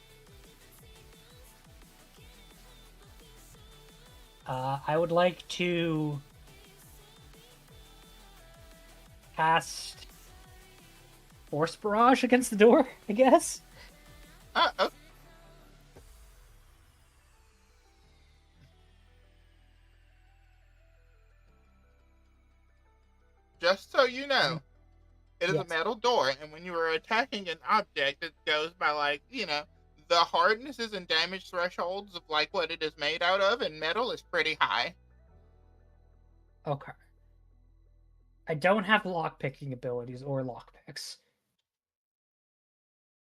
I would like to cast Force Barrage against the door, I guess. Okay. Just so you know, it is a Yes. metal door, and when you are attacking an object, it goes by, like, the hardnesses and damage thresholds of, like, what it is made out of, and metal is pretty high. Okay. I don't have lockpicking abilities or lockpicks.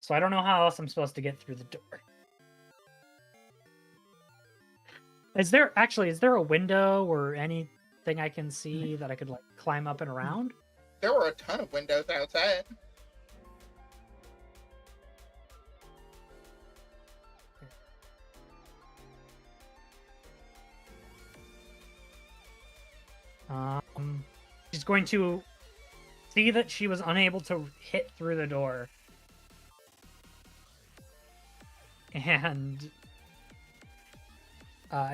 So I don't know how else I'm supposed to get through the door. Is there a window or anything I can see that I could, like, climb up and around? There were a ton of windows outside. She's going to see that she was unable to hit through the door. And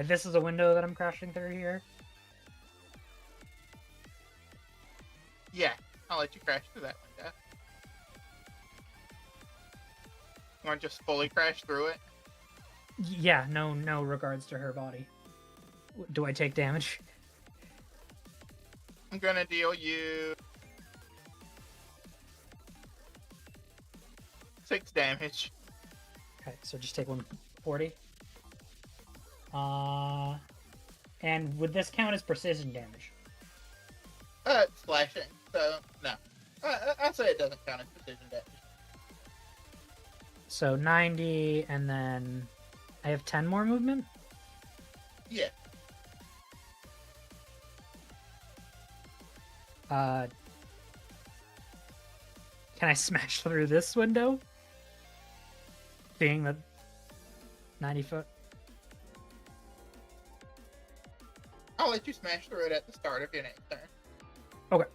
this is a window that I'm crashing through here. Yeah, I'll let you crash through that window. You want to just fully crash through it? Yeah, no regards to her body. Do I take damage? I'm gonna deal you 6 damage. Okay, so just take 140. And would this count as precision damage? It's slashing, so no. I'd say it doesn't count as precision damage. So 90, and then I have 10 more movement? Yeah. Can I smash through this window? Being the 90 foot? I'll let you smash through it at the start of your next turn. Okay,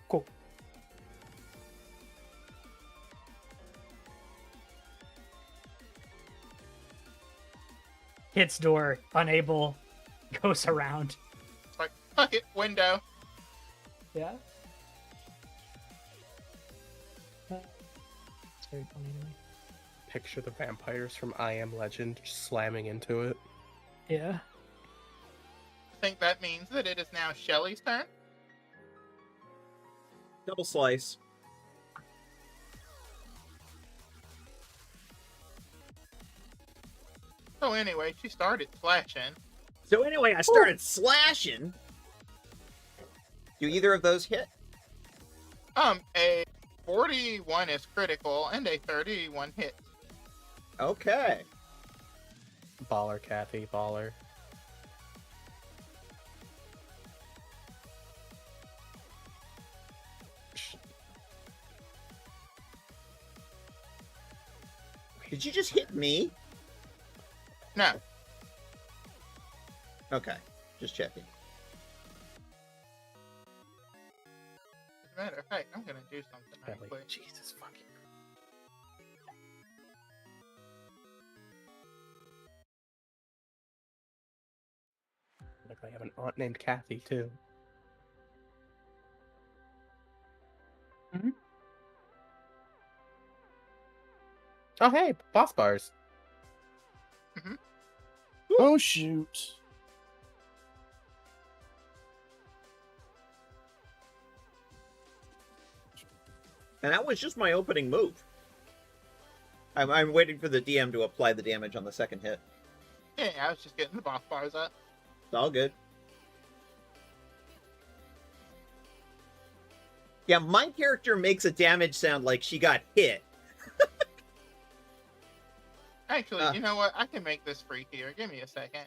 cool. Hits door, unable, goes around. It's like, fuck it, window. Yeah. It's very funny to me. Picture the vampires from I Am Legend slamming into it. Yeah. I think that means that it is now Shelly's turn. Double slice. So anyway, she started slashing. So anyway, I started slashing. Do either of those hit? A 41 is critical, and a 31 hits. Okay. Baller, Kathy, baller. Did you just hit me? No. Okay. Just checking. As a matter of fact, I'm gonna do something right Ellie, quick. Jesus fucking. Like I have an aunt named Kathy too. Mhm. Oh hey, boss bars. Oh shoot. And that was just my opening move. I'm waiting for the DM to apply the damage on the second hit. Yeah, I was just getting the boss bars up. It's all good. Yeah, my character makes a damage sound like she got hit. Actually, you know what? I can make this free here. Give me a second.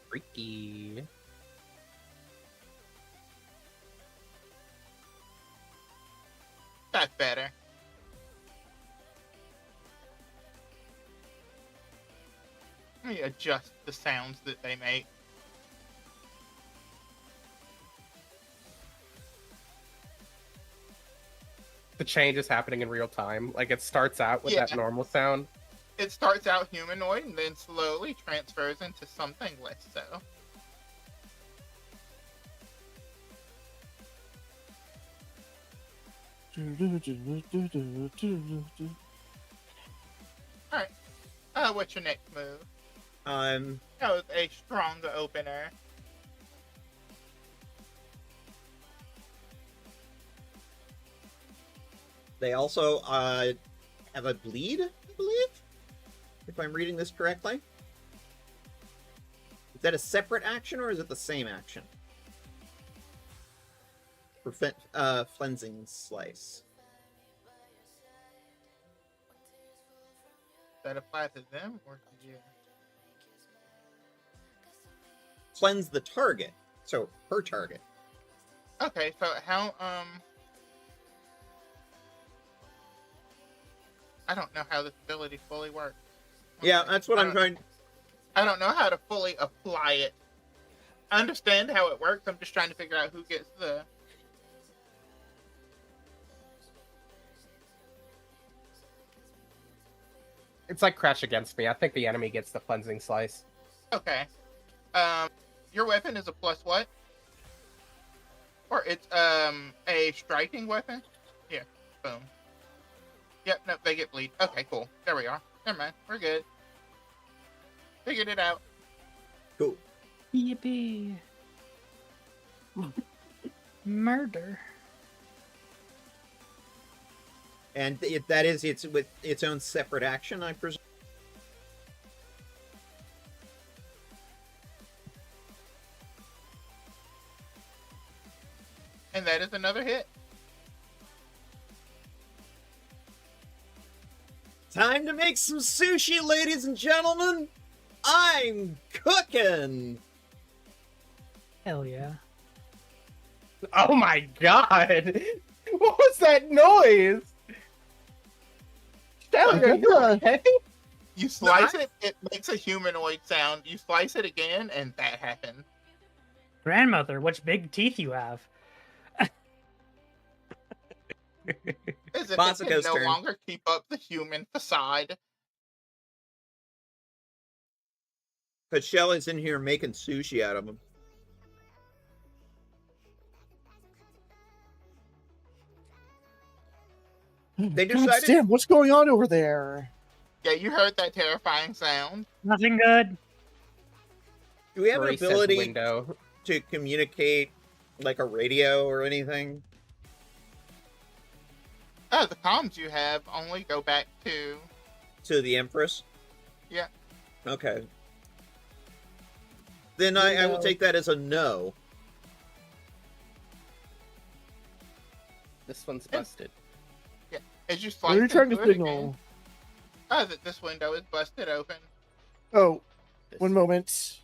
Freaky. That's better. Let me adjust the sounds that they make. The change is happening in real time. Like it starts out with that Yeah. normal sound. It starts out humanoid and then slowly transfers into something less so. What's your next move? That was a strong opener. They also have a bleed, I believe, if I'm reading this correctly. Is that a separate action or is it the same action? Prevent Flensing Slice. Does that apply to them or to you? Cleanse the target. So her target. Okay, so how I don't know how this ability fully works. Yeah, that's what I'm trying. I don't know how to fully apply it. I understand how it works. I'm just trying to figure out who gets the. It's like Crash Against Me. I think the enemy gets the cleansing slice. Okay. Your weapon is a plus what? Or it's a striking weapon? Here, boom. Yep, no, they get bleed. Okay, cool. There we are. Never mind. We're good. Figured it out. Cool. Yippee. Murder. And that is it's with its own separate action, I presume. And that is another hit. Time to make some sushi, ladies and gentlemen. I'm cooking. Hell yeah. Oh my god! What was that noise? Shelly, are you okay? You slice it, it makes a humanoid sound. You slice it again, and that happens. Grandmother, which big teeth you have. As if it Basico's can no turn. longer keep up the human facade. Because Shelly's in here making sushi out of them. They God decided. damn, what's going on over there? Yeah, you heard that terrifying sound. Nothing good. Do we have an Marie says ability window. to communicate like a radio or anything? Oh, the comms you have only go back to. To the Empress? Yeah. Okay. Then I will Window. take that as a no. This one's busted. As you What slice are you trying to into it signal? again, that this window is busted open. Oh, This- one moment.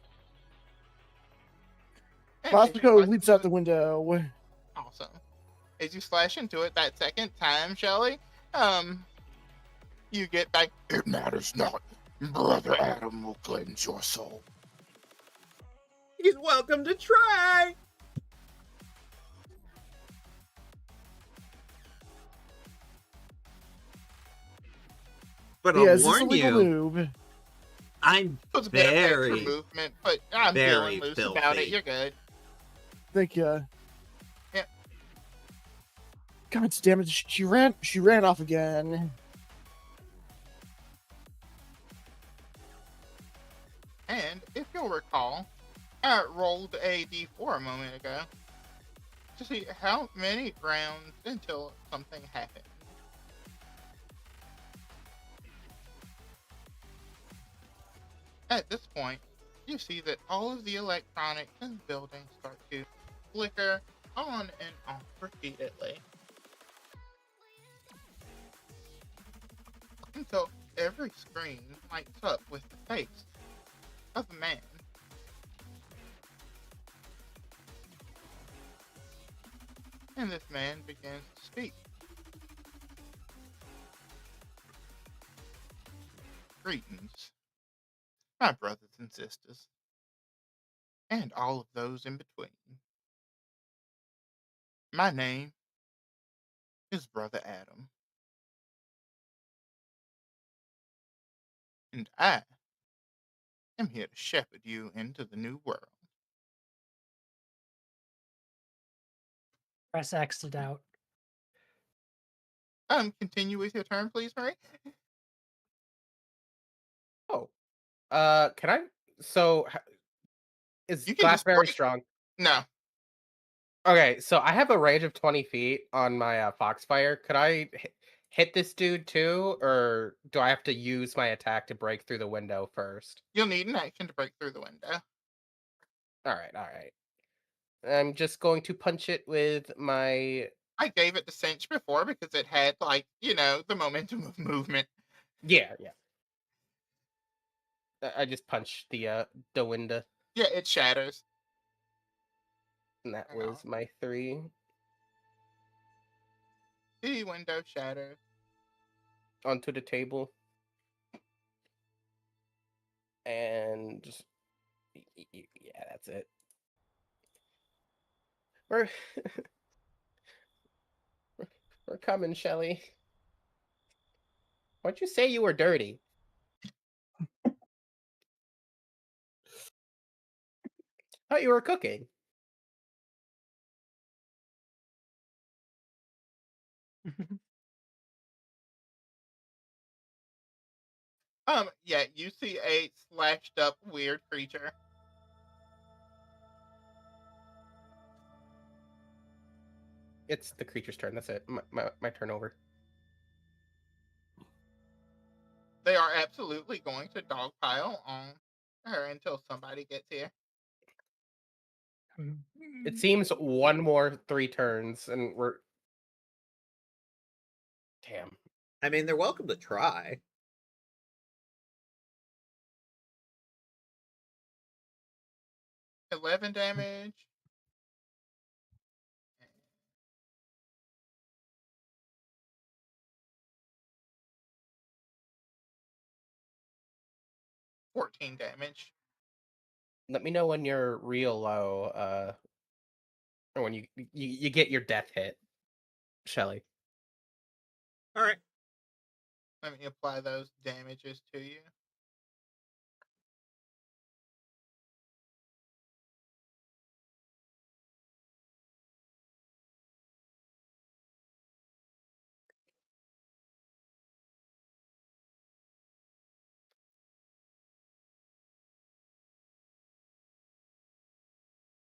And as you Basico slice leaps into out the window. Awesome. As you slash into it that second time, Shelly, you get back. It matters not. Brother Adam will cleanse your soul. He's welcome to try! But I'll Yeah, is this a warn legal you, move? I'm It was a bit of extra very, movement, but I'm very feeling loose about filthy. it. You're good. Thank you. Yeah. God damn it! She ran off again. And if you'll recall, I rolled a d4 a moment ago. to see how many rounds until something happens. At this point, you see that all of the electronics in the building start to flicker on and off repeatedly. Until every screen lights up with the face of a man. And this man begins to speak. Greetings, my brothers and sisters, and all of those in between. My name is Brother Adam, and I am here to shepherd you into the new world. Press X to doubt. Continue with your turn, please, Murray. Oh, can I? So, is You can glass just very break- strong? No, Okay, so I have a range of 20 feet on my Foxfire. Could I hit this dude too, or do I have to use my attack to break through the window first? you'll need an action to break through the window. All right. I'm just going to punch it with my. I gave it the cinch before because it had, like, the momentum of movement. Yeah. I just punched the window, Yeah, it shatters. and that Hang was my 3 The window shatters. onto the table, and yeah, that's it. We're we're coming, Shelly. Why'd you say you were dirty? Thought you were cooking. Yeah, you see a slashed up weird creature. It's the creature's turn. That's it. My turnover. They are absolutely going to dogpile on her until somebody gets here. It seems one more 3 turns, and we're. Damn. I mean, they're welcome to try. $11 damage. 14 damage. Let me know when you're real low, or when you get your death hit, Shelly. All right. Let me apply those damages to you.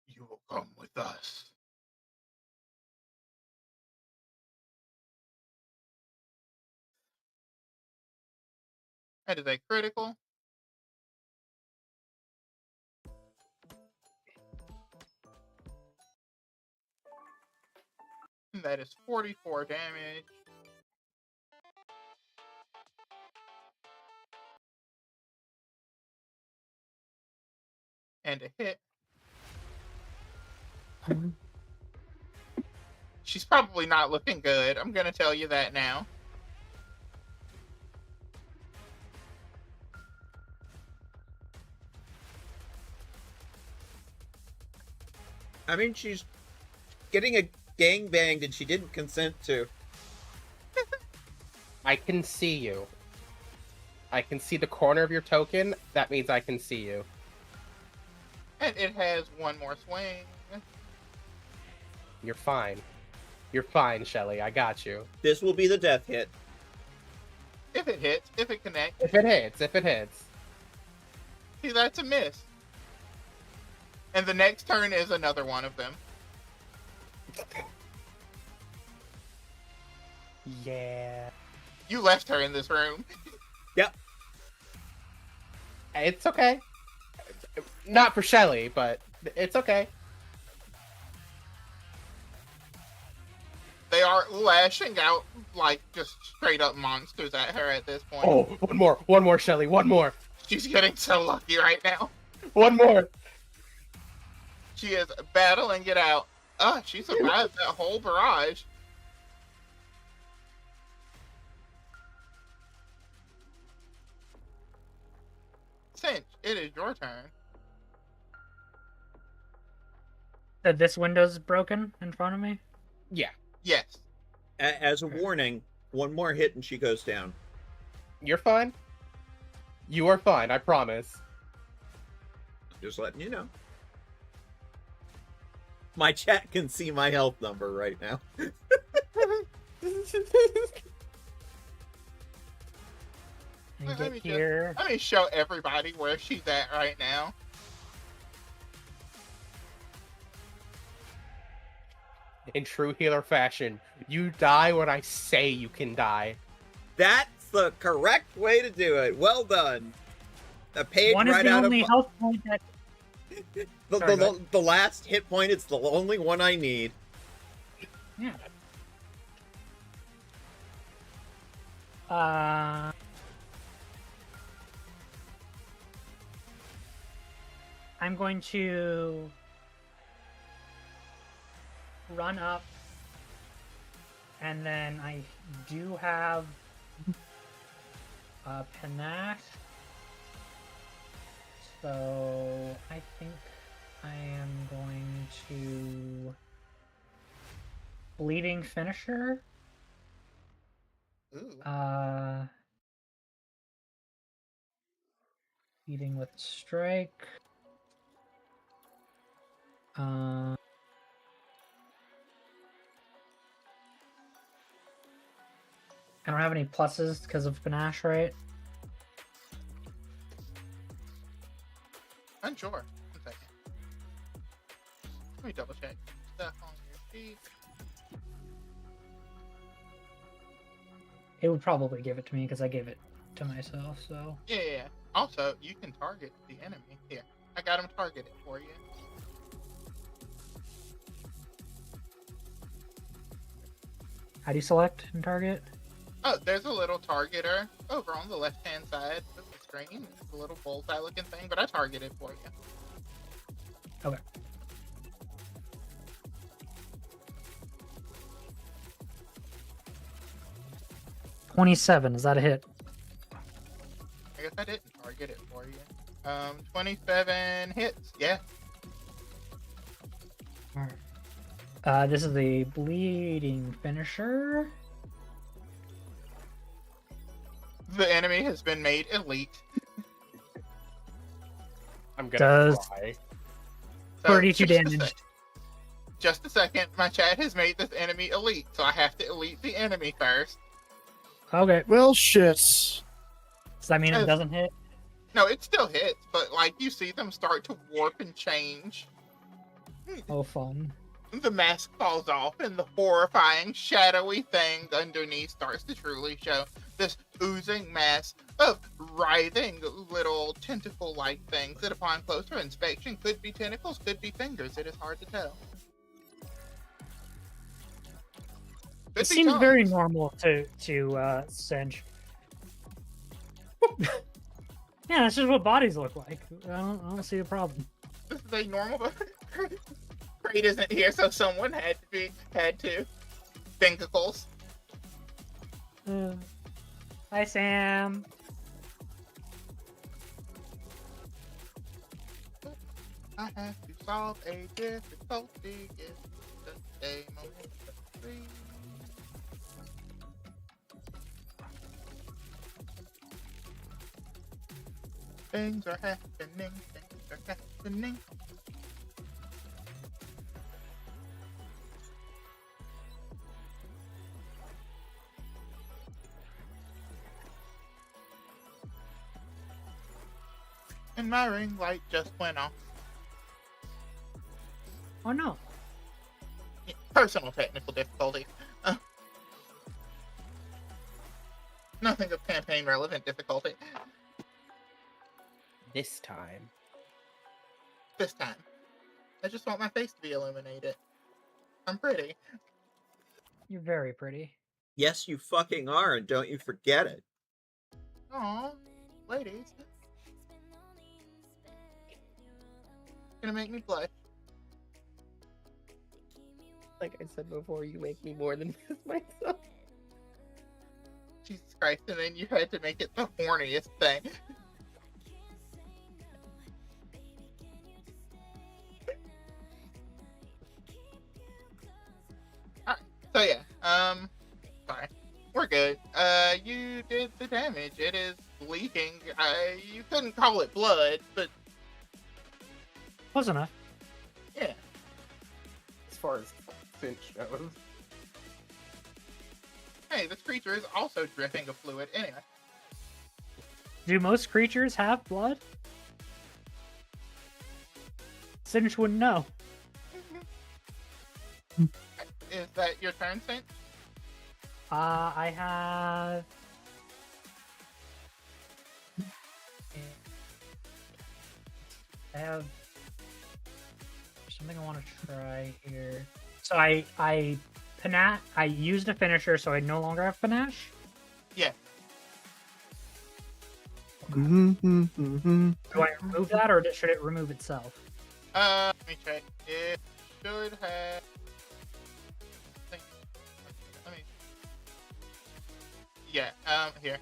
You will come with us. That is a critical. And that is 44 damage. And a hit. She's probably not looking good. I'm going to tell you that now. I mean, she's getting a gang banged and she didn't consent to. I can see you. I can see the corner of your token. That means I can see you. And it has one more swing. You're fine. You're fine, Shelly. I got you. This will be the death hit. If it hits, if it connects. If it hits. See, that's a miss. And the next turn is another one of them. Yeah. You left her in this room. Yep. It's okay. Not for Shelly, but it's okay. They are lashing out like just straight up monsters at her at this point. Oh, one more, Shelly, one more. She's getting so lucky right now. One more. She is battling it out. She survived that whole barrage. Cinch, it is your turn. This window's broken in front of me. Yeah, Yes. As a warning, one more hit and she goes down. you're fine. You are fine, I promise. Just letting you know. My chat can see my health number right now. And Let get me here. Let me show everybody where she's at right now. In true healer fashion, you die when I say you can die. That's the correct way to do it. Well done. A page One is right the out only of health point that. Sorry, go ahead. the last hit point. It's the only one I need. Yeah. I'm going to run up, and then I do have a panache, so I think I am going to bleeding finisher. Ooh. Beating with strike. I don't have any pluses because of panache, right? Unsure. 1 second. Let me double check stuff on your sheet. It would probably give it to me because I gave it to myself, so. Yeah. Also, you can target the enemy. Here, I got him targeted for you. How do you select and target? Oh, there's a little targeter over on the left-hand side of the screen. It's a little bullseye-looking thing, but I targeted for you. Okay. $27, is that a hit? I guess I didn't target it for you. 27 hits. Yeah. Alright. This is the bleeding finisher. The enemy has been made elite. I'm gonna Does- cry. So, 32 just a damage. sec. Just a second. My chat has made this enemy elite, so I have to elite the enemy first. Okay. Well, shit. Does that mean it doesn't hit? No, it still hits, but like you see them start to warp and change. Oh, fun. The mask falls off, and the horrifying, shadowy thing underneath starts to truly show. This oozing mass of writhing little tentacle-like things that, upon closer inspection, could be tentacles, could be fingers. It is hard to tell. Could It be seems very tongues. normal to Cinch. Yeah, that's just what bodies look like. I don't see a problem. This is a normal. Crate isn't here, so someone had to. Fingacles. Hi, Sam. I have to solve a difficulty. It's just a moment of free. Things are happening. Things are happening. And my ring light just went off. Oh no. personal technical difficulty. Nothing of campaign relevant difficulty. This time. This time. I just want my face to be illuminated. I'm pretty. You're very pretty. Yes, you fucking are, and don't you forget it. Aw, ladies. Gonna make me blush. Like I said before, you make me more than miss myself. Jesus Christ, and then you had to make it the horniest thing. Alright, so yeah, sorry. We're good. You did the damage. It is leaking. You couldn't call it blood, but Close enough. yeah. As far as cinch goes. Hey, this creature is also dripping of fluid. Anyway. Do most creatures have blood? Singe wouldn't know. Is that your turn, Saint? I have. I have something I want to try here. So I used a finisher, so I no longer have panache. Yeah. Mm-hmm, mm-hmm. Do I remove that, or should it remove itself? Let me check. It should have. Let me. Yeah. Here.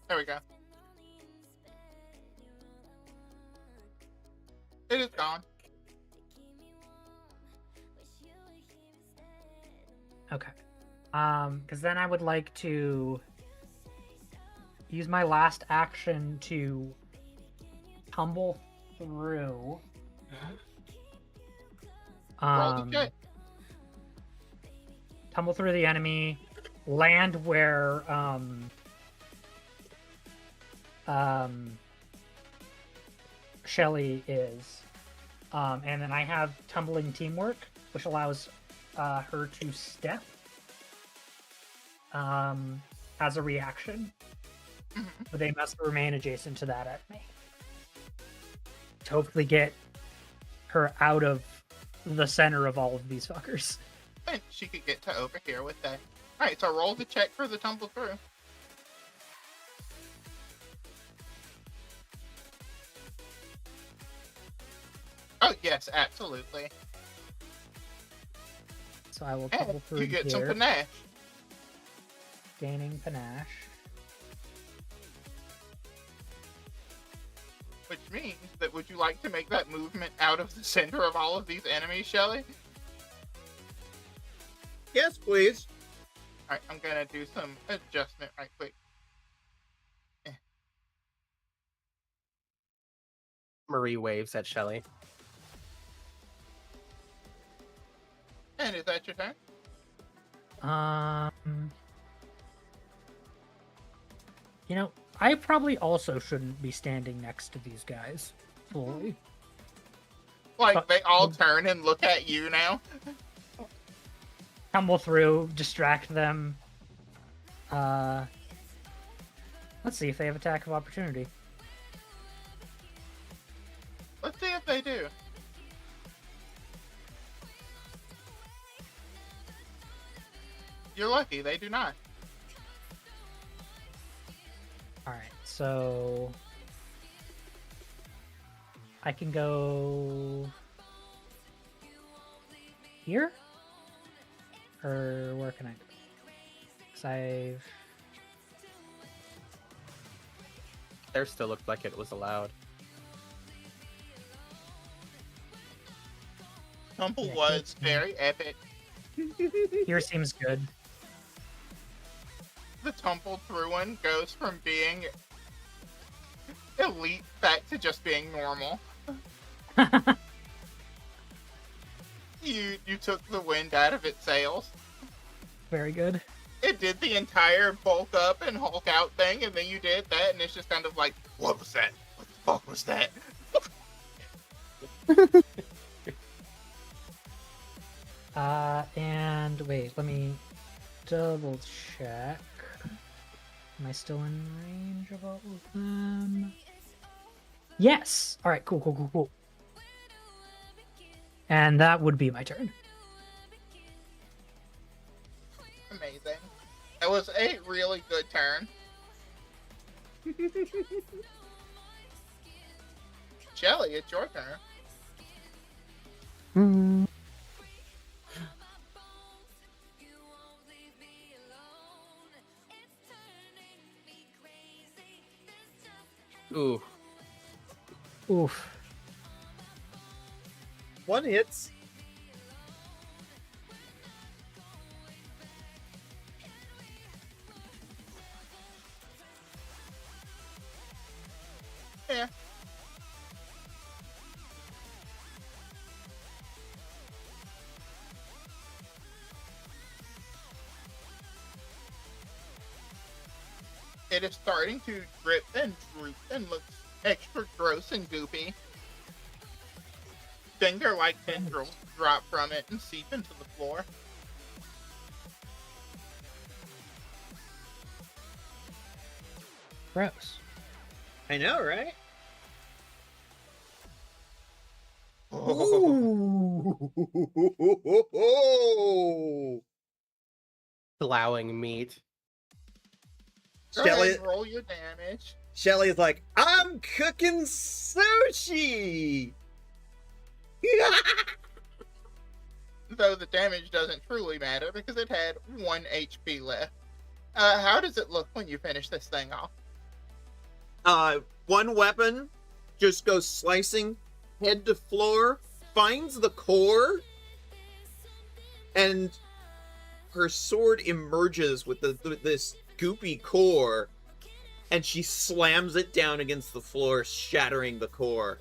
There we go. It is gone. Okay. Because then I would like to use my last action to tumble through. Roll the check. Tumble through the enemy, land where Shelly is, and then I have tumbling teamwork, which allows her to step as a reaction, but they must remain adjacent to that enemy to hopefully get her out of the center of all of these fuckers. And she could get to over here with that. Alright, so roll the check for the tumble through. Oh, yes, absolutely. So I will tumble And through you get some here, panache. gaining panache. Which means that would you like to make that movement out of the center of all of these enemies, Shelly? Yes, please. Alright, I'm gonna do some adjustment right quick. Marie waves at Shelly. And is that your turn? You know, I probably also shouldn't be standing next to these guys fully. Like, they all turn and look at you now? Tumble through, distract them. Let's see if they have attack of opportunity. Let's see if they do. You're lucky, they do not. Alright, so I can go here? Or where can I go? Because I've... There still looked like it was allowed. Tumble Yeah, was it's- very epic. Here seems good. The tumble through one goes from being elite back to just being normal. You took the wind out of its sails. Very good. It did the entire bulk up and Hulk out thing, and then you did that, and it's just kind of like, what was that? What the fuck was that? And wait, let me double check. Am I still in range of all of them? Yes! Alright, cool. And that would be my turn. Amazing. That was a really good turn. Shelly, it's your turn. Hmm. Ooh. Oof. One hits. Yeah. It is starting to drip and droop and looks extra gross and goopy. Finger-like tendrils drop from it and seep into the floor. Gross. I know, right? Ooh. Allowing meat. Go ahead Shelly, and roll your damage. Shelly's like, I'm cooking sushi. Though the damage doesn't truly matter because it had 1 HP left. How does it look when you finish this thing off? One weapon just goes slicing head to floor, finds the core, and her sword emerges with this goopy core, and she slams it down against the floor, shattering the core.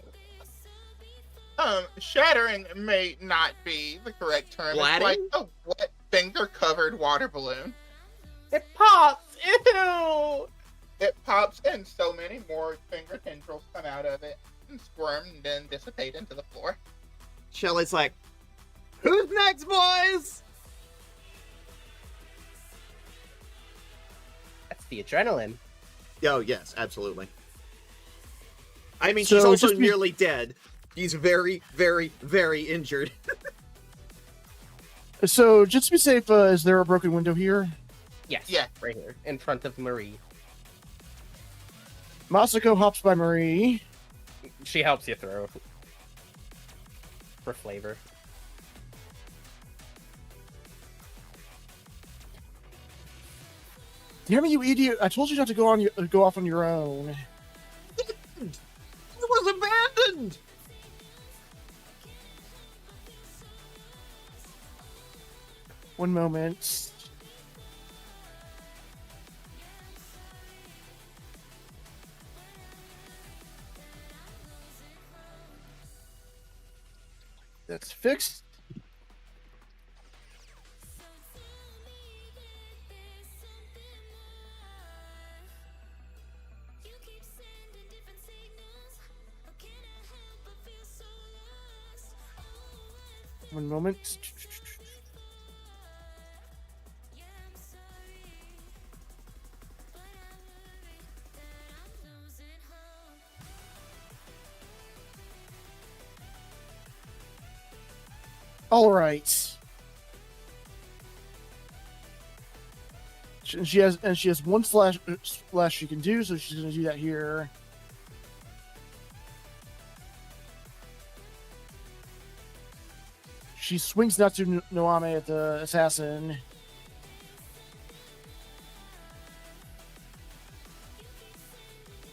Shattering may not be the correct term. Splatting? It's like a wet finger-covered water balloon. It pops! Ew! It pops and so many more finger tendrils come out of it and squirm and then dissipate into the floor. Shelly's like, who's next, boys? That's the adrenaline. Oh, yes, absolutely. I mean, she's So, also just be- nearly dead. She's very, very, very injured. So, just to be safe, is there a broken window here? Yes. Yeah. Right here. In front of Marie. Masako hops by Marie. She helps you through. For flavor. Damn it, you idiot! I told you not to go off on your own. It was abandoned! One moment. That's fixed. One moment. All right. She has one slash she can do, so she's gonna do that here. She swings Natsu Noame at the assassin.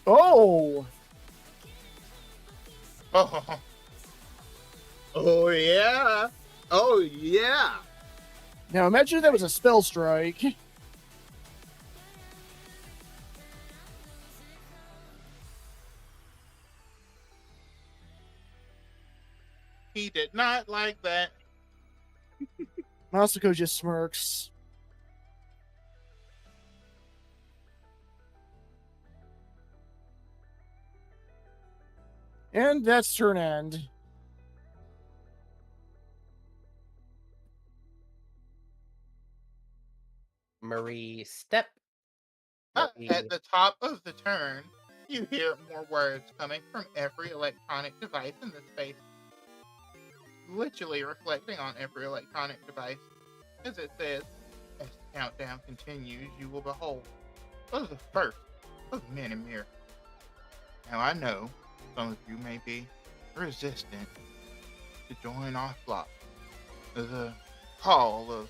Oh! Oh, Oh, yeah. Oh, yeah. Now imagine if that was a spell strike. he did not like that. Masako just smirks. And that's turn end. Marie step. At Marie- the top of the turn, you hear more words coming from every electronic device in the space, literally reflecting on every electronic device. As it says, as the countdown continues, you will behold the first of many miracles. Now I know some of you may be resistant to join our flock. The call of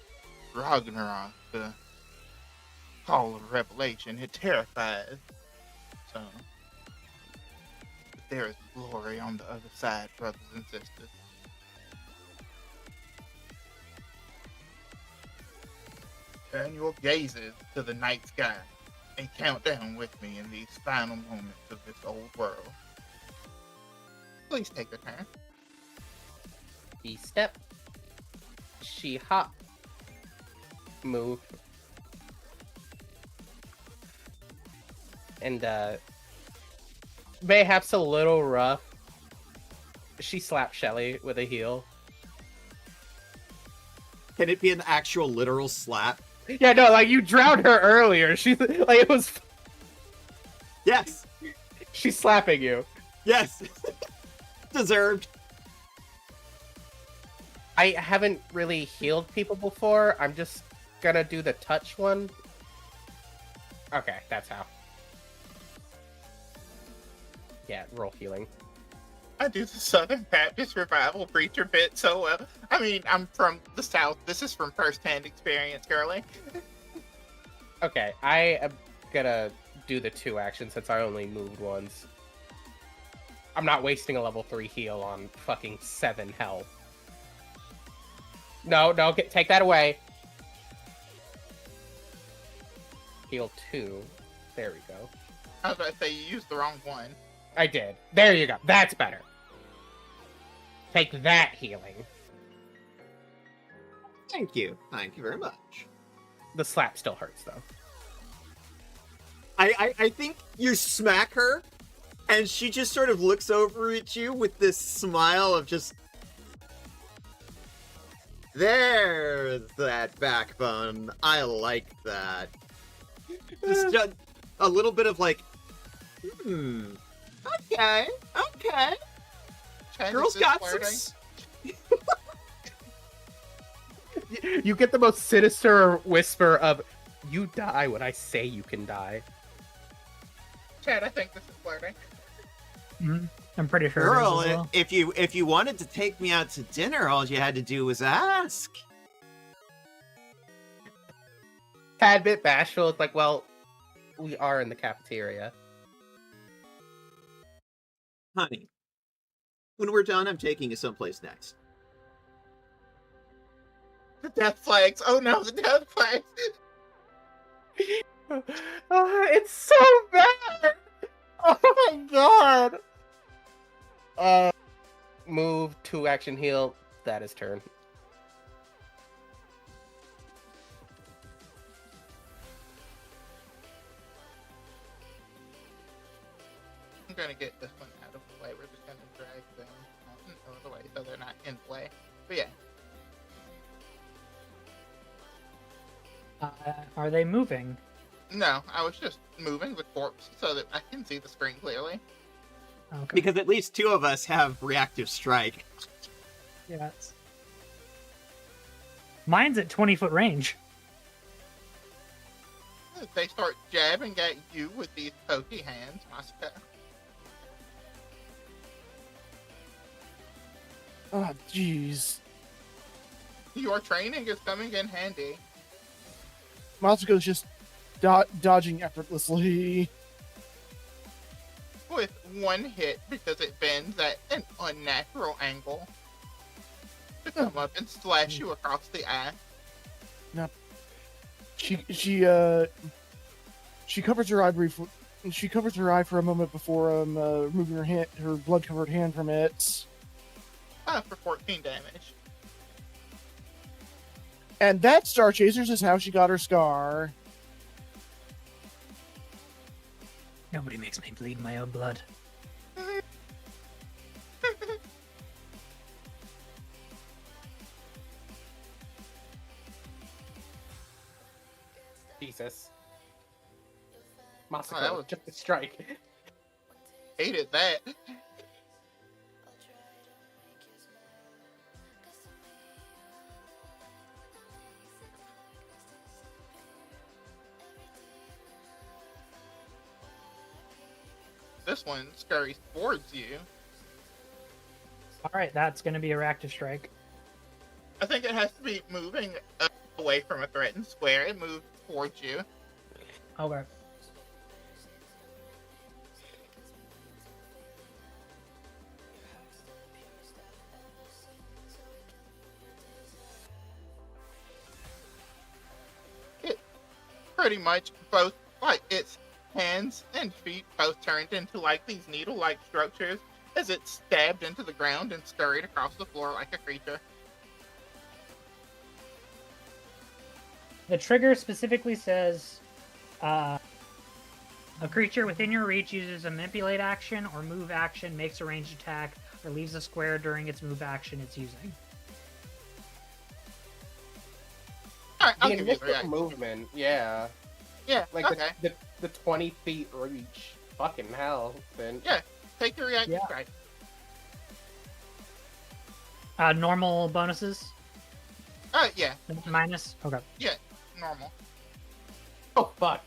Ragnarok, the call of revelation, it terrifies some. But there is glory on the other side, brothers and sisters. Turn your gazes to the night sky and count down with me in these final moments of this old world. Please take a turn. She step. She hop. Move. And mayhaps a little rough. She slapped Shelly with a heel. Can it be an actual literal slap? Yeah, no, like you drowned her earlier. She like it was. Yes. She's slapping you. Yes. Deserved. I haven't really healed people before. I'm just gonna do the touch one. Okay, that's how. Yeah, roll healing. I do the Southern Baptist Revival preacher bit so well. I mean, I'm from the South. This is from first-hand experience, girly. Okay, I am gonna do the 2 actions since I only moved once. I'm not wasting a level 3 heal on fucking 7 health. No, take that away. Heal 2. There we go. I was about to say, you used the wrong one. I did. There you go. That's better. Take that healing. Thank you. Thank you very much. The slap still hurts, though. I think you smack her, and she just sort of looks over at you with this smile of just... There's that backbone. I like that. Just a little bit of like, okay. Chad, Girls is this got flirting? some... You get the most sinister whisper of, you die when I say you can die. Chad, I think this is flirting. I'm pretty sure. Girl, it is as well. if you wanted to take me out to dinner, all you had to do was ask. Tad bit bashful. It's like, well, we are in the cafeteria. Honey, when we're done, I'm taking you someplace next. The death flags. Oh no, the death flags. It's so bad. Oh my god. Move, 2 action heal. That is turn. I'm gonna get this one out of the way. We're just gonna drag them out of the way so they're not in the way. But yeah. Are they moving? No, I was just moving the corpse so that I can see the screen clearly. Okay. Because at least 2 of us have reactive strike. Yeah. Mine's at 20-foot range. They start jabbing at you with these pokey hands, Masuka. Oh, jeez. Your training is coming in handy. Matsuko's just dodging effortlessly. With one hit because it bends at an unnatural angle to come up and slash you across the eye. She covers her eye briefly. She covers her eye for a moment before removing her blood-covered hand from it. For 14 damage. And that Star Chasers is how she got her scar. Nobody makes me bleed my own blood. Jesus. Masako, that was- just a strike. Hated that. This one scurries towards you. All right, that's going to be a reactive strike. I think it has to be moving away from a threatened square. It moves towards you. Okay. It pretty much both, like, its hands and feet both turned into, like, these needle-like structures as it stabbed into the ground and scurried across the floor like a creature. The trigger specifically says a creature within your reach uses a manipulate action or move action, makes a ranged attack, or leaves a square during its move action it's using. Alright, I'll The give you the initial reaction. movement, yeah. Yeah, Like okay. the 20 feet reach. Fucking hell, then. Yeah. Take your reaction Yeah. strike. Normal bonuses? Yeah, Minus? Okay. normal. Oh, fuck.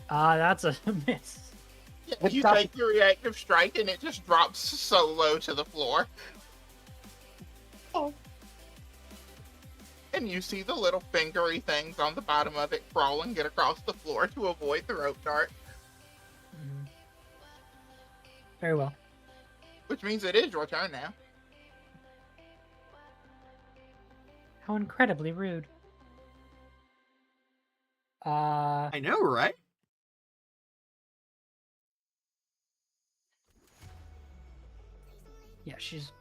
That's a miss. Yeah, What you type- take your reactive strike and it just drops so low to the floor. Oh. And you see the little fingery things on the bottom of it crawl and get across the floor to avoid the rope dart, Mhm. Very well. which means it is your turn now. How incredibly rude. I know, right? Yeah, she's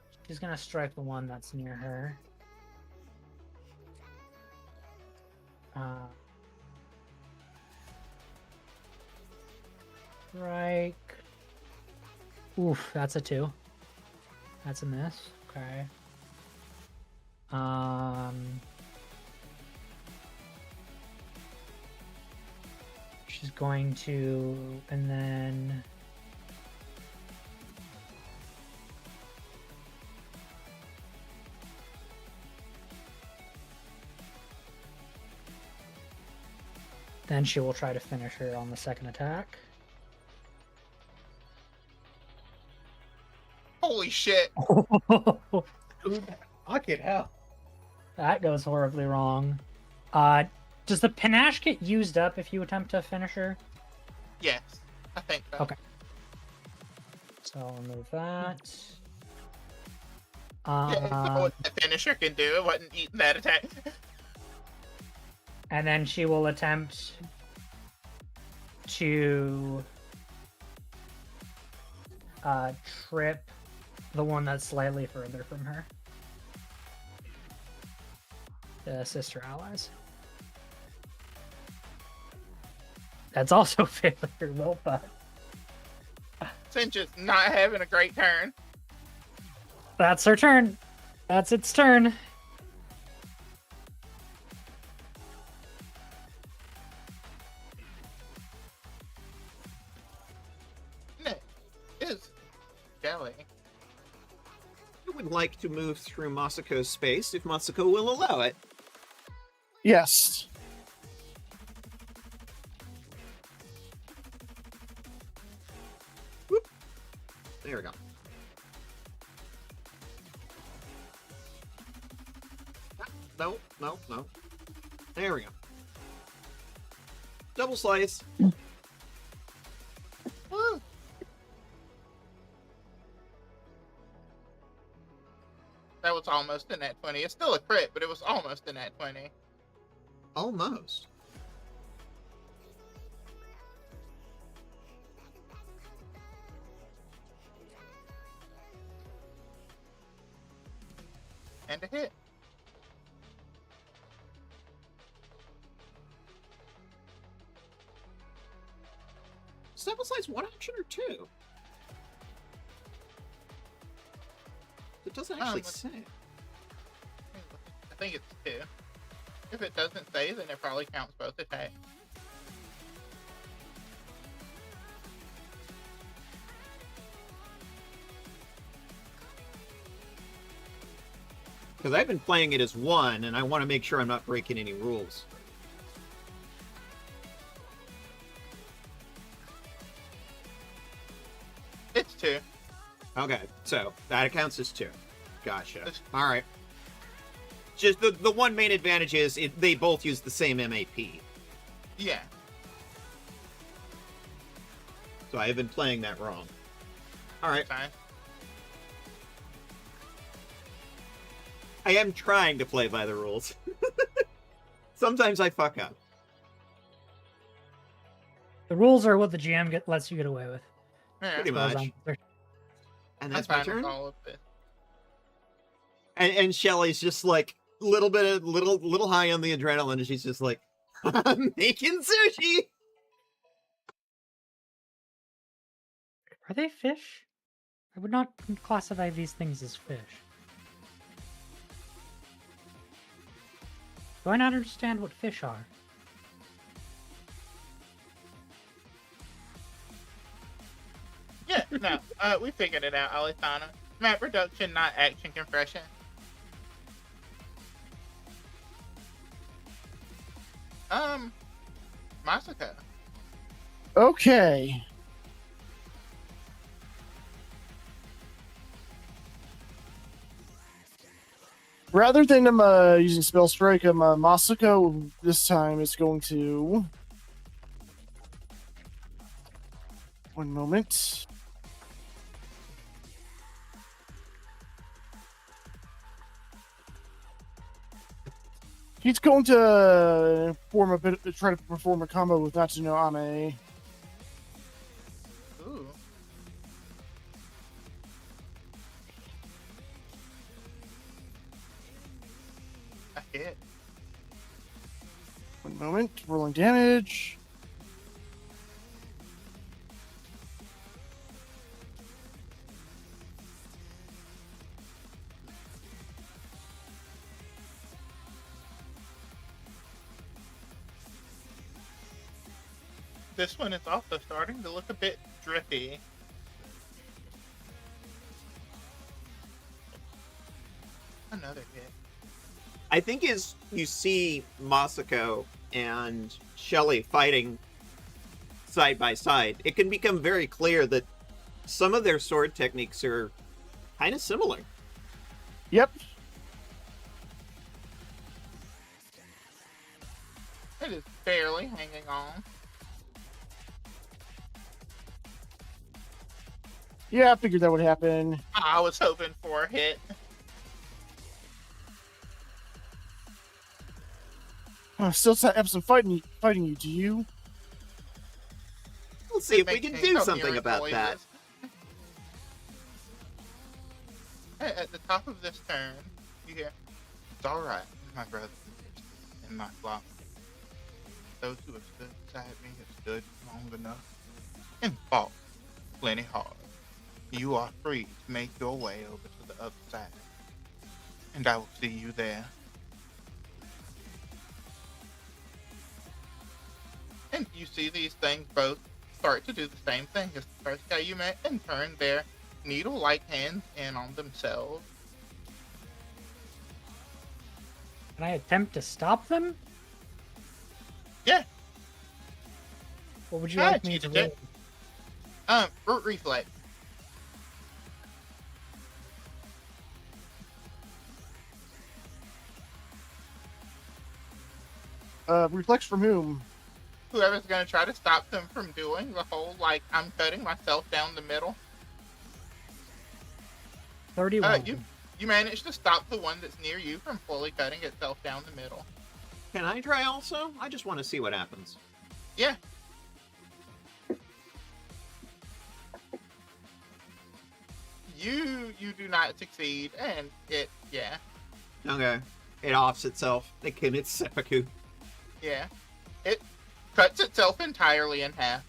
gonna strike the one that's near her. Strike. Oof, that's a 2. That's a miss. Okay. She's going to, and then she will try to finish her on the second attack. Holy shit! Fucking hell. That goes horribly wrong. Does the panache get used up if you attempt to finish her? Yes, I think so. Okay. So I'll remove that. Yeah, what the finisher can do, it wasn't eating that attack. And then she will attempt to trip the one that's slightly further from her. The sister allies. That's also failure, well fun. Since it's not having a great turn. That's her turn. That's its turn. Nick is jelly. I would like to move through Masako's space if Masako will allow it. Yes. Whoop. There we go. No, no, no. There we go. Double slice. Woo! That was almost in that 20. It's still a crit, but it was almost in that 20. Almost. And a hit. Double slice one action or two? It doesn't actually let's- say. I think it's 2. If it doesn't say, then it probably counts both attacks. Because I've been playing it as 1, and I want to make sure I'm not breaking any rules. It's 2. Okay, so that counts as 2. Gotcha. All right. Just the one main advantage is they both use the same MAP. Yeah. So I have been playing that wrong. All right. Fine. I am trying to play by the rules. Sometimes I fuck up. The rules are what the GM lets you get away with. Yeah. Pretty As far as much. I'm concerned. And I'm that's my fine with turn. all of this. And Shelly's just like little high on the adrenaline, and she's just like, I'm making sushi. Are they fish? I would not classify these things as fish. Do I not understand what fish are? Yeah, no, we figured it out, Alisana. Map reduction, not action compression. Masako. Okay. Rather than using Spell Strike, Masako this time is going to... One moment. He's going to try to perform a combo with Natsuno Ame. Ooh. A hit. One moment, rolling damage. This one is also starting to look a bit drippy. Another hit. I think as you see Masako and Shelly fighting side by side, it can become very clear that some of their sword techniques are kind of similar. Yep. It is barely hanging on. Yeah, I figured that would happen. I was hoping for a hit. Still have some fighting you, do you? We'll see if we can do something about that. Hey, at the top of this turn, you hear, "It's all right, my brother and my flock. Those who have stood beside me have stood long enough and fought plenty hard. You are free to make your way over to the other side, and I will see you there." And you see these things both start to do the same thing as the first guy you met and turn their needle-like hands in on themselves. Can I attempt to stop them? Yeah. What would you Ah, like me to cheated roll? it. Root reflex. Reflex from whom? Whoever's gonna try to stop them from doing the whole, like, I'm cutting myself down the middle. 31. You managed to stop the one that's near you from fully cutting itself down the middle. Can I try also? I just want to see what happens. Yeah. You do not succeed, and yeah. Okay. It offs itself. It commits seppuku. Yeah. It cuts itself entirely in half.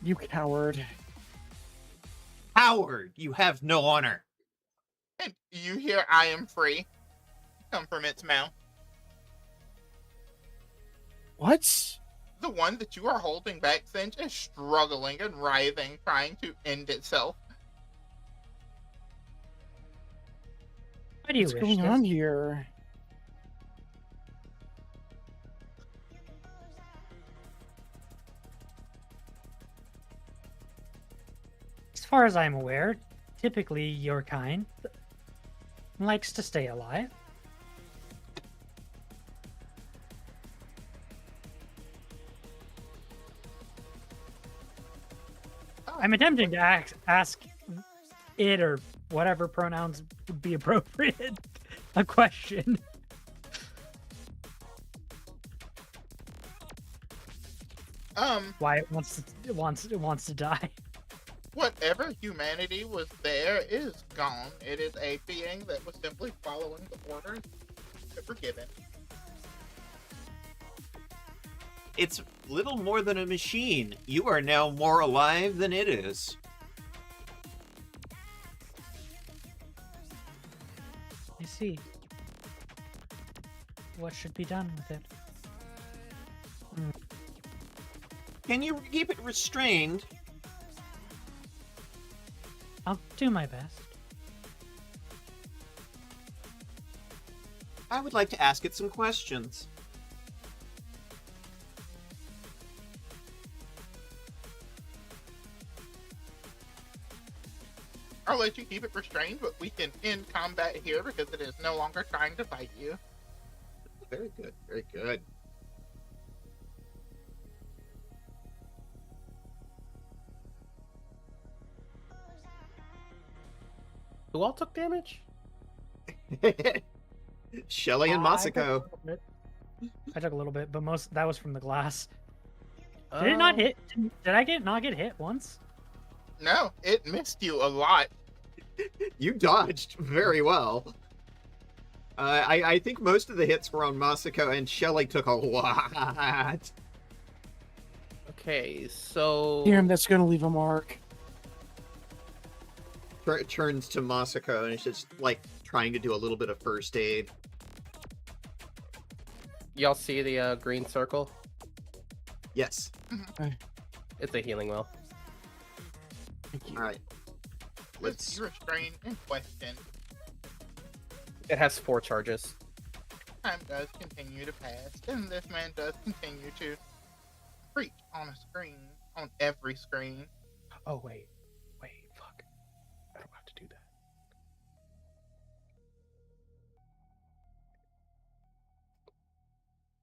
You coward. Howard, you have no honor. And you hear "I am free" come from its mouth. What? The one that you are holding back, Cinch, is struggling and writhing, trying to end itself. What do you What's wish? going Sis? on here? As far as I'm aware, typically your kind likes to stay alive. I'm attempting to ask it, or whatever pronouns would be appropriate, a question. Why it wants to die. Whatever humanity was there is gone. It is a being that was simply following the orders that were given. It's little more than a machine. You are now more alive than it is. I see. What should be done with it? Can you keep it restrained? I'll do my best. I would like to ask it some questions. I'll let you keep it restrained, but we can end combat here because it is no longer trying to fight you. Very good, very good. Who all took damage? Shelly and Masako. I took a little bit, but that was from the glass. Did it not hit? Did I not get hit once? No, it missed you a lot. You dodged very well. I think most of the hits were on Masako, and Shelly took a lot. Okay, so Damn, that's gonna leave a mark. Turns to Masako, and it's just like trying to do a little bit of first aid. y'all see the green circle? Yes. It's a healing well. Thank you. All right. Let's restrain in question. It has 4 charges. Time does continue to pass, and this man does continue to preach on a screen, on every screen. Oh wait, fuck! I don't have to do that.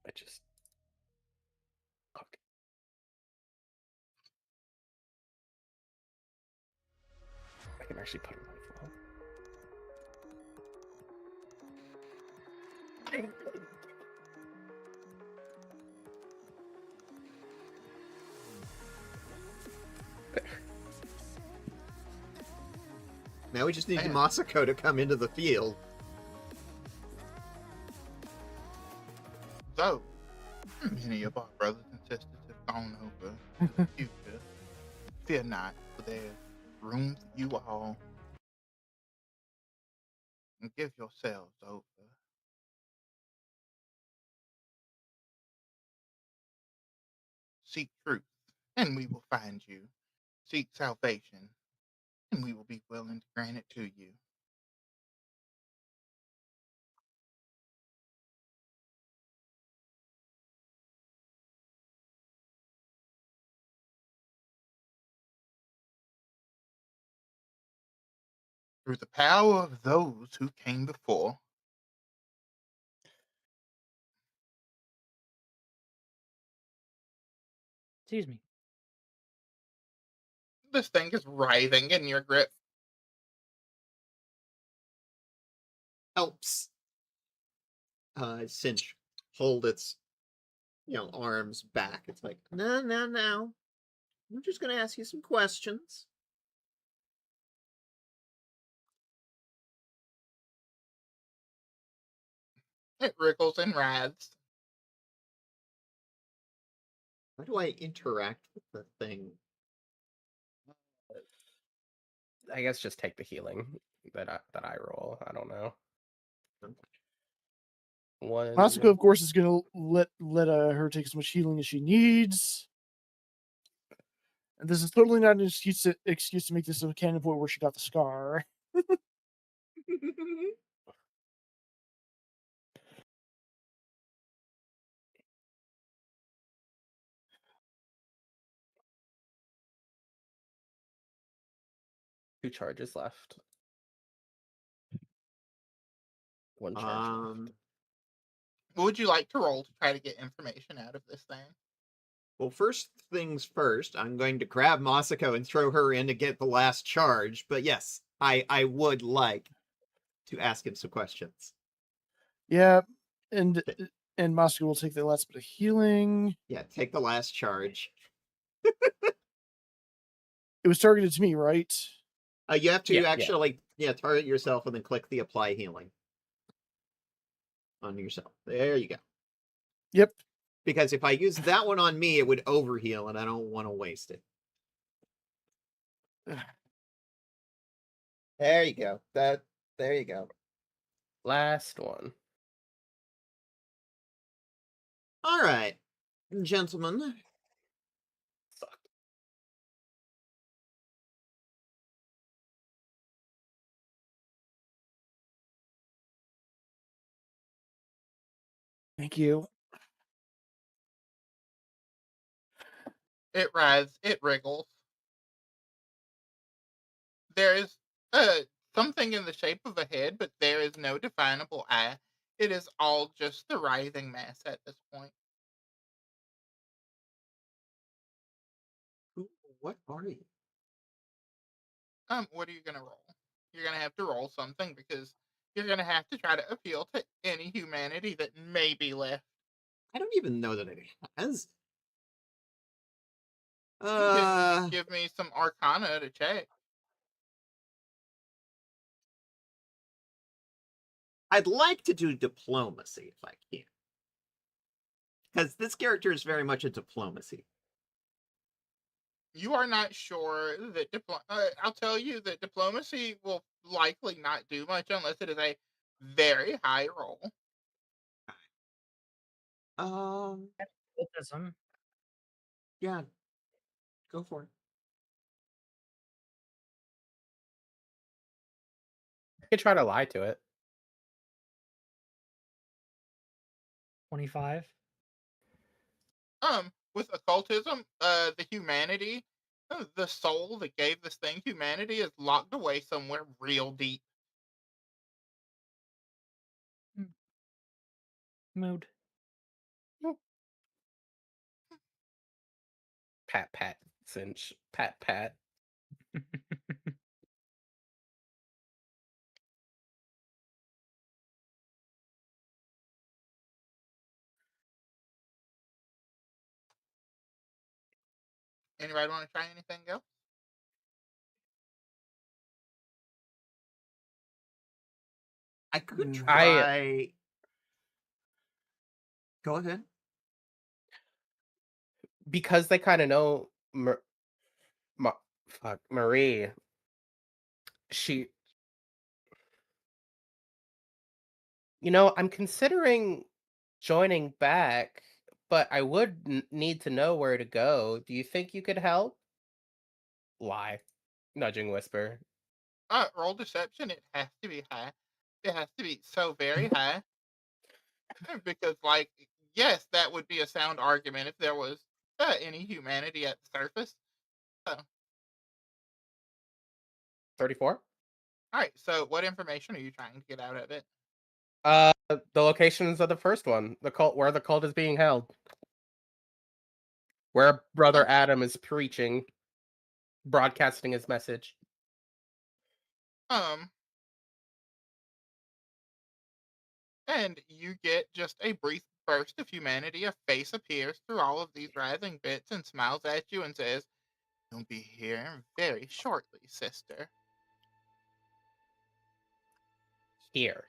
I just fuck. I can actually put a life well. Now we just need Man. Masako to come into the field. So, many of our brothers and sisters have gone over to the future. Fear not, for there's room for you all. And give yourselves over. Seek truth, and we will find you. Seek salvation, and we will be willing to grant it to you. Through the power of those who came before, Excuse me. this thing is writhing in your grip. Helps. Cinch hold its, arms back. It's like, no. I'm just gonna ask you some questions. It wriggles and writhes. How do I interact with the thing? I guess just take the healing that I roll. I don't know. One. Masako, of course, is gonna let her take as much healing as she needs. And this is totally not an excuse to make this a canon point where she got the scar. Two charges left. One charge left. What would you like to roll to try to get information out of this thing? Well, first things first, I'm going to grab Masako and throw her in to get the last charge. But yes, I would like to ask him some questions. Yeah, and Masako will take the last bit of healing. Yeah, take the last charge. It was targeted to me, right? You have to Yeah, actually target yourself and then click the apply healing on yourself. There you go. Yep. Because if I use that one on me, it would overheal, and I don't want to waste it. There you go. There you go. Last one. All right, gentlemen. Sucked. Thank you. It writhes, it wriggles. There is something in the shape of a head, but there is no definable eye. It is all just the writhing mass at this point. What are you? What are you gonna roll? You're gonna have to roll something because you're gonna have to try to appeal to any humanity that may be left. I don't even know that it has. You can give me some arcana to check. I'd like to do diplomacy if I can. Because this character is very much a diplomacy. You are not sure that I'll tell you that diplomacy will likely not do much unless it is a very high roll. Occultism. Yeah. Go for it. I could try to lie to it. 25. With occultism, the humanity, the soul that gave this thing humanity is locked away somewhere real deep. Mood. Pat, pat, cinch. Pat, pat. Anybody want to try anything else? I could Mm. try. Go ahead. Because they kind of know Marie. I'm considering joining back, but I would need to know where to go. Do you think you could help? Lie. Nudging whisper. Roll deception. It has to be high. It has to be so very high. Because, yes, that would be a sound argument if there was any humanity at the surface. 34? Alright, so what information are you trying to get out of it? The locations of the first one. The cult, where the cult is being held. Where Brother Adam is preaching, broadcasting his message. And you get just a brief burst of humanity. A face appears through all of these writhing bits and smiles at you and says, "You'll be here very shortly, sister." Here.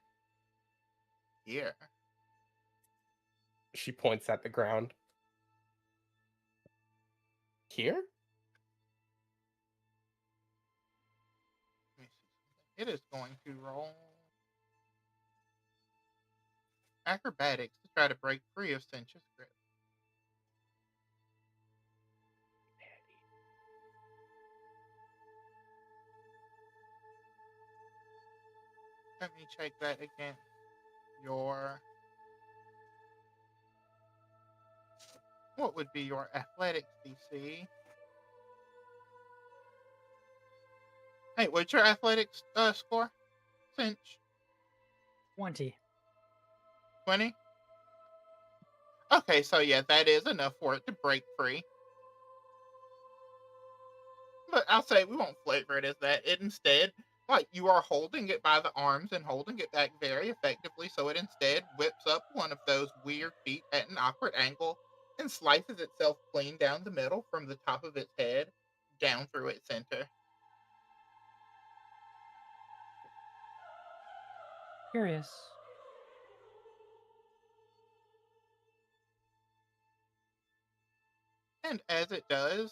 Here. She points at the ground. Here? It is going to roll. acrobatics to try to break free of Cinch's grip. Let me check that against your... What would be your athletics DC? Hey, what's your athletics score, Cinch? 20. 20? Okay, so yeah, that is enough for it to break free. But I'll say we won't flavor it as that. It instead, like, you are holding it by the arms and holding it back very effectively, so it instead whips up one of those weird feet at an awkward angle and slices itself clean down the middle from the top of its head down through its center. Curious. And as it does,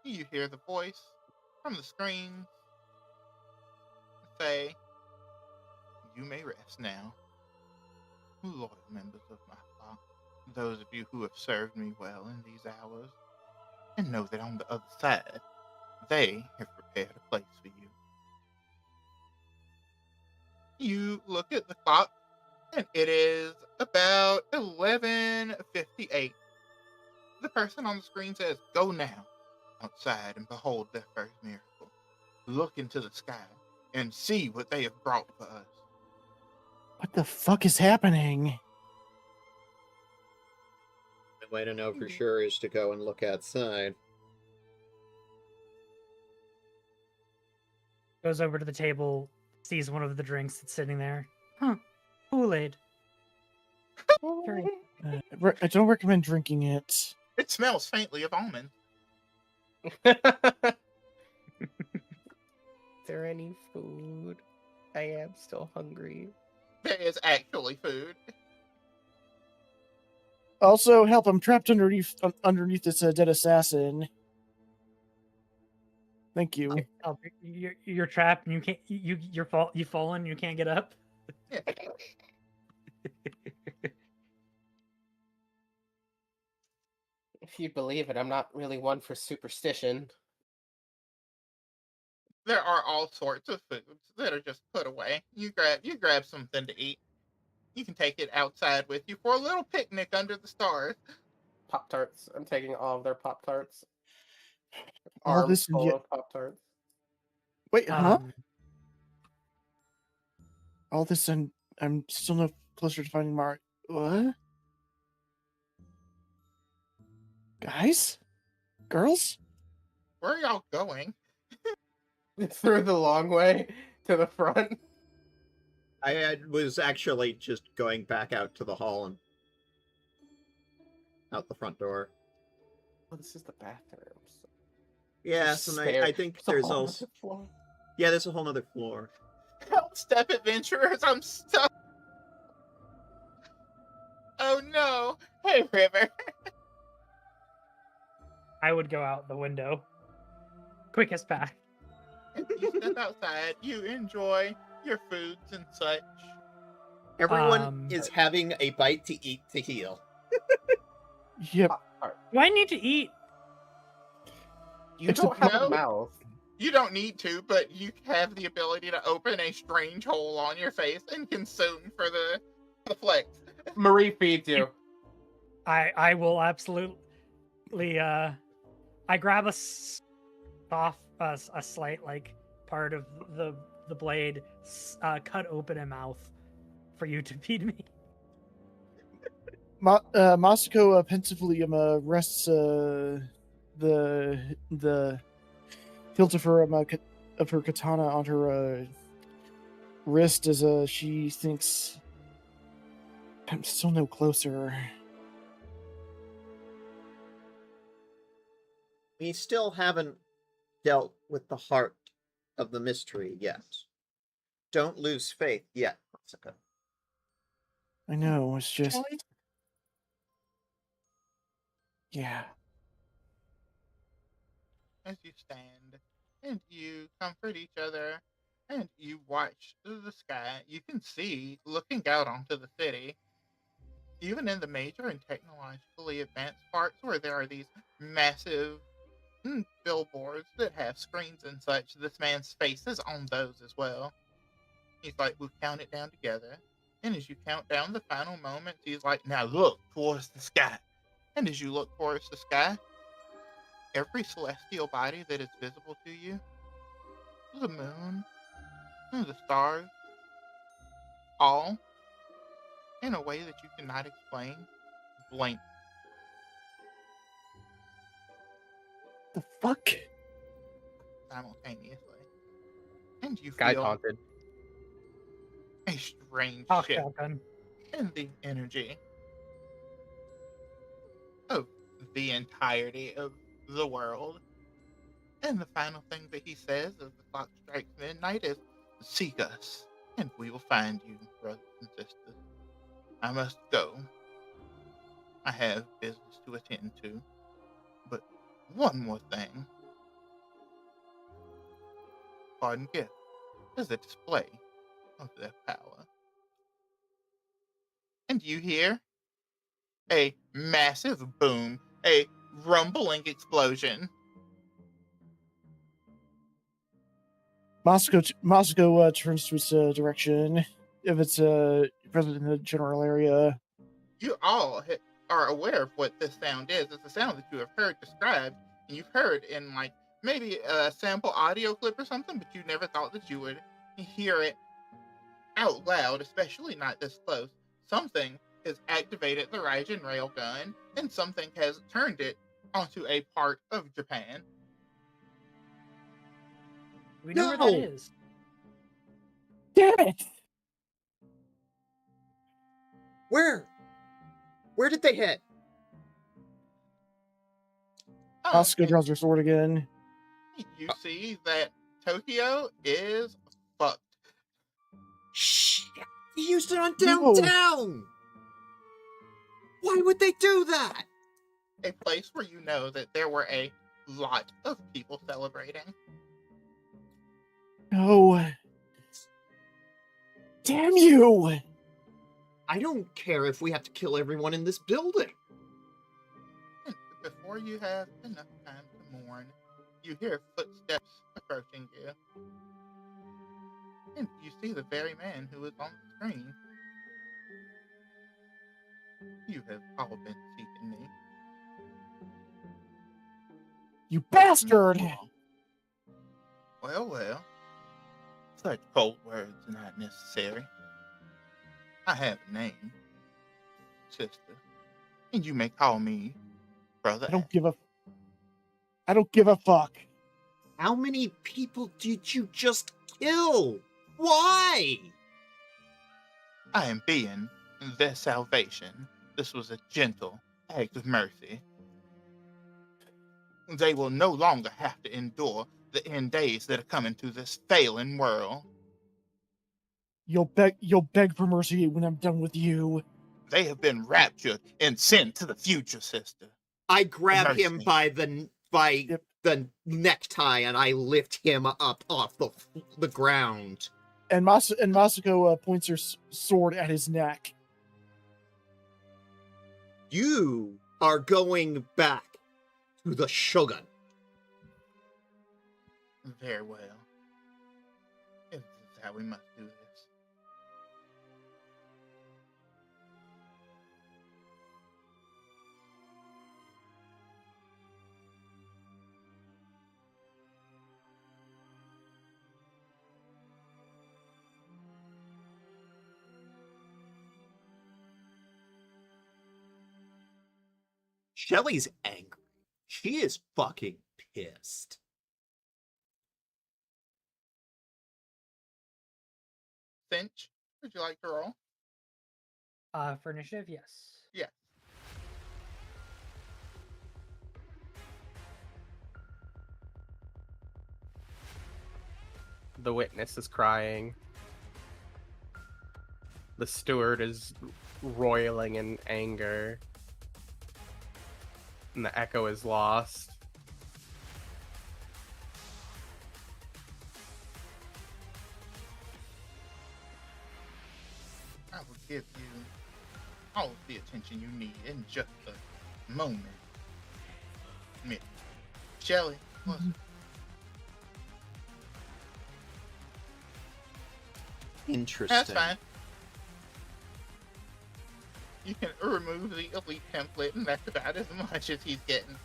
you hear the voice from the screens say, "You may rest now, loyal members of my flock, those of you who have served me well in these hours, and know that on the other side, they have prepared a place for you." You look at the clock, and it is about 11:58. The person on the screen says, "Go now outside and behold their first miracle. Look into the sky and see what they have brought for us." What the fuck is happening? The way to know for sure is to go and look outside. Goes over to the table, sees one of the drinks that's sitting there. Huh. Kool-Aid. Curious. I don't recommend drinking it. It smells faintly of almond. Is there any food? I am still hungry. There is actually food. Also, help! I'm trapped underneath this dead assassin. Thank you. Oh, you're trapped and you can't. You've fallen. You can't get up. Yeah. If you believe it, I'm not really one for superstition. There are all sorts of foods that are just put away. You grab something to eat. You can take it outside with you for a little picnic under the stars. Pop-Tarts. I'm taking all of their Pop-Tarts. All Arms this and full yet... of Pop-Tarts. Wait, huh? All this and I'm still no closer to finding Mar. What? Guys? Girls? Where are y'all going? Through the long way to the front. I was actually just going back out to the hall and out the front door. Oh, this is the bathrooms. Yes, and I think there's also... Floor. Yeah, there's a whole nother floor. Help, step adventurers! I'm stuck. Oh no! Hey, River. I would go out the window. Quickest path. You step outside. You enjoy your foods and such. Everyone is having a bite to eat to heal. Yep. Do I need to eat? You It's don't have no- a mouth. You don't need to, but you have the ability to open a strange hole on your face and consume for the flex. Marie feeds you. I will absolutely. I grab a slight like part of the blade, cut open a mouth for you to feed me. Masako pensively rests the hilt of her katana on her wrist as she thinks, I'm still no closer. We still haven't dealt with the heart of the mystery yet. Don't lose faith yet, Masako. I know, it's just... Kelly? Yeah. As you stand and you comfort each other And you watch the sky. You can see, looking out onto the city, even in the major and technologically advanced parts where there are these massive billboards that have screens and such, this man's face is on those as well. He's like, we'll count it down together. And as you count down the final moments, he's like, now look towards the sky. And as you look towards the sky, every celestial body that is visible to you, the moon, and the stars, all, in a way that you cannot explain, blink. The fuck? Simultaneously. And you Guy's feel haunted. a strange Talk shift shotgun. in the energy of the entirety of the world. And the final thing that he says as the clock strikes midnight is, seek us, and we will find you, brothers and sisters. I must go. I have business to attend to. But one more thing. Pardon gift is a display of their power. And you hear a massive boom, a rumbling explosion. Moscow turns to its direction. If it's present in the general area. You all are aware of what this sound is. It's a sound that you have heard described, and you've heard in like maybe a sample audio clip or something, but you never thought that you would hear it out loud, especially not this close. Something has activated the Raijin railgun, and something has turned it onto a part of Japan. We know where that No! is. Damn it! Where? Where did they hit? Moscow And draws her sword again. you see that Tokyo is fucked. Shit! He used it on No. downtown! Why would they do that? A place where you know that there were a lot of people celebrating. No. Damn you! I don't care if we have to kill everyone in this building. And before you have enough time to mourn, you hear footsteps approaching you. And you see the very man who is on the screen. You have all been seeking me. You bastard! Well, well. Such cold words are not necessary. I have a name, sister, and you may call me brother. I don't give a fuck. How many people did you just kill? Why? I am being their salvation. This was a gentle act of mercy. They will no longer have to endure the end days that are coming to this failing world. You'll beg for mercy when I'm done with you. They have been raptured and sent to the future, sister. I grab Mercy. him by the necktie and I lift him up off the ground. And Masako points her sword at his neck. You are going back to the Shogun. Very well. If this is how we must do this. Shelly's angry. She is fucking pissed. Finch, would you like to roll? For initiative, yes. Yes. The witness is crying. The steward is roiling in anger. And the echo is lost. will give you all of the attention you need in just a moment. Shelly, Interesting. that's fine. You can remove the elite template, and that's about as much as he's getting.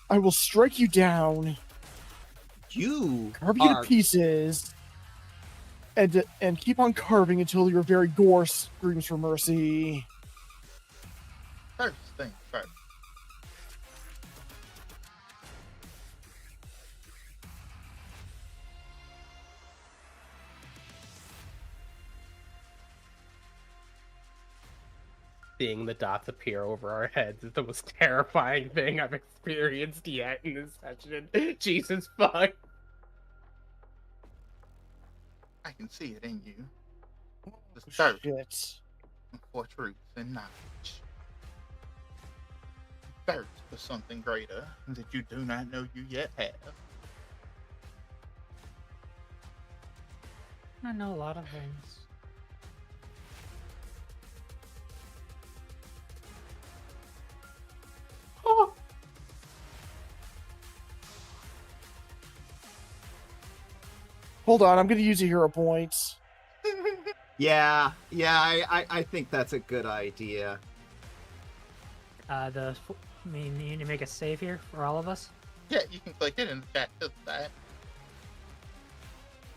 I will strike you down, You carve you to are pieces, and keep on carving until your very gore screams for mercy. First thing first. Seeing the dots appear over our heads is the most terrifying thing I've experienced yet in this session. Jesus fuck. I can see it in you. The Oh, thirst shit. for truth and knowledge. Thirst for something greater that you do not know you yet have. I know a lot of things. Oh. Hold on, I'm going to use a hero point. Yeah, I think that's a good idea. You need to make a save here for all of us. Yeah, you can click it in the chat to that.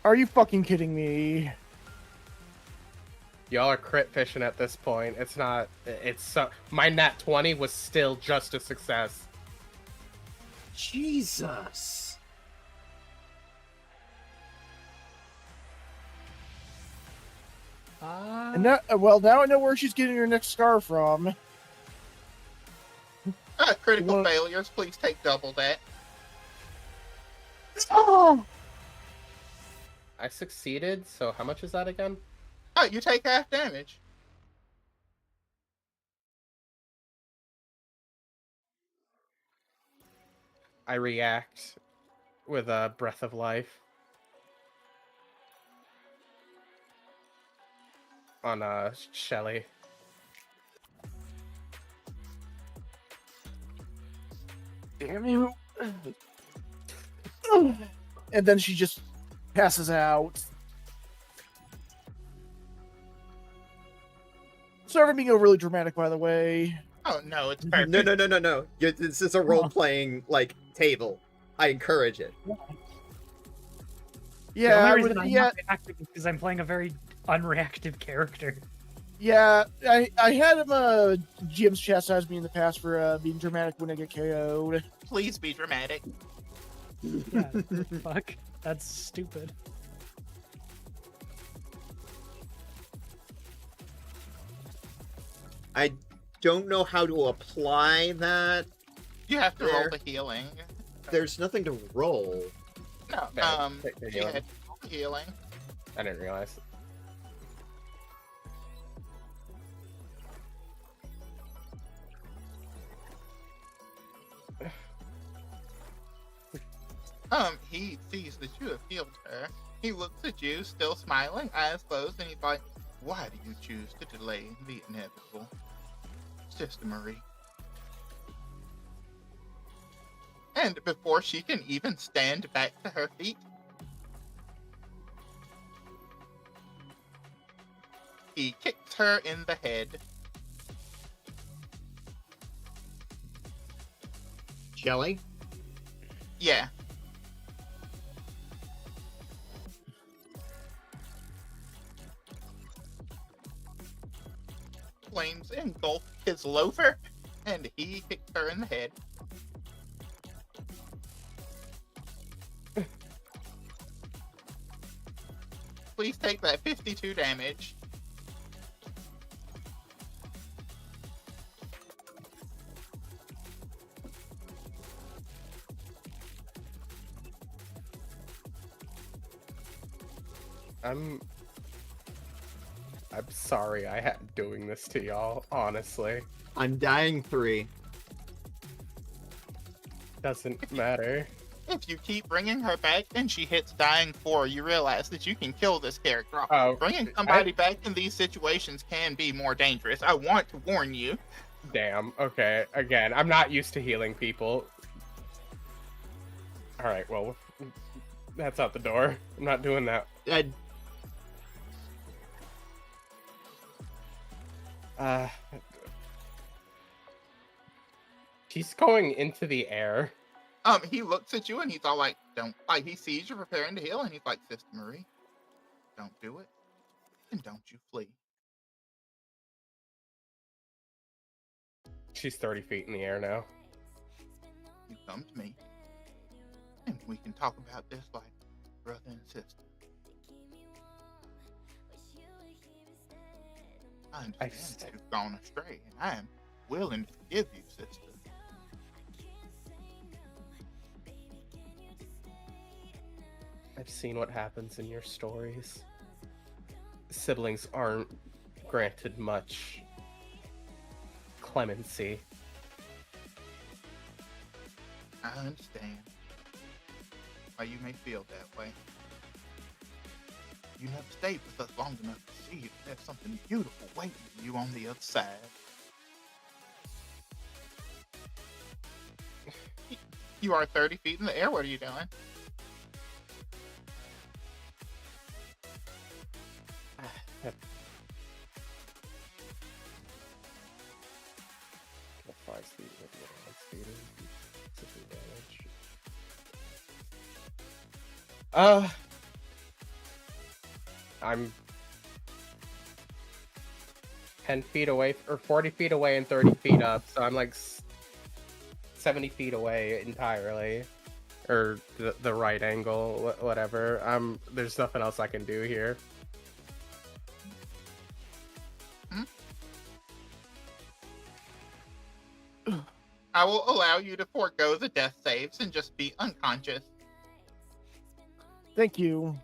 Are you fucking kidding me? Y'all are crit fishing at this point. It's not. It's so. My nat 20 was still just a success. Jesus. And now, now I know where she's getting her next scar from. Critical What? failures, please take double that. Oh! I succeeded. So how much is that again? Oh, you take half damage. I react with a breath of life on Shelly. Damn you. And then she just passes out. Sorry for being overly dramatic, by the way. Oh no, it's perfect. No. This is a role-playing, like, table. I encourage it. Yeah, the only I reason would, I'm yeah, not reacting is because I'm playing a very unreactive character. yeah. I had him GM's chastise me in the past for being dramatic when I get KO'd. Please be dramatic. Yeah, fuck. That's stupid. I don't know how to apply that. You have to roll There. the healing. There's nothing to roll. No, Yeah, take the you healing. had to roll the healing. I didn't realize. He sees that you have healed her. He looks at you, still smiling, eyes closed, and he's like, "Why do you choose to delay the inevitable, Sister Marie?" And before she can even stand back to her feet, he kicks her in the head. Shelly? Yeah. Flames engulf his loafer, and he kicks her in the head. Please take that 52 damage. I'm sorry I had doing this to y'all, honestly. I'm dying 3. doesn't matter. If you keep bringing her back and she hits dying 4, you realize that you can kill this character. Oh, Bringing somebody back in these situations can be more dangerous. I want to warn you. Damn. Okay. Again, I'm not used to healing people. All right. Well, that's out the door. I'm not doing that. He's going into the air. He looks at you and he's all like, don't, like, he sees you preparing to heal and he's like, Sister Marie, don't do it. And don't you flee. She's 30 feet in the air now. You come to me and we can talk about this like brother and sister. I understand that you've gone astray and I am willing to forgive you, sister. I've seen what happens in your stories. Siblings aren't granted much clemency. I understand why you may feel that way. You never stayed with us long enough to see if there's something beautiful waiting for you on the other side. You are 30 feet in the air. What are you doing? I'm 10 feet away, or 40 feet away and 30 feet up, so I'm like 70 feet away entirely. Or the right angle, whatever. There's nothing else I can do here. I will allow you to forego the death saves and just be unconscious. Thank you.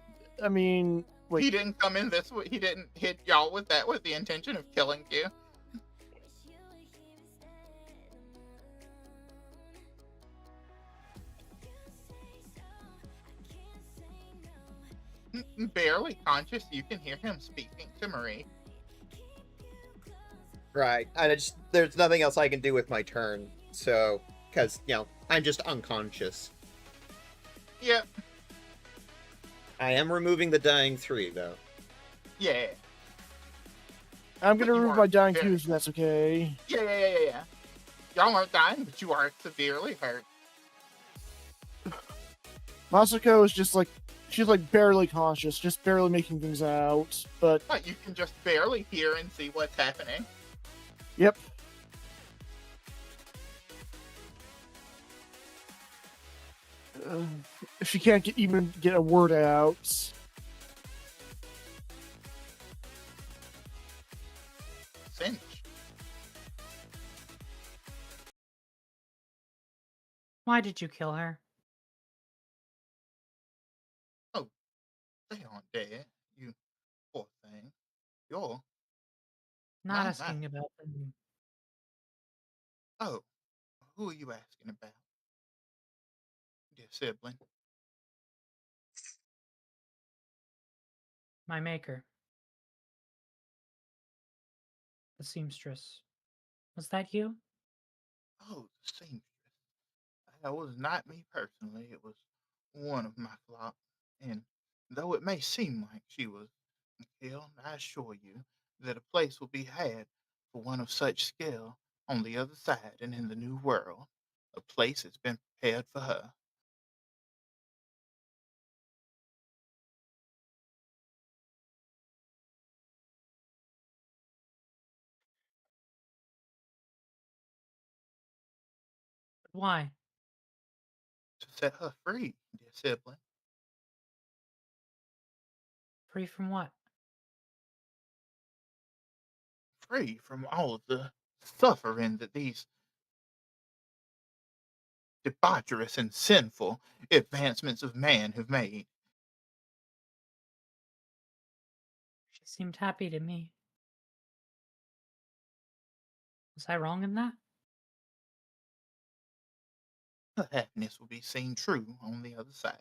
I mean, wait. He didn't come in this way. He didn't hit y'all with that with the intention of killing you. Barely conscious, you can hear him speaking to Marie. Right. There's nothing else I can do with my turn. So, because, I'm just unconscious. Yep. I am removing the dying 3, though. Yeah. I'm But gonna you remove are my dying very- 2 if that's okay. Yeah. Y'all aren't dying, but you are severely hurt. Masako is just like, she's like barely conscious, just barely making things out, but But you can just barely hear and see what's happening. yep. She can't even get a word out. Cinch. Why did you kill her? They aren't dead, you poor thing. You're... Not My. asking about them. Oh, who are you asking about? Dear sibling. My maker. The seamstress. Was that you? Oh, the seamstress. That was not me personally. It was one of my flock. And though it may seem like she was killed, I assure you that a place will be had for one of such skill on the other side and in the new world. A place has been prepared for her. Why? To set her free, dear sibling. Free from what? Free from all of the suffering that these debaucherous and sinful advancements of man have made. She seemed happy to me. Was I wrong in that? The happiness will be seen true on the other side.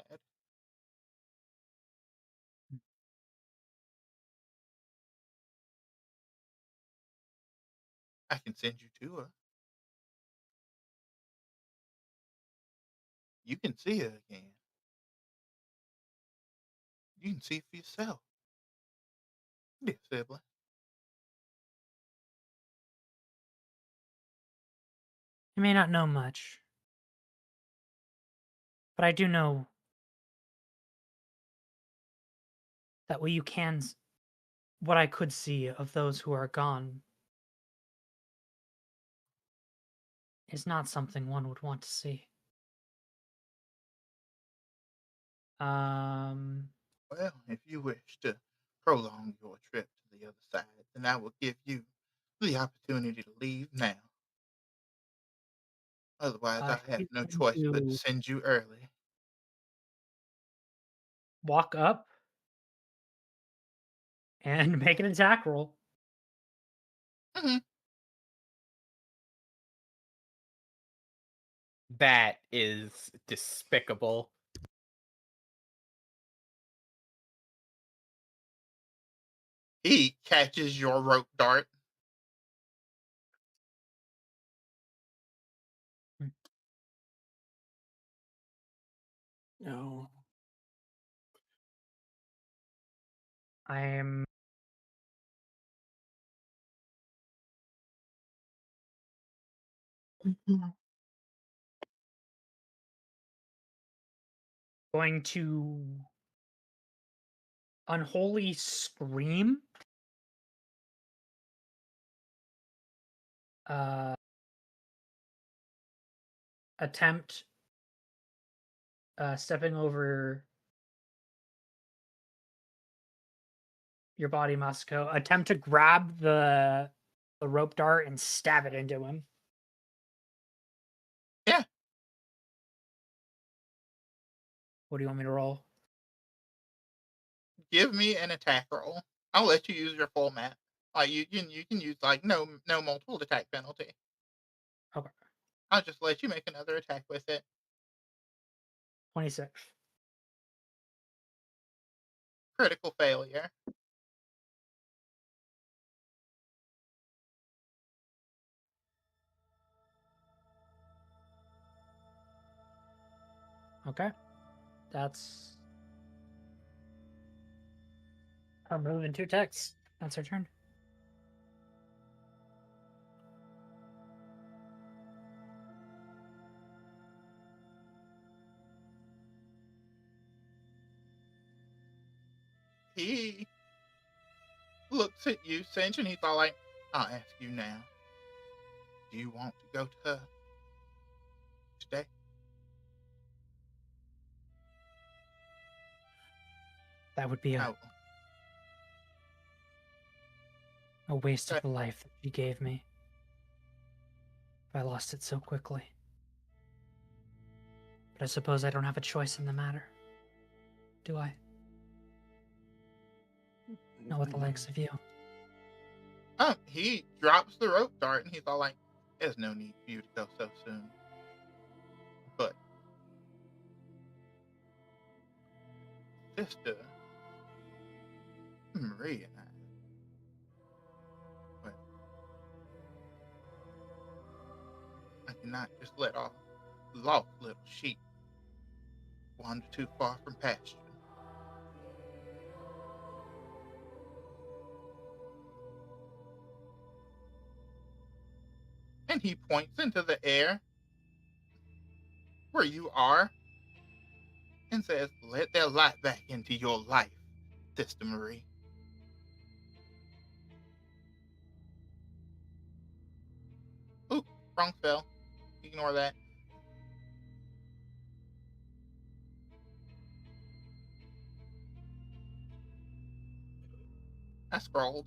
I can send you to her. You can see her again. You can see for yourself. Dear sibling. I may not know much, but I do know that what you can, what I could see of those who are gone is not something one would want to see. Well, if you wish to prolong your trip to the other side, then I will give you the opportunity to leave now. Otherwise, I have He's no going choice but to to send you early. walk up and make an attack roll. Hmm. That is despicable. He catches your rope dart. No. I'm going to unholy scream. Attempt stepping over your body, Masako. Attempt to grab the rope dart and stab it into him. Yeah. What do you want me to roll? Give me an attack roll. I'll let you use your full map. Like you can use like no multiple attack penalty. Okay. I'll just let you make another attack with it. 26. Critical failure. Okay. That's her move and 2 attacks. That's her turn. He looks at you, Cinch, and he's all like, I'll ask you now. Do you want to go to her today? That would be I a waste of Okay. the life that she gave me. If I lost it so quickly. But I suppose I don't have a choice in the matter. Do I? Not with the likes of you. He drops the rope dart and he's all like, there's no need for you to go so soon. But Sister Marie and I cannot just let our lost little sheep wander too far from pasture. And he points into the air where you are and says, let their light back into your life, Sister Marie. Oop, wrong spell. Ignore that. I scrolled.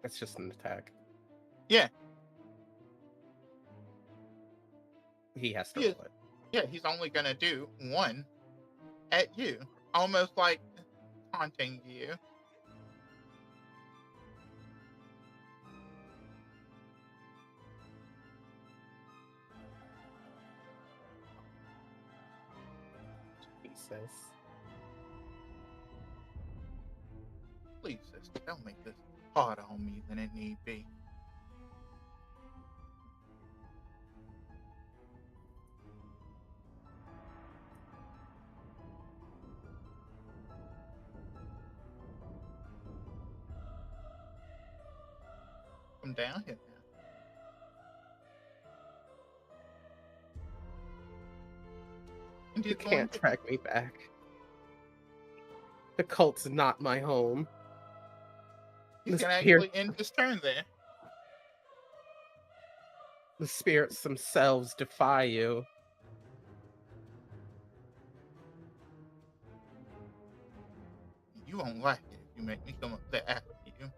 That's just an attack. Yeah, He has to Yeah. roll it. yeah, he's only gonna do one at you, almost like taunting you. Jesus. Please, sister, don't make this harder on me than it need be. Come down here now. And You he's going can't to track me back. The cult's not my home. He's The gonna spirit- actually end his turn there. The spirits themselves defy you. You won't like it if you make me come up there after you.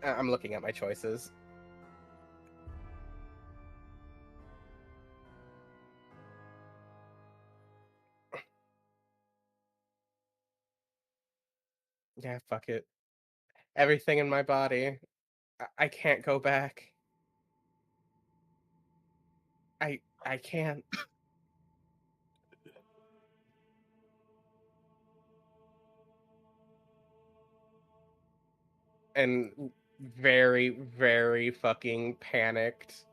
I'm looking at my choices. Yeah, fuck it. Everything in my body. I can't go back. I can't. And very, very fucking panicked.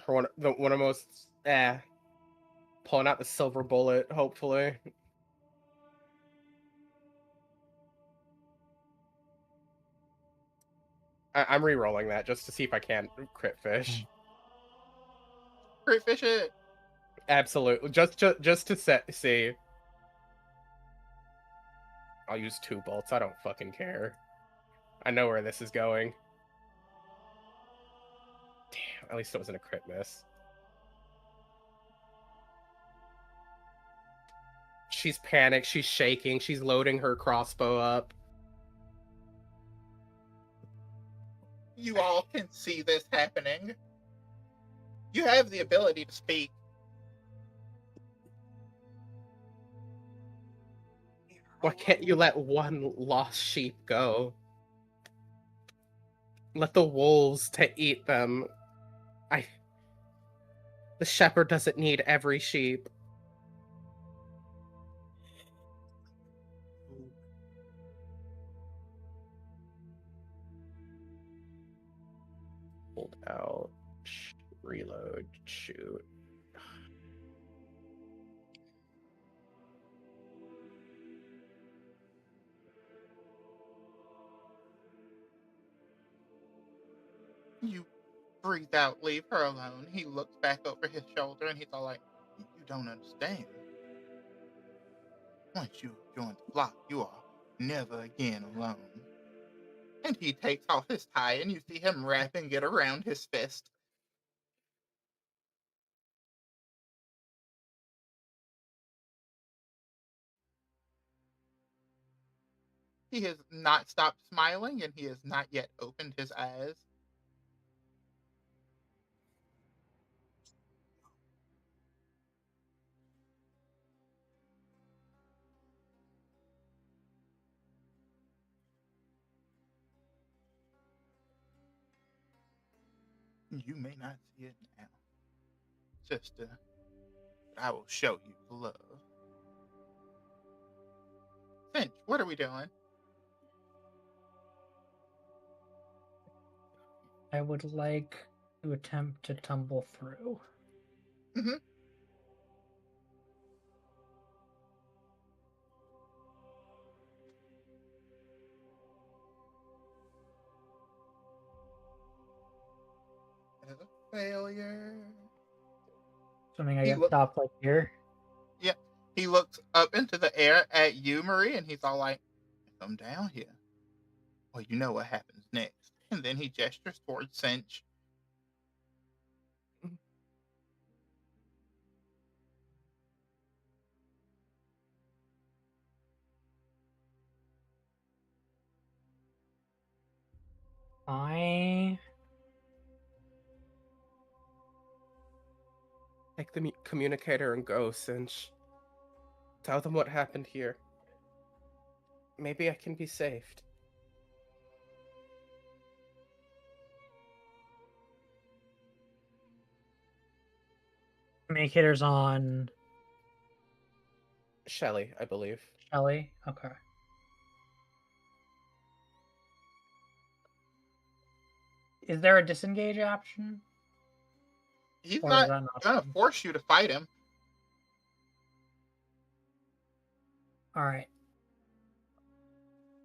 For one of most pulling out the silver bullet, hopefully. I'm re-rolling that just to see if I can crit fish. Crit fish it. Absolutely, just to see. I'll use 2 bolts. I don't fucking care. I know where this is going. Damn, at least it wasn't a crit miss. She's panicked. She's shaking. She's loading her crossbow up. You all can see this happening. You have the ability to speak. Why can't you let one lost sheep go? Let the wolves to eat them. The shepherd doesn't need every sheep. Hold out. Reload. Shoot. You breathe out, leave her alone. He looks back over his shoulder and he's all like, you don't understand. Once you join the flock, you are never again alone. And he takes off his tie and you see him wrapping it around his fist. He has not stopped smiling and he has not yet opened his eyes. You may not see it now, sister, but I will show you the love. Finch, what are we doing? I would like to attempt to tumble through. Mm-hmm. That is a failure. Assuming I He get look- stopped like here. Yeah. He looks up into the air at you, Marie, and he's all like, come down here. Well, you know what happens next. And then he gestures towards Cinch. Take the communicator and go, Cinch. Tell them what happened here. Maybe I can be saved. Communicators on Shelly, I believe. Shelly. Okay. Is there a disengage option? He's Or not is that an gonna option? force you to fight him. All right.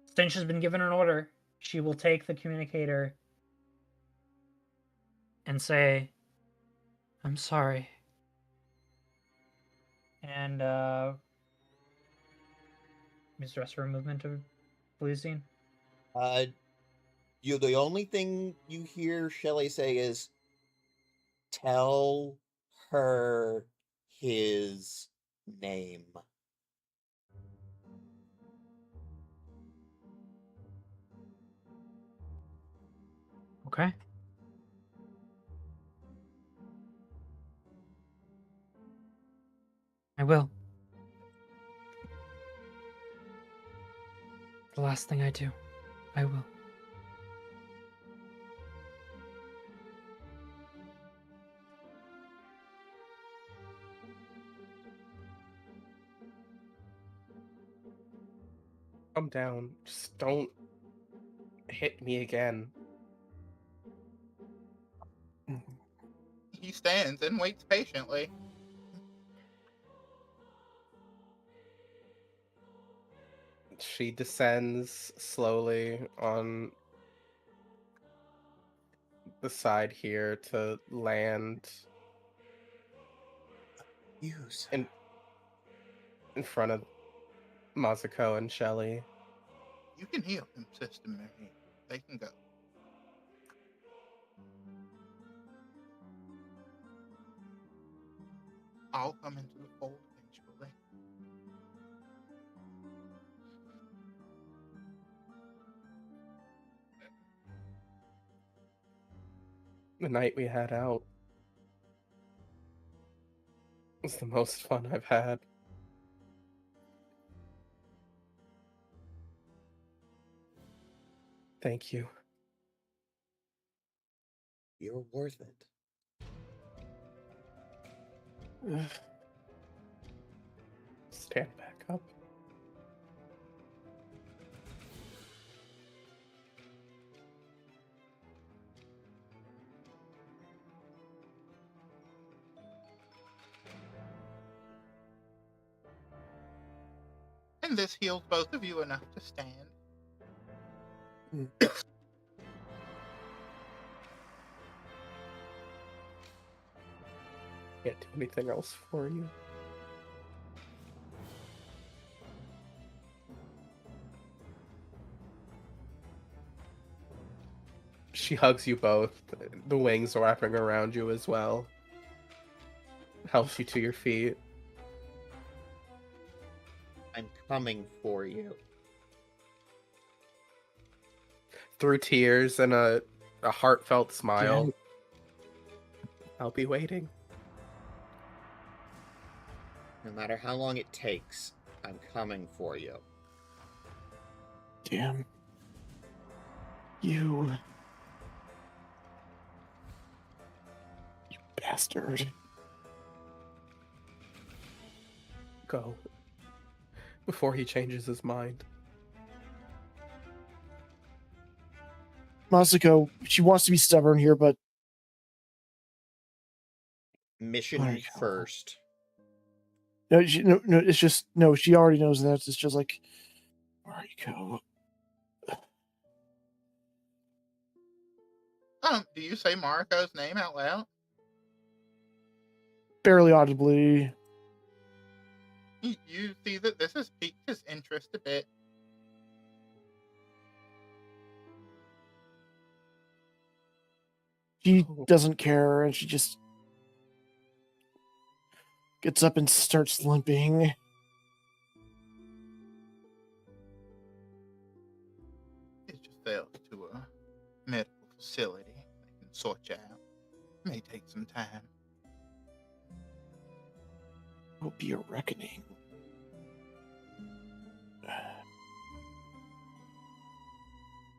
Stench has been given an order. She will take the communicator and say, "I'm sorry." And Mr. Rest her movement to flee scene. The only thing you hear Shelley say is, "Tell her his name." Okay. I will. The last thing I do, I will. Calm down. Just don't hit me again. He stands and waits patiently. She descends slowly on the side here to land Use. in front of Mazuko and Shelly. You can heal him, Sister Mary. They can go. I'll come into the fold eventually. The night we had out was the most fun I've had. Thank you. You're worth it. Stand back up. And this heals both of you enough to stand. Can't do anything else for you. She hugs you both, the wings wrapping around you as well. Helps you to your feet. I'm coming for you. Through tears and a heartfelt smile. Damn. I'll be waiting. No matter how long it takes, I'm coming for you. Damn. You bastard. Go. Before he changes his mind. Masako, she wants to be stubborn here, but Mission Alright. first. no, it's just no. She already knows that. It's just like, Mariko. Do you say Mariko's name out loud? Barely audibly. You see that this has piqued his interest a bit. She doesn't care, and she just gets up and starts limping. It just fell to a medical facility. They can sort you out. May take some time. Will be a reckoning.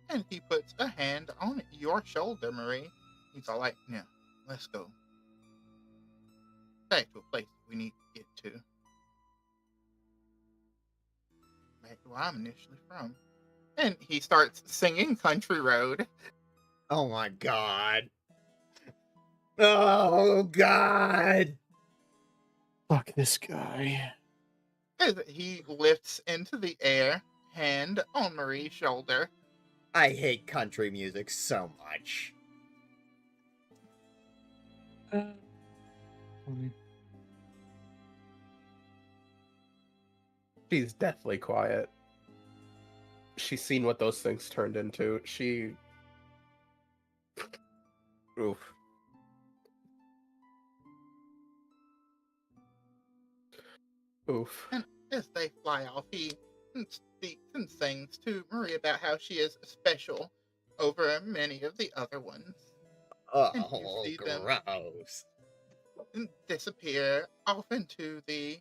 And he puts a hand on your shoulder, Marie. He's all like, "Yeah, let's go back to a place we need to get to. Back to where I'm initially from." And he starts singing Country Road. Oh my god. Oh god. Fuck this guy. As he lifts into the air, hand on Marie's shoulder. I hate country music so much. She's deathly quiet. She's seen what those things turned into. She... Oof. Oof. And as they fly off, he speaks and sings to Marie about how she is special over many of the other ones. Oh, see them. gross. And disappear off into the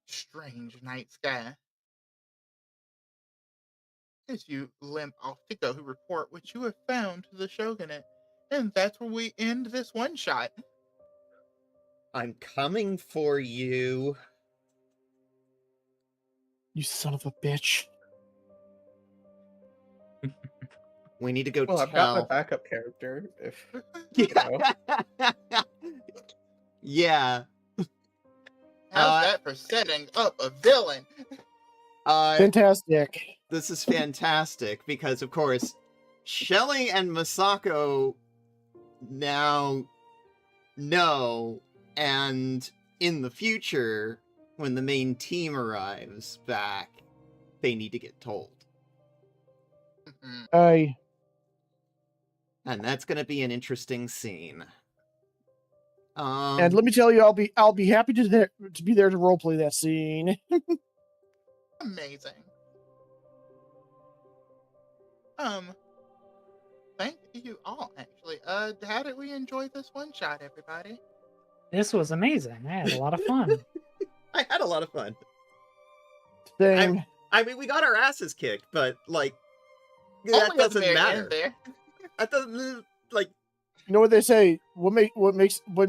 strange night sky. As you limp off to go report what you have found to the shogunate. And that's where we end this one shot. I'm coming for you. You son of a bitch. We need to go Well, I've got my tell. backup character. If Yeah. How's that for setting up a villain? Fantastic. This is fantastic because, of course, Shelly and Masako now know, and in the future, when the main team arrives back, they need to get told. Aye. And that's going to be an interesting scene. And let me tell you, I'll be happy to be there to roleplay that scene. Amazing. Thank you all, actually. How did we enjoy this one shot, everybody? This was amazing. I had a lot of fun. I had a lot of fun. Same. I mean, we got our asses kicked, but, like, that Only at the doesn't very matter. end there. That doesn't, like, You know what they say? What makes or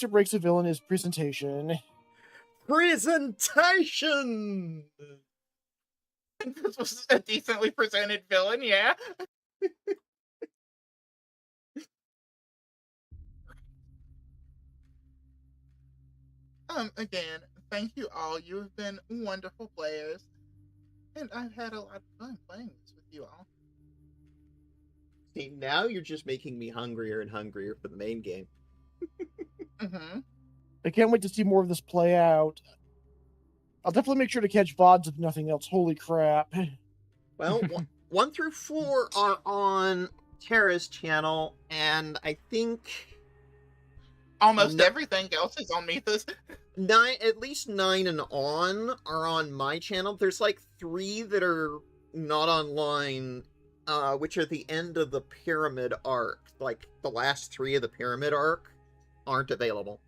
breaks a villain is presentation. presentation! This was a decently presented villain, yeah. Again, thank you all. You have been wonderful players. And I've had a lot of fun playing this with you all. See, now you're just making me hungrier and hungrier for the main game. Mm-hmm. I can't wait to see more of this play out. I'll definitely make sure to catch VODs if nothing else. Holy crap. Well, 1 through 4 are on Tara's channel, and I think Almost everything else is on Mitha's. at least 9 and on are on my channel. There's like 3 that are not online, which are the end of the pyramid arc. Like, the last 3 of the pyramid arc aren't available.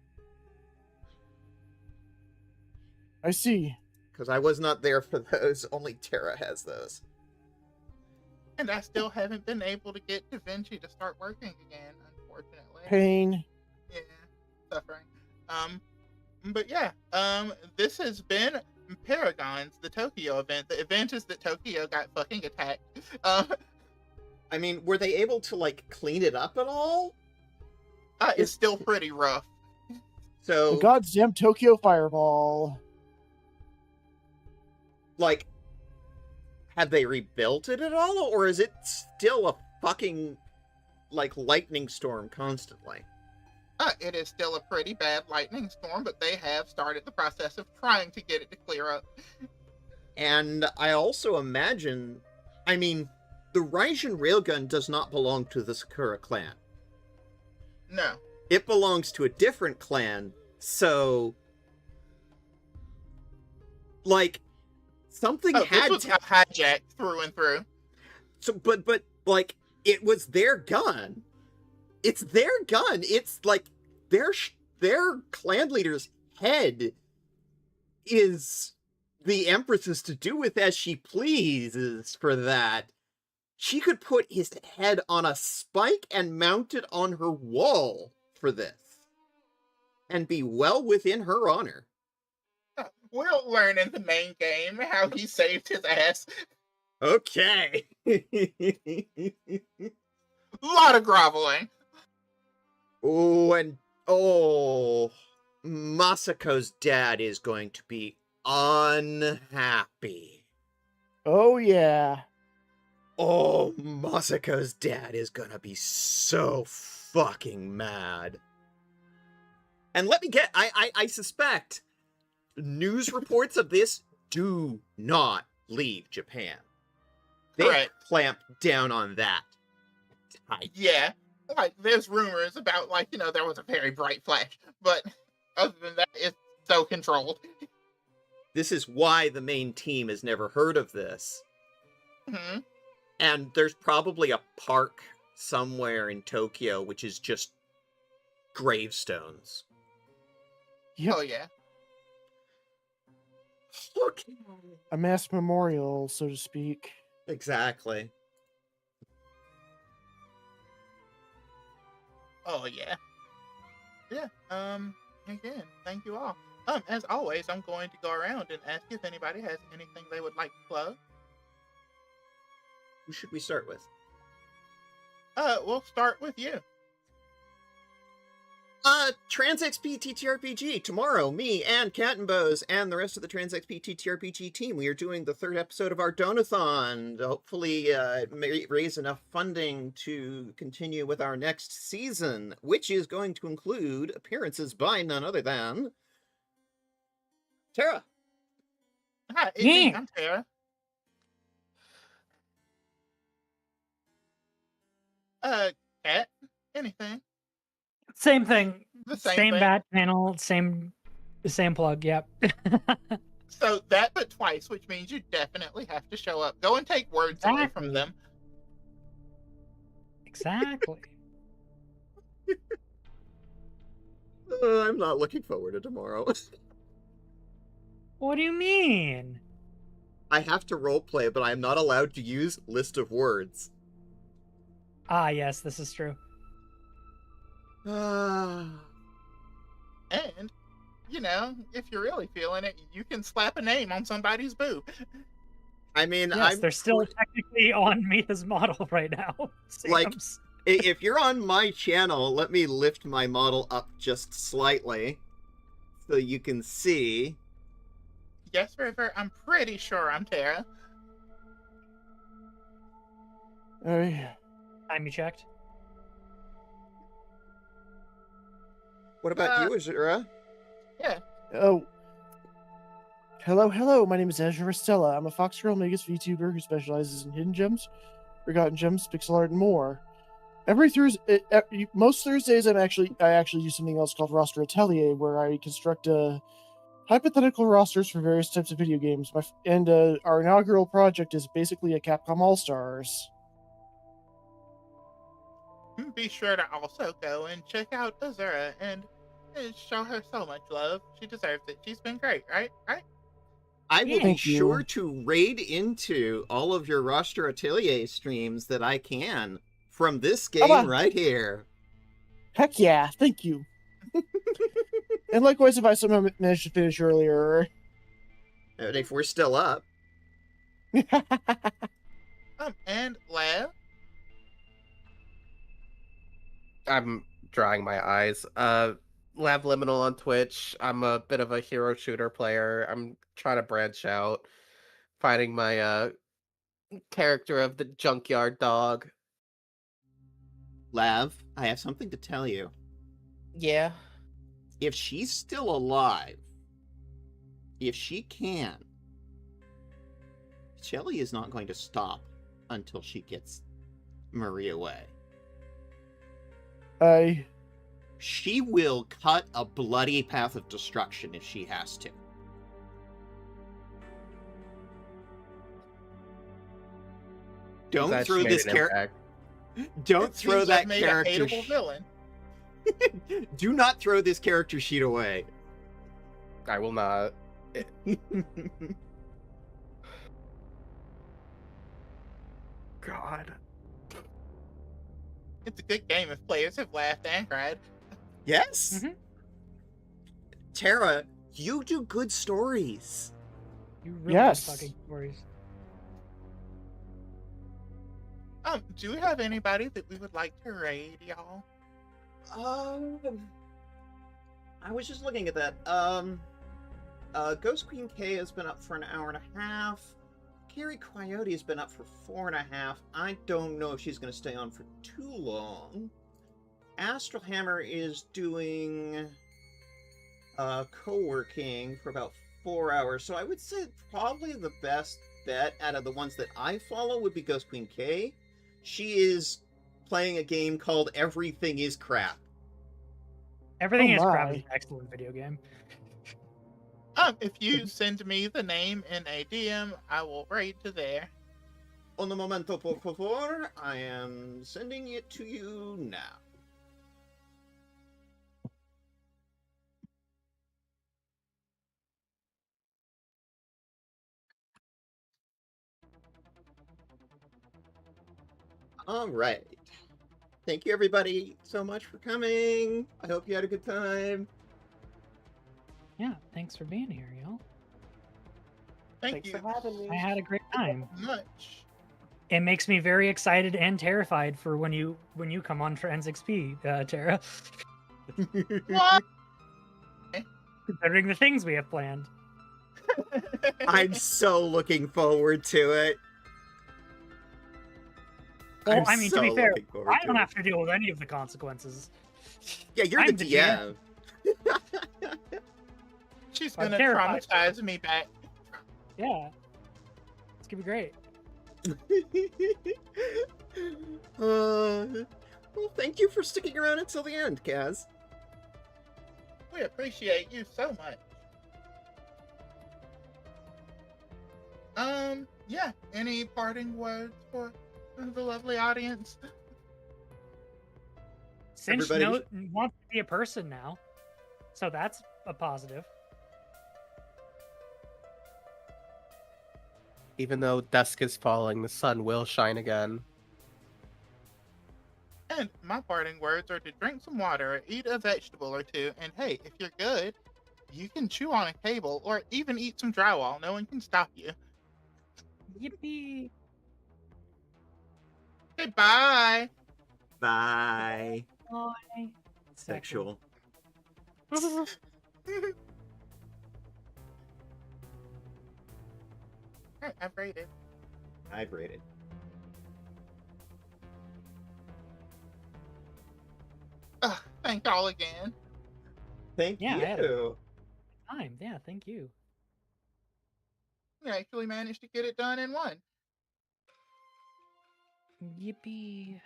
I see. Because I was not there for those. Only Tara has those. And I still haven't been able to get Da Vinci to start working again, unfortunately. Pain. Yeah, suffering. But yeah, this has been Paragons, the Tokyo event. The event is that Tokyo got fucking attacked. I mean, were they able to, like, clean it up at all? It's still pretty rough. So, The goddamn Tokyo Fireball. like, have they rebuilt it at all? Or is it still a fucking, like, lightning storm constantly? It is still a pretty bad lightning storm, but they have started the process of trying to get it to clear up. And I also imagine, I mean, the Raijin Railgun does not belong to the Sakura clan. No. It belongs to a different clan, so... Like, something Oh, this had was to... hijacked through and through. So, but, like, it was their gun. It's their gun. It's, like, their clan leader's head is the Empress's to do with as she pleases for that. She could put his head on a spike and mount it on her wall for this. And be well within her honor. We'll learn in the main game how he saved his ass. Okay. A lot of groveling. Masako's dad is going to be unhappy. Oh, yeah. Oh, Masako's dad is gonna be so fucking mad. And let me get, I suspect news reports of this do not leave Japan. They Correct. clamp down on that. Yeah. Like, there's rumors about, like, there was a very bright flash. But other than that, it's so controlled. This is why the main team has never heard of this. Hmm. And there's probably a park somewhere in Tokyo which is just gravestones. Yep. Oh, yeah. Look. A mass memorial, so to speak. Exactly. Oh, yeah. Yeah, again, thank you all. As always, I'm going to go around and ask if anybody has anything they would like to plug. Who should we start with? We'll start with you. TransXP TTRPG. Tomorrow, me and Cat and Bows and the rest of the TransXP TTRPG team, we are doing the 3rd episode of our Donathon to hopefully raise enough funding to continue with our next season, which is going to include appearances by none other than Tara. Hi, Yeah. I'm Tara. Cat, anything? Same thing. The Same thing. bat panel. Same plug. Yep. So that but twice, which means you definitely have to show up. Go and take words away from Exactly. them. Exactly. I'm not looking forward to tomorrow. What do you mean? I have to roleplay, but I am not allowed to use list of words. Ah, yes, this is true. And, if you're really feeling it, you can slap a name on somebody's boob. I mean, Yes, they're still technically on Mitha's model right now. Like, Sam's. if you're on my channel, let me lift my model up just slightly so you can see. Yes, River, I'm pretty sure I'm Tara. Oh, yeah. Time you checked. What about you, Azura? Yeah. Oh. Hello. My name is Azure Stella. I'm a Fox Girl Magus VTuber who specializes in hidden gems, forgotten gems, pixel art, and more. Every Thursday, most Thursdays, I actually do something else called Roster Atelier, where I construct hypothetical rosters for various types of video games. Our inaugural project is basically a Capcom All Stars. Be sure to also go and check out Azura and show her so much love. She deserves it. She's been great, right? I will be Thank you. sure to raid into all of your Roster Atelier streams that I can from this game on. right here. Heck yeah, thank you. And likewise, if I somehow managed to finish earlier. And if we're still up. And Lav. I'm drying my eyes. Lab Liminal on Twitch. I'm a bit of a hero shooter player. I'm trying to branch out, finding my character of the junkyard dog. Lav, I have something to tell you. Yeah. If she's still alive, if she can, Shelly is not going to stop until she gets Marie away. She will cut a bloody path of destruction if she has to. Don't Glad she throw made this an character. impact. Don't throw Seems that I've made character. a hateable villain. Do not throw this character sheet away. I will not. God. It's a good game if players have laughed and cried. Yes. Mhm. Tara, you do good stories. You really Yes. good fucking stories. Do we have anybody that we would like to raid, y'all? I was just looking at that. Ghost Queen K has been up for an hour and a half. Carrie Coyote has been up for 4.5. I don't know if she's going to stay on for too long. Astral Hammer is doing co-working for about 4 hours. So I would say probably the best bet out of the ones that I follow would be Ghost Queen K. She is playing a game called Everything is Crap. Everything is crap my. is an excellent video game. If you send me the name in a DM, I will raid to there. Un momento, por favor. I am sending it to you now. All right. Thank you, everybody, so much for coming. I hope you had a good time. Yeah, thanks for being here, y'all. Thank Thanks you for having me. I had a great time. much. It makes me very excited and terrified for when you come on Trans XP, Tara. What? Considering the things we have planned. I'm so looking forward to it. Well, I'm I mean, so to be fair, looking forward I to don't it. have to deal with any of the consequences. Yeah, you're I'm the the GM. DM. She's I'm gonna terrified. traumatize me back. Yeah. It's gonna be great. Well, thank you for sticking around until the end, Kaz. We appreciate you so much. Yeah. Any parting words for the lovely audience? Cinch Everybody- wants to be a person now. So that's a positive. Even though dusk is falling, the sun will shine again. And my parting words are to drink some water, or eat a vegetable or two, and hey, if you're good, you can chew on a cable or even eat some drywall. No one can stop you. Yippee. Okay, bye. Bye. Bye. Sexual. Alright, I've rated. I've rated. Thank y'all again. Thank Yeah, I had you. Time. Yeah, thank you. We actually managed to get it done in one. Yippee.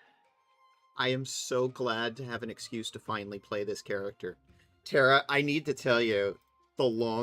I am so glad to have an excuse to finally play this character. Tara, I need to tell you, the long